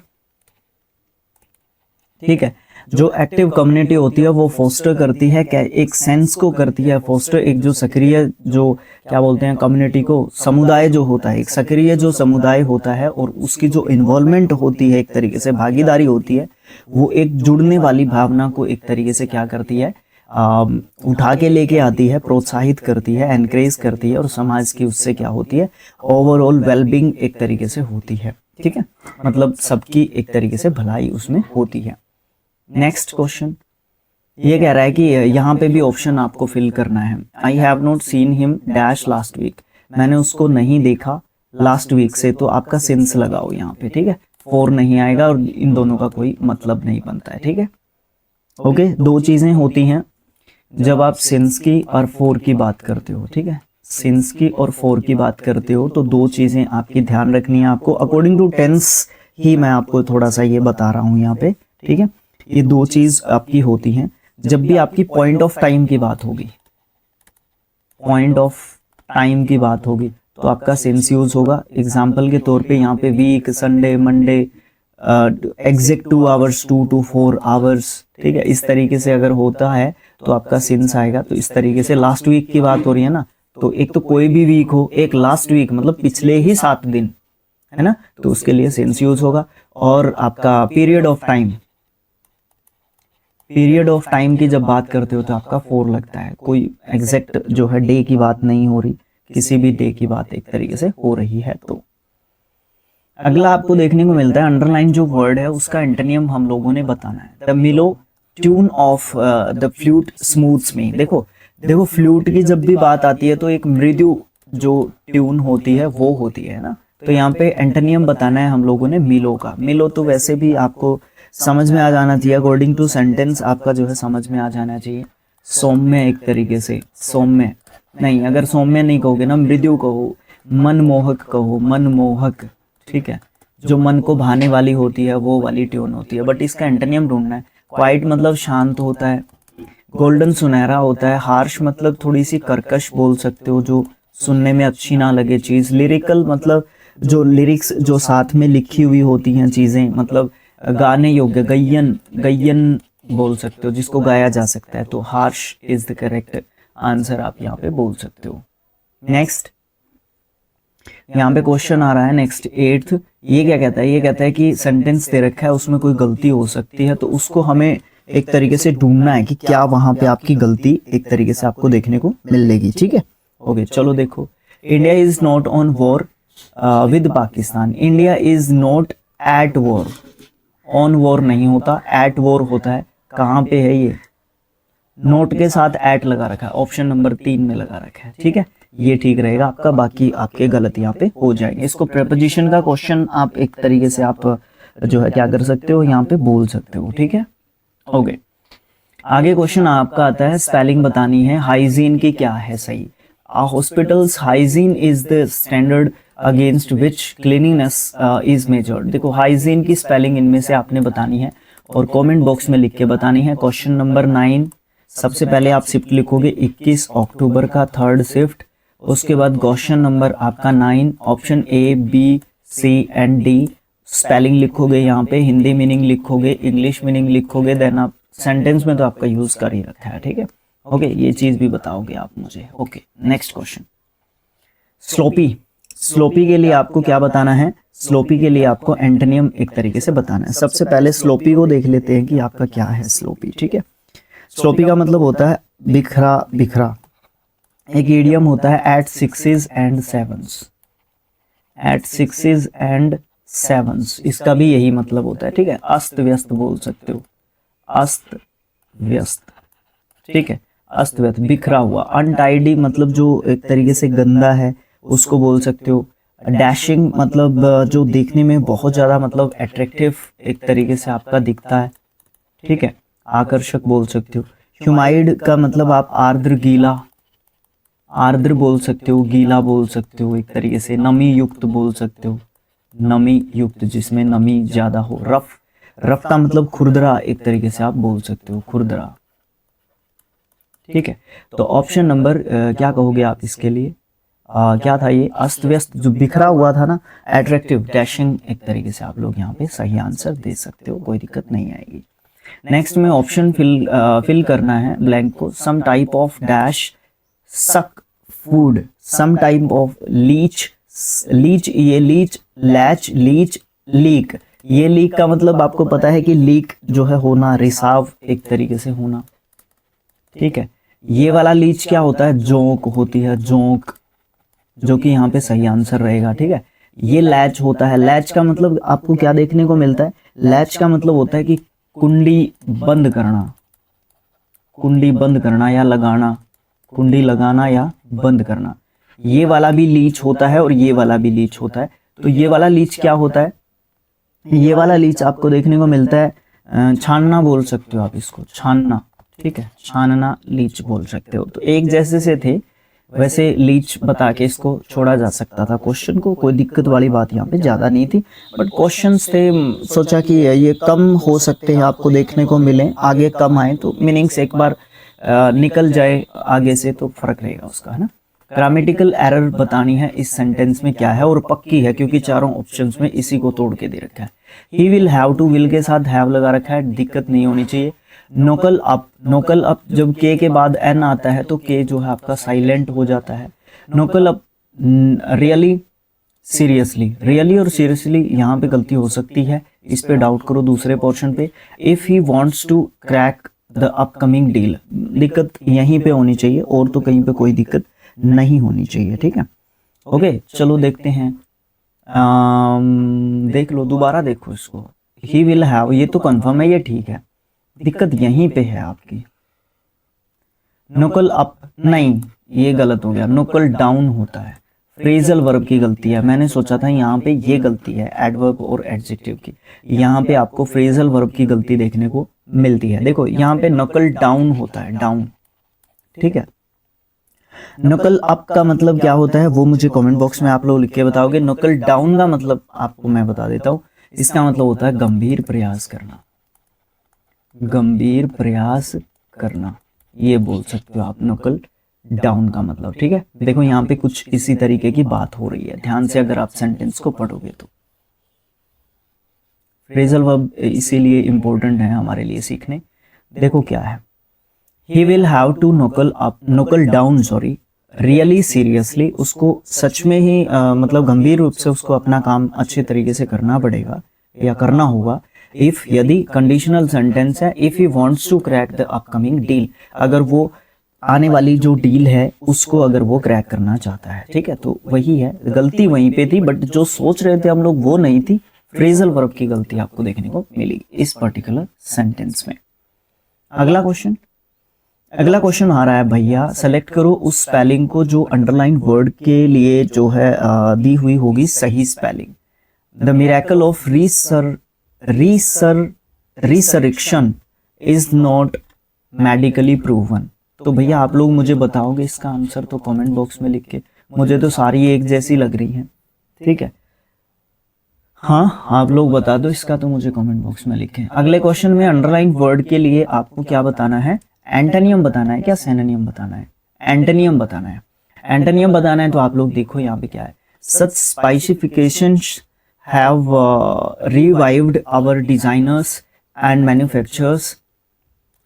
ठीक है, जो एक्टिव कम्युनिटी होती है वो फोस्टर करती है, क्या एक सेंस को करती है फोस्टर, एक जो सक्रिय जो क्या बोलते हैं कम्युनिटी को, समुदाय जो होता है, एक सक्रिय जो समुदाय होता है और उसकी जो इन्वॉल्वमेंट होती है, एक तरीके से भागीदारी होती है, वो एक जुड़ने वाली भावना को एक तरीके से क्या करती है, उठा के लेके आती है, प्रोत्साहित करती है, एनकरेज करती है, और समाज की उससे क्या होती है, ओवरऑल वेलबींग एक तरीके से होती है, ठीक है, मतलब सबकी एक तरीके से भलाई उसमें होती है। नेक्स्ट क्वेश्चन ये कह रहा है कि यहाँ पे भी ऑप्शन आपको फिल करना है। I have not seen him dash last week, मैंने उसको नहीं देखा लास्ट वीक से, तो आपका सिंस लगाओ यहाँ पे, ठीक है, फॉर नहीं आएगा और इन दोनों का कोई मतलब नहीं बनता है, ठीक है, ओके। दो चीजें होती हैं जब आप सिंस की और फोर की बात करते हो, ठीक है, सिंस की और फोर की बात करते हो, तो दो चीजें आपकी ध्यान रखनी है आपको, अकॉर्डिंग टू टेंस ही मैं आपको थोड़ा सा ये बता रहा हूँ यहाँ पे, ठीक है। ये दो चीज आपकी होती हैं जब भी आपकी पॉइंट ऑफ टाइम की बात होगी, पॉइंट ऑफ टाइम की बात होगी तो आपका सिंस यूज होगा। एग्जाम्पल के तौर पे यहाँ पे week, Sunday, Monday, exact 2 hours, 2 to 4 hours, ठीक है, इस तरीके से अगर होता है तो आपका सिंस आएगा। तो इस तरीके से लास्ट वीक की बात हो रही है ना, तो एक तो कोई भी वीक हो, एक लास्ट वीक मतलब पिछले ही 7 दिन, है ना, तो उसके लिए सिंस यूज होगा। और आपका period of time, period of time की जब बात करते हो तो आपका 4 लगता है, कोई एग्जैक्ट जो है डे की बात नहीं हो रही, किसी भी डे की बात एक तरीके से हो रही है। तो अगला आपको देखने को मिलता है, अंडरलाइन जो वर्ड है उसका एंटोनियम हम लोगों ने बताना है। द मिलो ट्यून ऑफ द फ्लूट स्मूथ्स में, देखो फ्लूट की जब भी बात आती है तो एक मृदु जो ट्यून होती है वो होती है ना, तो यहाँ पे एंटोनियम बताना है हम लोगों ने मिलो का। मिलो तो वैसे भी आपको समझ में आ जाना चाहिए, अकॉर्डिंग टू सेंटेंस आपका जो है समझ में आ जाना चाहिए। सौम्य एक तरीके से, सौम्य नहीं, अगर सौम्य नहीं कहोगे ना, मृदु कहो, मनमोहक कहो, मनमोहक, ठीक है, जो मन को भाने वाली होती है वो वाली ट्यून होती है। बट इसका एंटोनियम ढूंढना है, क्वाइट मतलब शांत होता है, गोल्डन सुनहरा होता है, हार्श मतलब थोड़ी सी कर्कश बोल सकते हो, जो सुनने में अच्छी ना लगे चीज, लिरिकल मतलब जो लिरिक्स जो साथ में लिखी हुई होती हैं चीजें, मतलब गाने योग्य, गय्यन गय्यन बोल सकते हो जिसको गाया जा सकता है, तो harsh is the correct answer आप यहाँ पे बोल सकते हो। नेक्स्ट यहाँ पे क्वेश्चन आ रहा है नेक्स्ट 8th, ये क्या कहता है, ये कहता है कि सेंटेंस दे रखा है उसमें कोई गलती हो सकती है, तो उसको हमें एक तरीके से ढूंढना है कि क्या वहां पे आपकी गलती एक तरीके से आपको देखने को मिलेगी, ठीक है। ओके चलो देखो, India is not on war with Pakistan, India is not at war, on war नहीं होता, एट वॉर होता है, कहाँ पे है ये, नोट के साथ एट लगा रखा है, ऑप्शन नंबर 3 में लगा रखा है, ठीक है, ये ठीक रहेगा आपका, बाकी आपके गलत यहाँ पे हो जाएंगे। इसको प्रेपोजिशन का क्वेश्चन आप एक तरीके से आप जो है क्या कर सकते हो, यहाँ पे बोल सकते हो, ठीक है। ओके आगे क्वेश्चन आपका आता है, स्पेलिंग बतानी है, हाइजीन की क्या है सही, hospitals hygiene is the standard against which cleaningness is measured. देखो हाइजीन की स्पेलिंग इनमें से आपने बतानी है और कमेंट बॉक्स में लिख के बतानी है। क्वेश्चन नंबर 9, सबसे पहले आप शिफ्ट लिखोगे 21 अक्टूबर का 3rd शिफ्ट, उसके बाद क्वेश्चन नंबर आपका 9 option A B C and D, spelling लिखोगे यहाँ पे, हिंदी मीनिंग लिखोगे, इंग्लिश मीनिंग लिखोगे, देन आप सेंटेंस में तो आपका यूज कर ही रखा है, ठीक है। ओके ये चीज भी बताओगे आप मुझे। Okay next question, sloppy, sloppy के लिए आपको क्या बताना है, स्लोपी के लिए आपको एंटोनियम एक तरीके से बताना है। सबसे पहले स्लोपी को देख लेते हैं कि आपका क्या है स्लोपी, ठीक है। स्लोपी का मतलब होता है बिखरा बिखरा, एक इडियम होता है eight 6s and 7s, eight 6s and 7s, इसका भी यही मतलब होता है, ठीक है, अस्त व्यस्त बोल सकते हो, अस्त व्यस्त, ठीक है, अस्त व्यस्त, बिखरा हुआ, अनटाइडी मतलब जो एक तरीके से गंदा है उसको बोल सकते हो, डैशिंग मतलब जो देखने में बहुत ज्यादा मतलब अट्रैक्टिव एक तरीके से आपका दिखता है, ठीक है, आकर्षक बोल सकते हो। ह्यूमाइड का मतलब आप आर्द्र गीला, आर्द्र बोल सकते हो, गीला बोल सकते हो, एक तरीके से नमी युक्त बोल सकते हो, नमी युक्त जिसमें नमी ज्यादा हो। रफ, रफ का मतलब खुरदरा एक तरीके से आप बोल सकते हो, खुरदरा, ठीक है। तो ऑप्शन नंबर क्या कहोगे आप इसके लिए, क्या था ये, अस्त व्यस्त जो बिखरा हुआ था ना, अट्रैक्टिव, डैशिंग एक तरीके से आप लोग यहाँ पे सही आंसर दे सकते हो, कोई दिक्कत नहीं आएगी। नेक्स्ट में ऑप्शन फिल करना है ब्लैंक को, some type of dash suck food, some type of leech, leech ये लीच, लैच, लीच, लीक, ये लीक का मतलब आपको पता है कि लीक जो है होना, रिसाव एक तरीके से होना, ठीक है। ये वाला लीच क्या होता है, जोंक होती है, जोंक, जो कि यहाँ पे सही आंसर रहेगा, ठीक है। ये लैच होता है, लैच का मतलब आपको क्या देखने को मिलता है, लैच का मतलब होता है कि कुंडी बंद करना, कुंडी बंद करना या लगाना, कुंडी लगाना या बंद करना। ये वाला भी लीच होता है और ये वाला भी लीच होता है। तो ये वाला लीच क्या होता है, ये वाला लीच आपको देखने को मिलता है, छानना बोल सकते हो आप इसको, छानना, ठीक है, छानना लीच बोल सकते हो। तो एक जैसे से थे वैसे लीच बता के इसको छोड़ा जा सकता था क्वेश्चन को, कोई दिक्कत वाली बात यहाँ पे ज्यादा नहीं थी, बट क्वेश्चंस थे, सोचा कि ये कम हो सकते हैं आपको देखने को मिले, आगे कम आए तो मीनिंग्स एक बार निकल जाए आगे से तो फर्क रहेगा उसका, है ना। ग्रामेटिकल एरर बतानी है इस सेंटेंस में क्या है, और पक्की है क्योंकि चारों ऑप्शंस में इसी को तोड़ के दे रखा है। He will have to, will के साथ हैव लगा रखा है, दिक्कत नहीं होनी चाहिए। नोकल अप, नोकल अप जब के बाद एन आता है तो के जो है आपका साइलेंट हो जाता है। नोकल अप, रियली सीरियसली, रियली और सीरियसली यहाँ पे गलती हो सकती है, इस पे डाउट करो दूसरे पोर्शन पे। If he wants to crack the upcoming deal, दिक्कत यहीं पे होनी चाहिए और तो कहीं पे कोई दिक्कत नहीं होनी चाहिए, ठीक है। ओके चलो देखते हैं, देख लो दोबारा देखो इसको, ही विल हैव, ये तो कंफर्म है, ये ठीक है, दिक्कत यहीं पे है आपकी। नोकल अप नहीं, ये गलत हो गया, नोकल डाउन होता है, फ्रेजल वर्ब की गलती है, मैंने सोचा था यहाँ पे ये गलती है एडवर्ब और एडजेक्टिव की, यहाँ पे आपको फ्रेजल वर्ब की गलती देखने को मिलती है। देखो यहाँ पे नकल डाउन होता है, डाउन, ठीक है। नकल अप का मतलब क्या होता है वो मुझे कमेंट बॉक्स में आप लोग लिख के बताओगे। नकल डाउन का मतलब आपको मैं बता देता हूँ, इसका मतलब होता है गंभीर प्रयास करना, गंभीर प्रयास करना, ये बोल सकते हो आप नकल डाउन का मतलब। ठीक है, देखो यहाँ पे कुछ इसी तरीके की बात हो रही है, ध्यान से अगर आप सेंटेंस को पढ़ोगे तो। फ्रेजल वर्ब इसीलिए इंपॉर्टेंट है हमारे लिए सीखने। देखो क्या है, ही विल हैव टू नकल डाउन रियली सीरियसली, उसको सच में ही मतलब गंभीर रूप से उसको अपना काम अच्छे तरीके से करना पड़ेगा या करना होगा। इफ, यदि कंडीशनल सेंटेंस है, if he wants to crack the upcoming deal, अगर वो आने वाली जो डील है उसको अगर वो क्रैक करना चाहता है। ठीक है, तो वही है, गलती वहीं पे थी, बट जो सोच रहे थे हम लोग वो नहीं थी, फ्रेजल वर्ब की गलती आपको देखने को मिली इस पर्टिकुलर सेंटेंस में। अगला क्वेश्चन आ रहा है भैया, सेलेक्ट करो उस स्पेलिंग को जो अंडरलाइन वर्ड के लिए जो है दी हुई होगी सही spelling. The miracle of resurrection is not medically proven. तो भैया आप लोग मुझे बताओगे इसका आंसर तो कमेंट बॉक्स में लिख के, मुझे तो सारी एक जैसी लग रही हैं। ठीक है, हाँ आप लोग बता दो इसका तो मुझे कमेंट बॉक्स में लिखें। अगले क्वेश्चन में अंडरलाइन वर्ड के लिए आपको क्या बताना है, एंटोनियम बताना है क्या सिनोनिम बताना है? एंटोनियम बताना है। एंटोनियम बताना है तो आप लोग देखो यहाँ पे क्या है, such specifications have revived our designers and manufacturers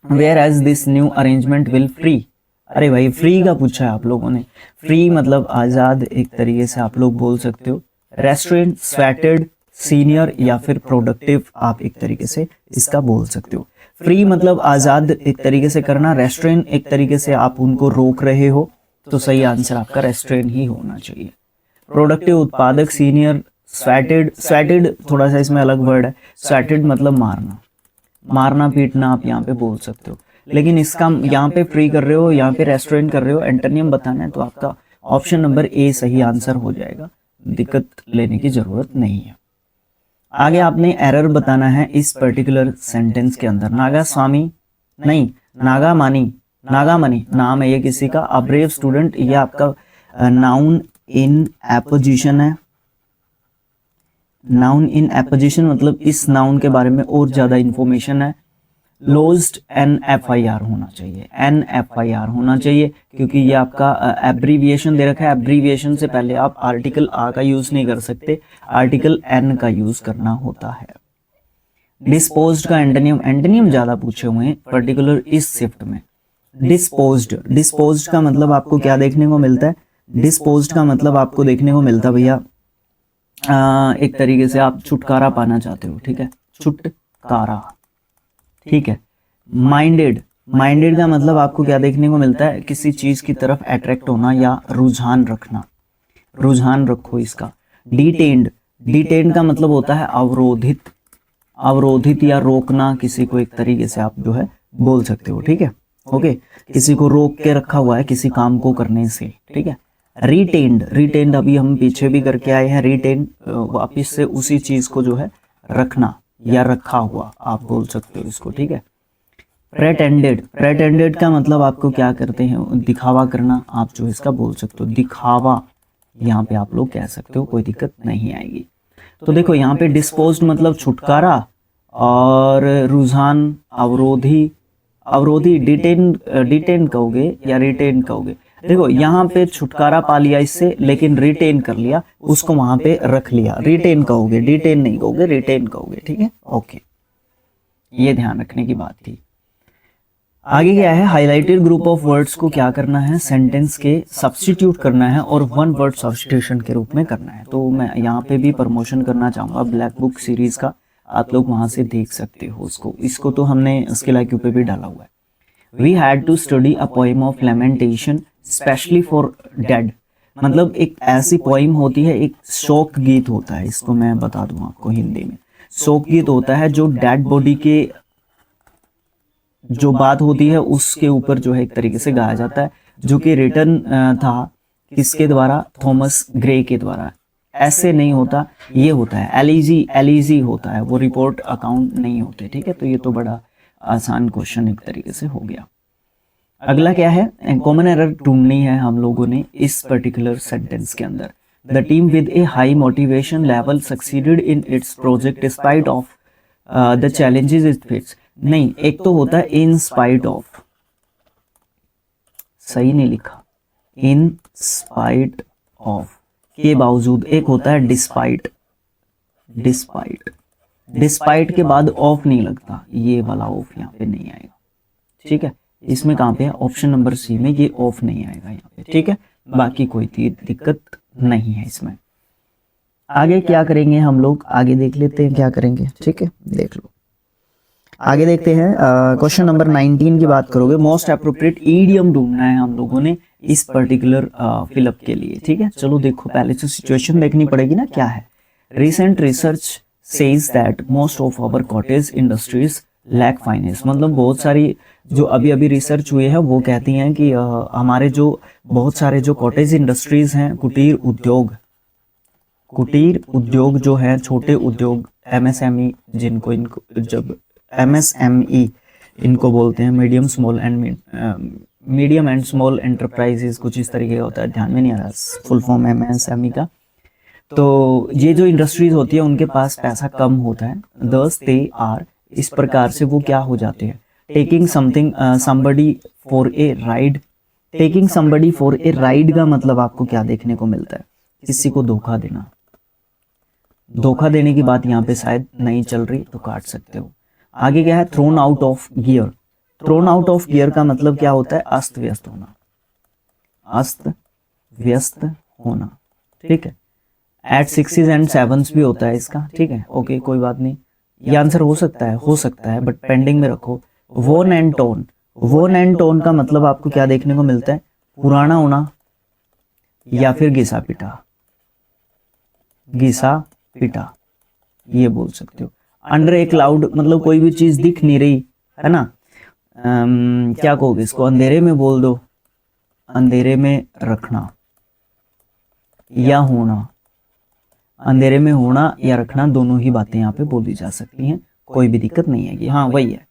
where as this new arrangement will free. अरे भाई फ्री का पूछा है आप लोगों ने, फ्री मतलब आज़ाद एक तरीके से आप लोग बोल सकते हो। रेस्टोरेंट, स्वेटेड, सीनियर या फिर प्रोडक्टिव आप एक तरीके से इसका बोल सकते हो। फ्री मतलब आज़ाद एक तरीके से करना, रेस्टोरेंट एक तरीके से आप उनको रोक रहे हो, तो सही आंसर आपका रेस्टोरेंट ही होना चाहिए। प्रोडक्टिव उत्पादक, सीनियर, स्वेटेड थोड़ा सा इसमें अलग वर्ड है, स्वेटेड मतलब मारना पीटना आप यहाँ पे बोल सकते हो, लेकिन इसका यहाँ पे फ्री कर रहे हो, यहाँ पे रेस्टोरेंट कर रहे हो, एंटोनियम बताना है तो आपका ऑप्शन नंबर ए सही आंसर हो जाएगा, दिक्कत लेने की जरूरत नहीं है। आगे आपने एरर बताना है इस पर्टिकुलर सेंटेंस के अंदर। नागामनी नाम है ये किसी का, अ ब्रेव स्टूडेंट ये आपका नाउन इन एपोजिशन है। नाउन इन एपोजिशन मतलब इस नाउन के बारे में और ज्यादा इंफॉर्मेशन है। लोज्ड NFIR होना चाहिए, NFIR होना चाहिए, क्योंकि ये आपका एब्रीविएशन दे रखा है। एब्रीविएशन से पहले आप आर्टिकल आ का यूज नहीं कर सकते, आर्टिकल N का यूज करना होता है। डिस्पोज्ड का एंटोनियम ज्यादा पूछे हुए हैं पर्टिकुलर इस शिफ्ट में। डिस्पोज्ड का मतलब आपको क्या देखने को मिलता है, डिस्पोज्ड का मतलब आपको देखने को मिलता है भैया एक तरीके से आप छुटकारा पाना चाहते हो। ठीक है, छुटकारा। ठीक है, माइंडेड का मतलब आपको क्या देखने को मिलता है, किसी चीज की तरफ अट्रैक्ट होना या रुझान रखना, रुझान रखो इसका। डिटेन्ड का मतलब होता है अवरोधित या रोकना किसी को, एक तरीके से आप जो है बोल सकते हो। ठीक है, ओके, किसी को रोक के रखा हुआ है किसी काम को करने से। ठीक है, रिटेन्ड अभी हम पीछे भी करके आए हैं, रिटेन्ड वापिस से उसी चीज को जो है रखना या रखा हुआ आप बोल सकते हो इसको। ठीक है, प्रेटेंडेड का मतलब आपको क्या करते हैं, दिखावा करना आप जो इसका बोल सकते हो, दिखावा यहाँ पे आप लोग कह सकते हो, कोई दिक्कत नहीं आएगी। तो देखो यहाँ पे डिस्पोज्ड मतलब छुटकारा और रुझान अवरोधी डिटेन कहोगे या रिटेन कहोगे। देखो यहाँ पे छुटकारा पा लिया इससे, लेकिन रिटेन कर लिया, उसको वहां पे रख लिया। रिटेन कहोगे, डिटेन नहीं कहोगे, रिटेन कहोगे। ठीक है, ओके, ये ध्यान रखने की बात थी। आगे क्या है, हाइलाइटेड ग्रुप ऑफ वर्ड्स को क्या करना है, सेंटेंस के सब्स्टिट्यूट करना है और वन वर्ड सब्स्टिट्यूशन के रूप में करना है। तो मैं यहाँ पे भी प्रमोशन करना चाहूंगा ब्लैक बुक सीरीज का, आप लोग वहां से देख सकते हो इसको तो हमने स्किल IQ पे भी डाला हुआ है। We had to study a poem of lamentation specially for dead, मतलब एक ऐसी पोइम होती है, एक शोक गीत होता है, इसको मैं बता दूं आपको हिंदी में, शोक गीत होता है जो डेड बॉडी के जो बात होती है उसके ऊपर जो है एक तरीके से गाया जाता है, जो कि रिटन था किसके द्वारा, थॉमस ग्रे के द्वारा। ऐसे नहीं होता, ये होता है एलिजी होता है, वो रिपोर्ट अकाउंट नहीं होते। ठीक है, तो ये तो बड़ा आसान क्वेश्चन एक तरीके से हो गया। अगला क्या है, कॉमन एरर ढूंढनी है हम लोगों ने इस पर्टिकुलर सेंटेंस के अंदर। The team with A high motivation level succeeded in its project despite of the challenges it face. नहीं, एक तो होता है इन स्पाइट ऑफ, सही नहीं लिखा, इन स्पाइट ऑफ के बावजूद, एक होता है डिस्पाइट, डिस्पाइट, डिस्पाइट के बाद ऑफ नहीं लगता, ये वाला ऑफ यहाँ पे नहीं आएगा, ठीक है। इसमें कहाँ पे है, ऑप्शन नंबर सी में ये ऑफ नहीं आएगा यहाँ पे, ठीक है। बाकी कोई दिक्कत नहीं है इसमें। आगे क्या करेंगे हम लोग, आगे देख लेते हैं क्या करेंगे, ठीक है, देख लो। आगे देखते हैं क्वेश्चन नंबर 19 की बात करोगे। मोस्ट अप्रोप्रिएट ईडियम ढूंढना है हम लोगों ने इस पर्टिकुलर फिलअप के लिए, ठीक है। चलो देखो, पहले तो सिचुएशन देखनी पड़ेगी ना क्या है। Recent research says that most of our cottage industries lack finance, मतलब बहुत सारी जो अभी अभी रिसर्च हुई है वो कहती हैं कि हमारे जो बहुत सारे जो कॉटेज इंडस्ट्रीज हैं, कुटीर उद्योग जो है, छोटे उद्योग, एमएसएमई जिनको इनको जब एमएसएमई इनको बोलते हैं, मीडियम एंड स्मॉल एंटरप्राइजेस, कुछ इस तरीके का होता है, ध्यान में नहीं आ रहा फुल फॉर्म एमएसएमई का। तो ये जो इंडस्ट्रीज होती है उनके पास पैसा कम होता है, दस दे आर, इस प्रकार से वो क्या हो जाते हैं, taking somebody for a ride. Taking somebody for a ride का मतलब आपको क्या देखने को मिलता है, किसी को धोखा देना। धोखा देने की बात यहाँ पे शायद नहीं चल रही तो काट सकते हो। आगे क्या है, thrown out of gear. Thrown out of gear का मतलब क्या होता है, अस्त व्यस्त होना, अस्त व्यस्त होना, ठीक है। एट 6s and 7s भी होता है इसका, ठीक है, ओके कोई बात नहीं, ये आंसर हो सकता है बट पेंडिंग में रखो। वोन एंड टोन, वोन एंड टोन का मतलब आपको क्या देखने को मिलता है, पुराना होना या फिर घिसा पिटा, ये बोल सकते हो। अंडर ए क्लाउड मतलब कोई भी चीज दिख नहीं रही है ना, क्या कहोगे इसको, अंधेरे में बोल दो, अंधेरे में रखना या होना, अंधेरे में होना या रखना दोनों ही बातें यहाँ पे बोली जा सकती हैं, कोई भी दिक्कत नहीं है। हाँ वही है,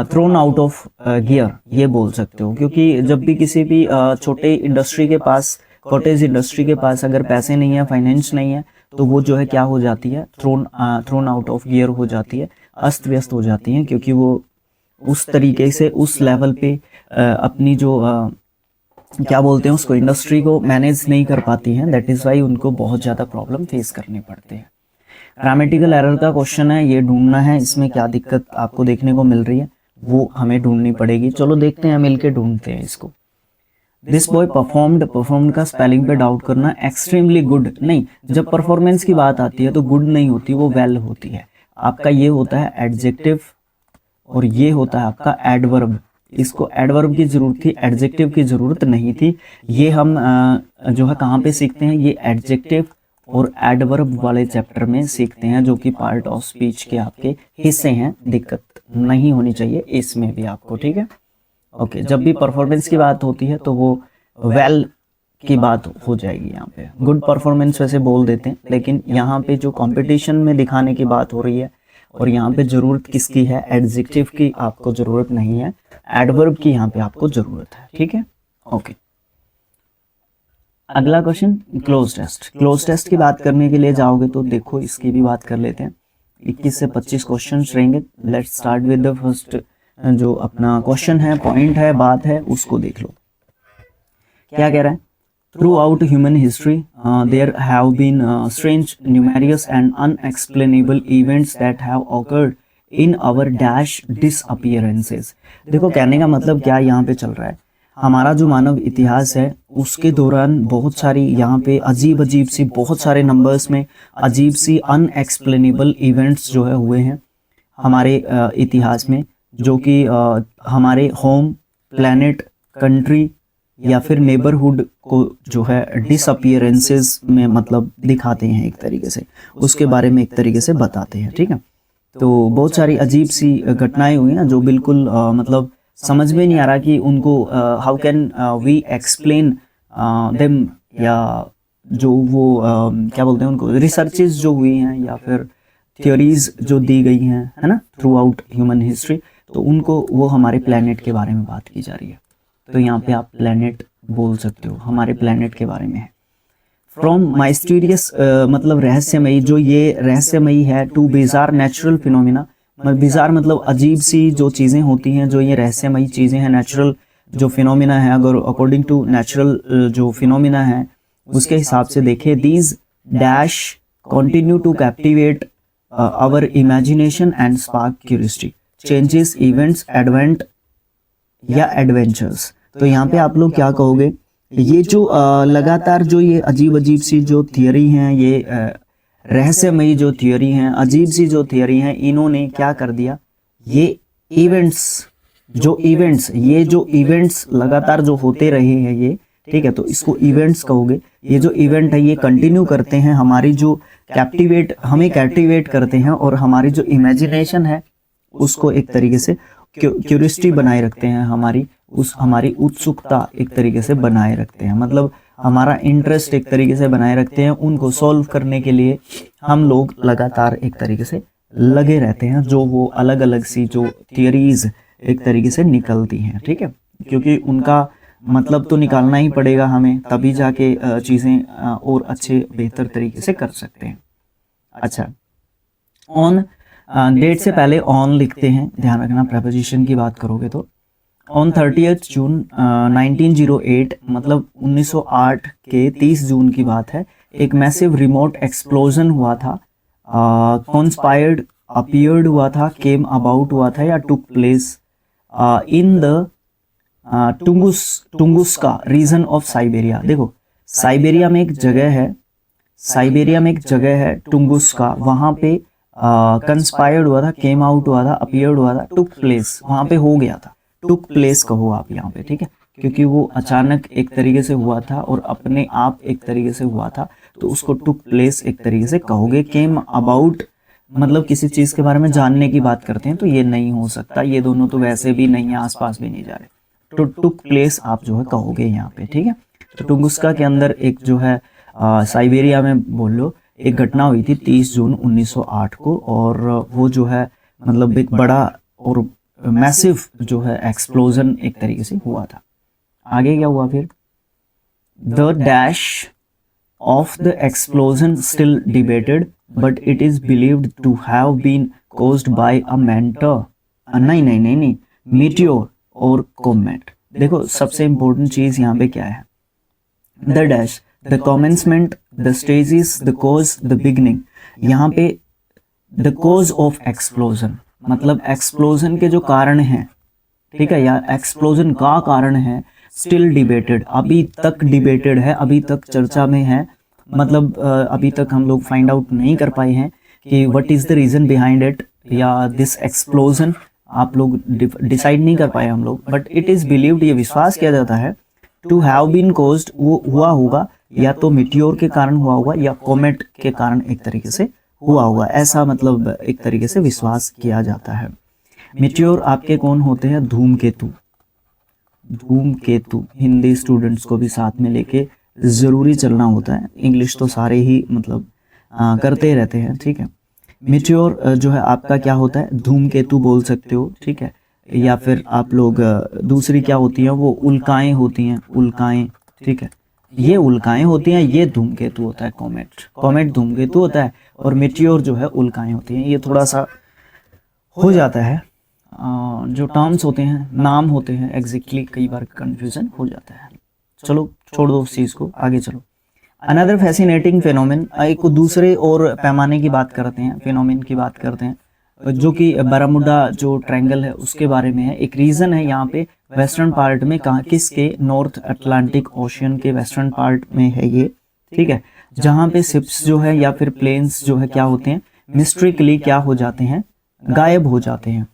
थ्रोन आउट ऑफ गियर ये बोल सकते हो, क्योंकि जब भी किसी भी छोटे इंडस्ट्री के पास, कॉटेज इंडस्ट्री के पास अगर पैसे नहीं है, फाइनेंस नहीं है, तो वो जो है क्या हो जाती है, थ्रोन आउट ऑफ गियर हो जाती है, अस्त व्यस्त हो जाती हैं, क्योंकि वो उस तरीके से उस लेवल पे अपनी जो क्या बोलते हैं उसको, इंडस्ट्री को मैनेज नहीं कर पाती हैं। दैट इज़ वाई उनको बहुत ज़्यादा प्रॉब्लम फेस करने पड़ते हैं। ग्रामेटिकल एरर का क्वेश्चन है, ये ढूंढना है, इसमें क्या दिक्कत आपको देखने को मिल रही है वो हमें ढूंढनी पड़ेगी। चलो देखते हैं, मिलके ढूंढते हैं इसको। दिस बॉय परफॉर्म्ड का स्पेलिंग पे डाउट करना, एक्सट्रीमली गुड नहीं, जब परफॉर्मेंस की बात आती है तो गुड नहीं होती, वो वेल होती है। आपका ये होता है एडजेक्टिव और ये होता है आपका एडवर्ब। इसको एडवर्ब की जरूरत थी, एडजेक्टिव की जरूरत नहीं थी। ये हम जो है कहाँ पे सीखते हैं, ये एडजेक्टिव और एडवर्ब वाले चैप्टर में सीखते हैं, जो कि पार्ट ऑफ स्पीच के आपके हिस्से हैं। दिक्कत नहीं होनी चाहिए इसमें भी आपको, ठीक है ओके। जब भी परफॉर्मेंस की बात होती है तो वो वेल की बात हो जाएगी। यहाँ पे गुड परफॉर्मेंस वैसे बोल देते हैं, लेकिन यहाँ पे जो कंपटीशन में दिखाने की बात हो रही है और यहाँ पे जरूरत किसकी है, एडजेक्टिव की आपको जरूरत नहीं है, एडवर्ब की यहाँ पे आपको जरूरत है, ठीक है ओके। अगला question, cloze test. Cloze test की बात करने के लिए जाओगे तो देखो इसकी भी बात कर लेते हैं। 21 से 25 क्वेश्चंस रहेंगे। Let's start with the first, जो अपना क्वेश्चन है, पॉइंट है, बात है, उसको देख लो। क्या कह रहा है, throughout human history there have been strange, numerous and unexplainable events that have occurred in our dash disappearances. देखो कहने का मतलब क्या यहाँ पे चल रहा है, हमारा जो मानव इतिहास है उसके दौरान बहुत सारी यहाँ पे अजीब अजीब सी, बहुत सारे नंबर्स में अजीब सी अनएक्सप्लेनेबल इवेंट्स जो है हुए हैं हमारे इतिहास में, जो कि हमारे होम प्लैनेट, कंट्री या फिर नेबरहुड को जो है डिसअपीयरेंसेस में मतलब दिखाते हैं एक तरीके से, उसके बारे में एक तरीके से बताते हैं, ठीक है। तो बहुत सारी अजीब सी घटनाएं हुई हैं जो बिल्कुल मतलब समझ में नहीं आ रहा कि उनको how can we explain them, या जो वो क्या बोलते हैं उनको, रिसर्चेस जो हुई हैं या फिर थ्योरीज जो दी गई हैं, है ना, थ्रू आउट ह्यूमन हिस्ट्री, तो उनको वो हमारे प्लैनेट के बारे में बात की जा रही है। तो यहाँ पे आप प्लैनेट बोल सकते हो, हमारे प्लैनेट के बारे में है। फ्रॉम माइस्टीरियस मतलब रहस्यमयी, जो ये रहस्यमयी है, to bizarre natural phenomena bizarre मतलब अजीब सी जो चीज़ें होती हैं, जो ये रहस्यमयी चीज़ें हैं, नेचुरल जो फिनोमिना है, अगर अकॉर्डिंग टू नेचुरल जो फिनोमिना है उसके हिसाब से देखें, these dash continue to captivate our imagination and spark curiosity, changes, events, advent या एडवेंचर्स। तो यहाँ पे आप लोग क्या कहोगे, ये जो लगातार जो ये अजीब अजीब सी जो थियरी हैं, ये रहस्यमयी जो थियरी हैं, अजीब सी जो थियरी हैं, इन्होंने क्या कर दिया, ये इवेंट्स ये जो इवेंट्स लगातार जो होते रहे हैं ये, ठीक है, तो इसको इवेंट्स कहोगे। ये जो इवेंट है ये कंटिन्यू करते हैं हमारी जो हमें कैप्टिवेट करते हैं, और हमारी जो इमेजिनेशन है उसको एक तरीके से क्यूरियोसिटी बनाए रखते हैं, हमारी उत्सुकता एक तरीके से बनाए रखते हैं, मतलब हमारा इंटरेस्ट एक तरीके से बनाए रखते हैं। उनको सॉल्व करने के लिए हम लोग लगातार एक तरीके से लगे रहते हैं, जो वो अलग अलग सी जो थियरीज एक तरीके से निकलती हैं, ठीक है, क्योंकि उनका मतलब तो निकालना ही पड़ेगा हमें, तभी जाके चीज़ें और अच्छे बेहतर तरीके से कर सकते हैं। अच्छा, ऑन डेट से पहले ऑन लिखते हैं, ध्यान रखना प्रेपोजिशन की बात करोगे तो। ऑन 30 जून 1908 मतलब 1908 के 30 जून की बात है, एक मैसिव रिमोट एक्सप्लोजन हुआ था, कॉन्स्पायर्ड अपीयर्ड हुआ था, केम अबाउट हुआ था या took place in the Tunguska region of Siberia. देखो साइबेरिया में एक जगह है टुंगुस्का, वहाँ पे कंस्पायर्ड हुआ था, केम आउट हुआ था, अपीयर्ड हुआ था, टुक प्लेस वहाँ पे हो गया था, टुक प्लेस कहो आप यहाँ पे, ठीक है, क्योंकि वो अचानक एक तरीके से हुआ था और अपने आप एक तरीके से हुआ था, तो उसको टुक प्लेस एक तरीके से कहोगे। केम अबाउट मतलब किसी चीज़ के बारे में जानने की बात करते हैं, तो ये नहीं हो सकता, ये दोनों तो वैसे भी नहीं है, आसपास भी नहीं जा रहे, तो टुक प्लेस आप जो है कहोगे यहाँ पे, ठीक है। तो टुंगुस्का के अंदर एक जो है साइबेरिया में बोल लो एक घटना हुई थी 30 जून 1908 को, और वो जो है मतलब एक बड़ा और मैसिव जो है एक्सप्लोजन एक तरीके से हुआ था। आगे क्या हुआ फिर, the dash of the explosion still debated but it is believed to have been caused by a mentor, नहीं मीटियोर और कोमेट। देखो सबसे इंपॉर्टेंट चीज यहाँ पे क्या है, the dash, the commencement, the stages, the cause, the beginning. यहाँ पे द कॉज ऑफ एक्सप्लोजन मतलब एक्सप्लोजन के जो कारण हैं, ठीक है, या एक्सप्लोजन का कारण है, स्टिल डिबेटेड अभी तक डिबेटेड है, अभी तक चर्चा में है, मतलब अभी तक हम लोग फाइंड आउट नहीं कर पाए हैं कि what is the reason behind it या दिस एक्सप्लोजन, आप लोग डिसाइड नहीं कर पाए हम लोग, बट इट इज बिलीव्ड, ये विश्वास किया जाता है, टू हैव बीन कॉज्ड, वो हुआ होगा या तो मिटियोर के कारण हुआ होगा या कोमेट के कारण एक तरीके से हुआ होगा, ऐसा मतलब एक तरीके से विश्वास किया जाता है। मिटियोर आपके कौन होते हैं, धूमकेतु। हिंदी स्टूडेंट्स को भी साथ में लेके ज़रूरी चलना होता है, इंग्लिश तो सारे ही मतलब करते रहते हैं, ठीक है। मिटियोर जो है आपका क्या होता है, धूमकेतु बोल सकते हो, ठीक है, या फिर आप लोग दूसरी क्या होती हैं, वो उल्काएं होती हैं, उल्काएं, ठीक है, ये उल्काएं होती हैं, ये धूमकेतु होता है, कॉमेट धूमकेतु होता है, और मिटियोर जो है उल्काएं होती हैं। ये थोड़ा सा हो जाता है, जो टर्म्स होते हैं, नाम होते हैं, एग्जैक्टली कई बार कंफ्यूजन हो जाता है। चलो छोड़ दो उस चीज़ को, आगे चलो। अनदर फैसिनेटिंग फिनोमेन, एक दूसरे और पैमाने की बात करते हैं, फिनोमेन की बात करते हैं, जो कि बरामुडा जो ट्रायंगल है उसके बारे में है। एक रीजन है यहाँ पे वेस्टर्न पार्ट में, कहाँ, किसके, नॉर्थ अटलांटिक ओशियन के वेस्टर्न पार्ट में है ये, ठीक है, जहाँ पे शिप्स जो है या फिर प्लेन्स जो है क्या होते हैं, मिस्ट्रिकली क्या हो जाते हैं, गायब हो जाते हैं।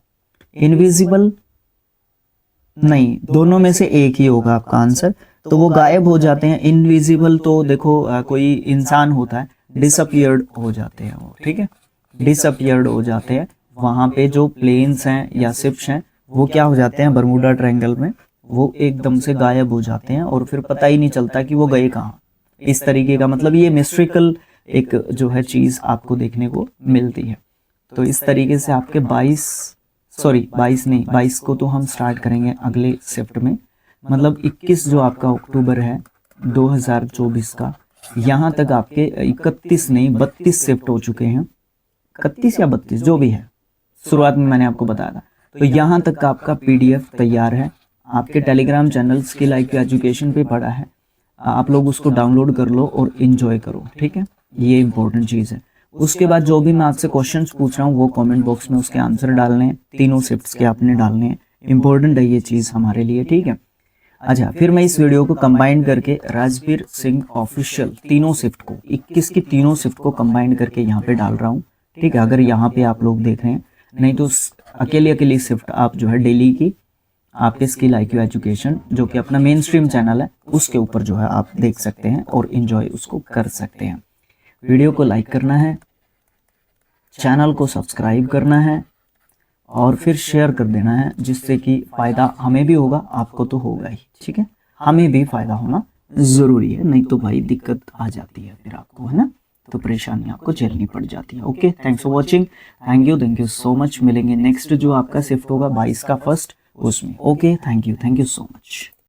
इनविजिबल नहीं, दोनों में से एक ही होगा आपका आंसर, तो वो गायब हो जाते हैं। इनविजिबल तो देखो कोई इंसान होता है, डिसअपियर्ड हो जाते हैं वो, ठीक है, डिसअपियर्ड हो जाते हैं। वहाँ पे जो प्लेन्स हैं या शिप्स हैं वो क्या हो जाते हैं, बरमूडा ट्रायंगल में वो एकदम से गायब हो जाते हैं और फिर पता ही नहीं चलता कि वो गए कहाँ, इस तरीके का मतलब ये मिस्ट्रिकल एक जो है चीज़ आपको देखने को मिलती है। तो इस तरीके से आपके 22 को तो हम स्टार्ट करेंगे अगले शिफ्ट में, मतलब 21 जो आपका अक्टूबर है 2024 का, यहाँ तक आपके 31 नहीं 32 शिफ्ट हो चुके हैं, 31 या 32 जो भी है, शुरुआत में मैंने आपको बताया था। तो यहाँ तक का आपका PDF तैयार है, आपके Telegram channel skill IQ education पे पड़ा है, आप लोग उसको डाउनलोड कर लो और इन्जॉय करो, ठीक है। ये इंपॉर्टेंट चीज़ है। उसके बाद जो भी मैं आपसे क्वेश्चंस पूछ रहा हूँ वो कमेंट बॉक्स में उसके आंसर डालने हैं, तीनों शिफ्ट्स के आपने डालने हैं, इंपॉर्टेंट है ये चीज़ हमारे लिए, ठीक है। अच्छा, फिर मैं इस वीडियो को कंबाइन करके राजवीर सिंह ऑफिशियल तीनों शिफ्ट को 21 की तीनों शिफ्ट को कंबाइन करके यहाँ पे डाल रहा हूँ, ठीक है। अगर यहाँ पे आप लोग देख रहे हैं, नहीं तो अकेली शिफ्ट आप जो है डेली की आपके स्किल IQ एजुकेशन जो कि अपना मेन स्ट्रीम चैनल है उसके ऊपर जो है आप देख सकते हैं और इन्जॉय उसको कर सकते हैं। वीडियो को लाइक करना है, चैनल को सब्सक्राइब करना है और फिर शेयर कर देना है, जिससे कि फ़ायदा हमें भी होगा, आपको तो होगा ही, ठीक है। हमें भी फ़ायदा होना ज़रूरी है, नहीं तो भाई दिक्कत आ जाती है फिर आपको, है ना, तो परेशानी आपको झेलनी पड़ जाती है। Okay, thanks for watching, thank you so much. मिलेंगे नेक्स्ट जो आपका शिफ्ट होगा 22 का फर्स्ट उसमें। Okay, thank you so much.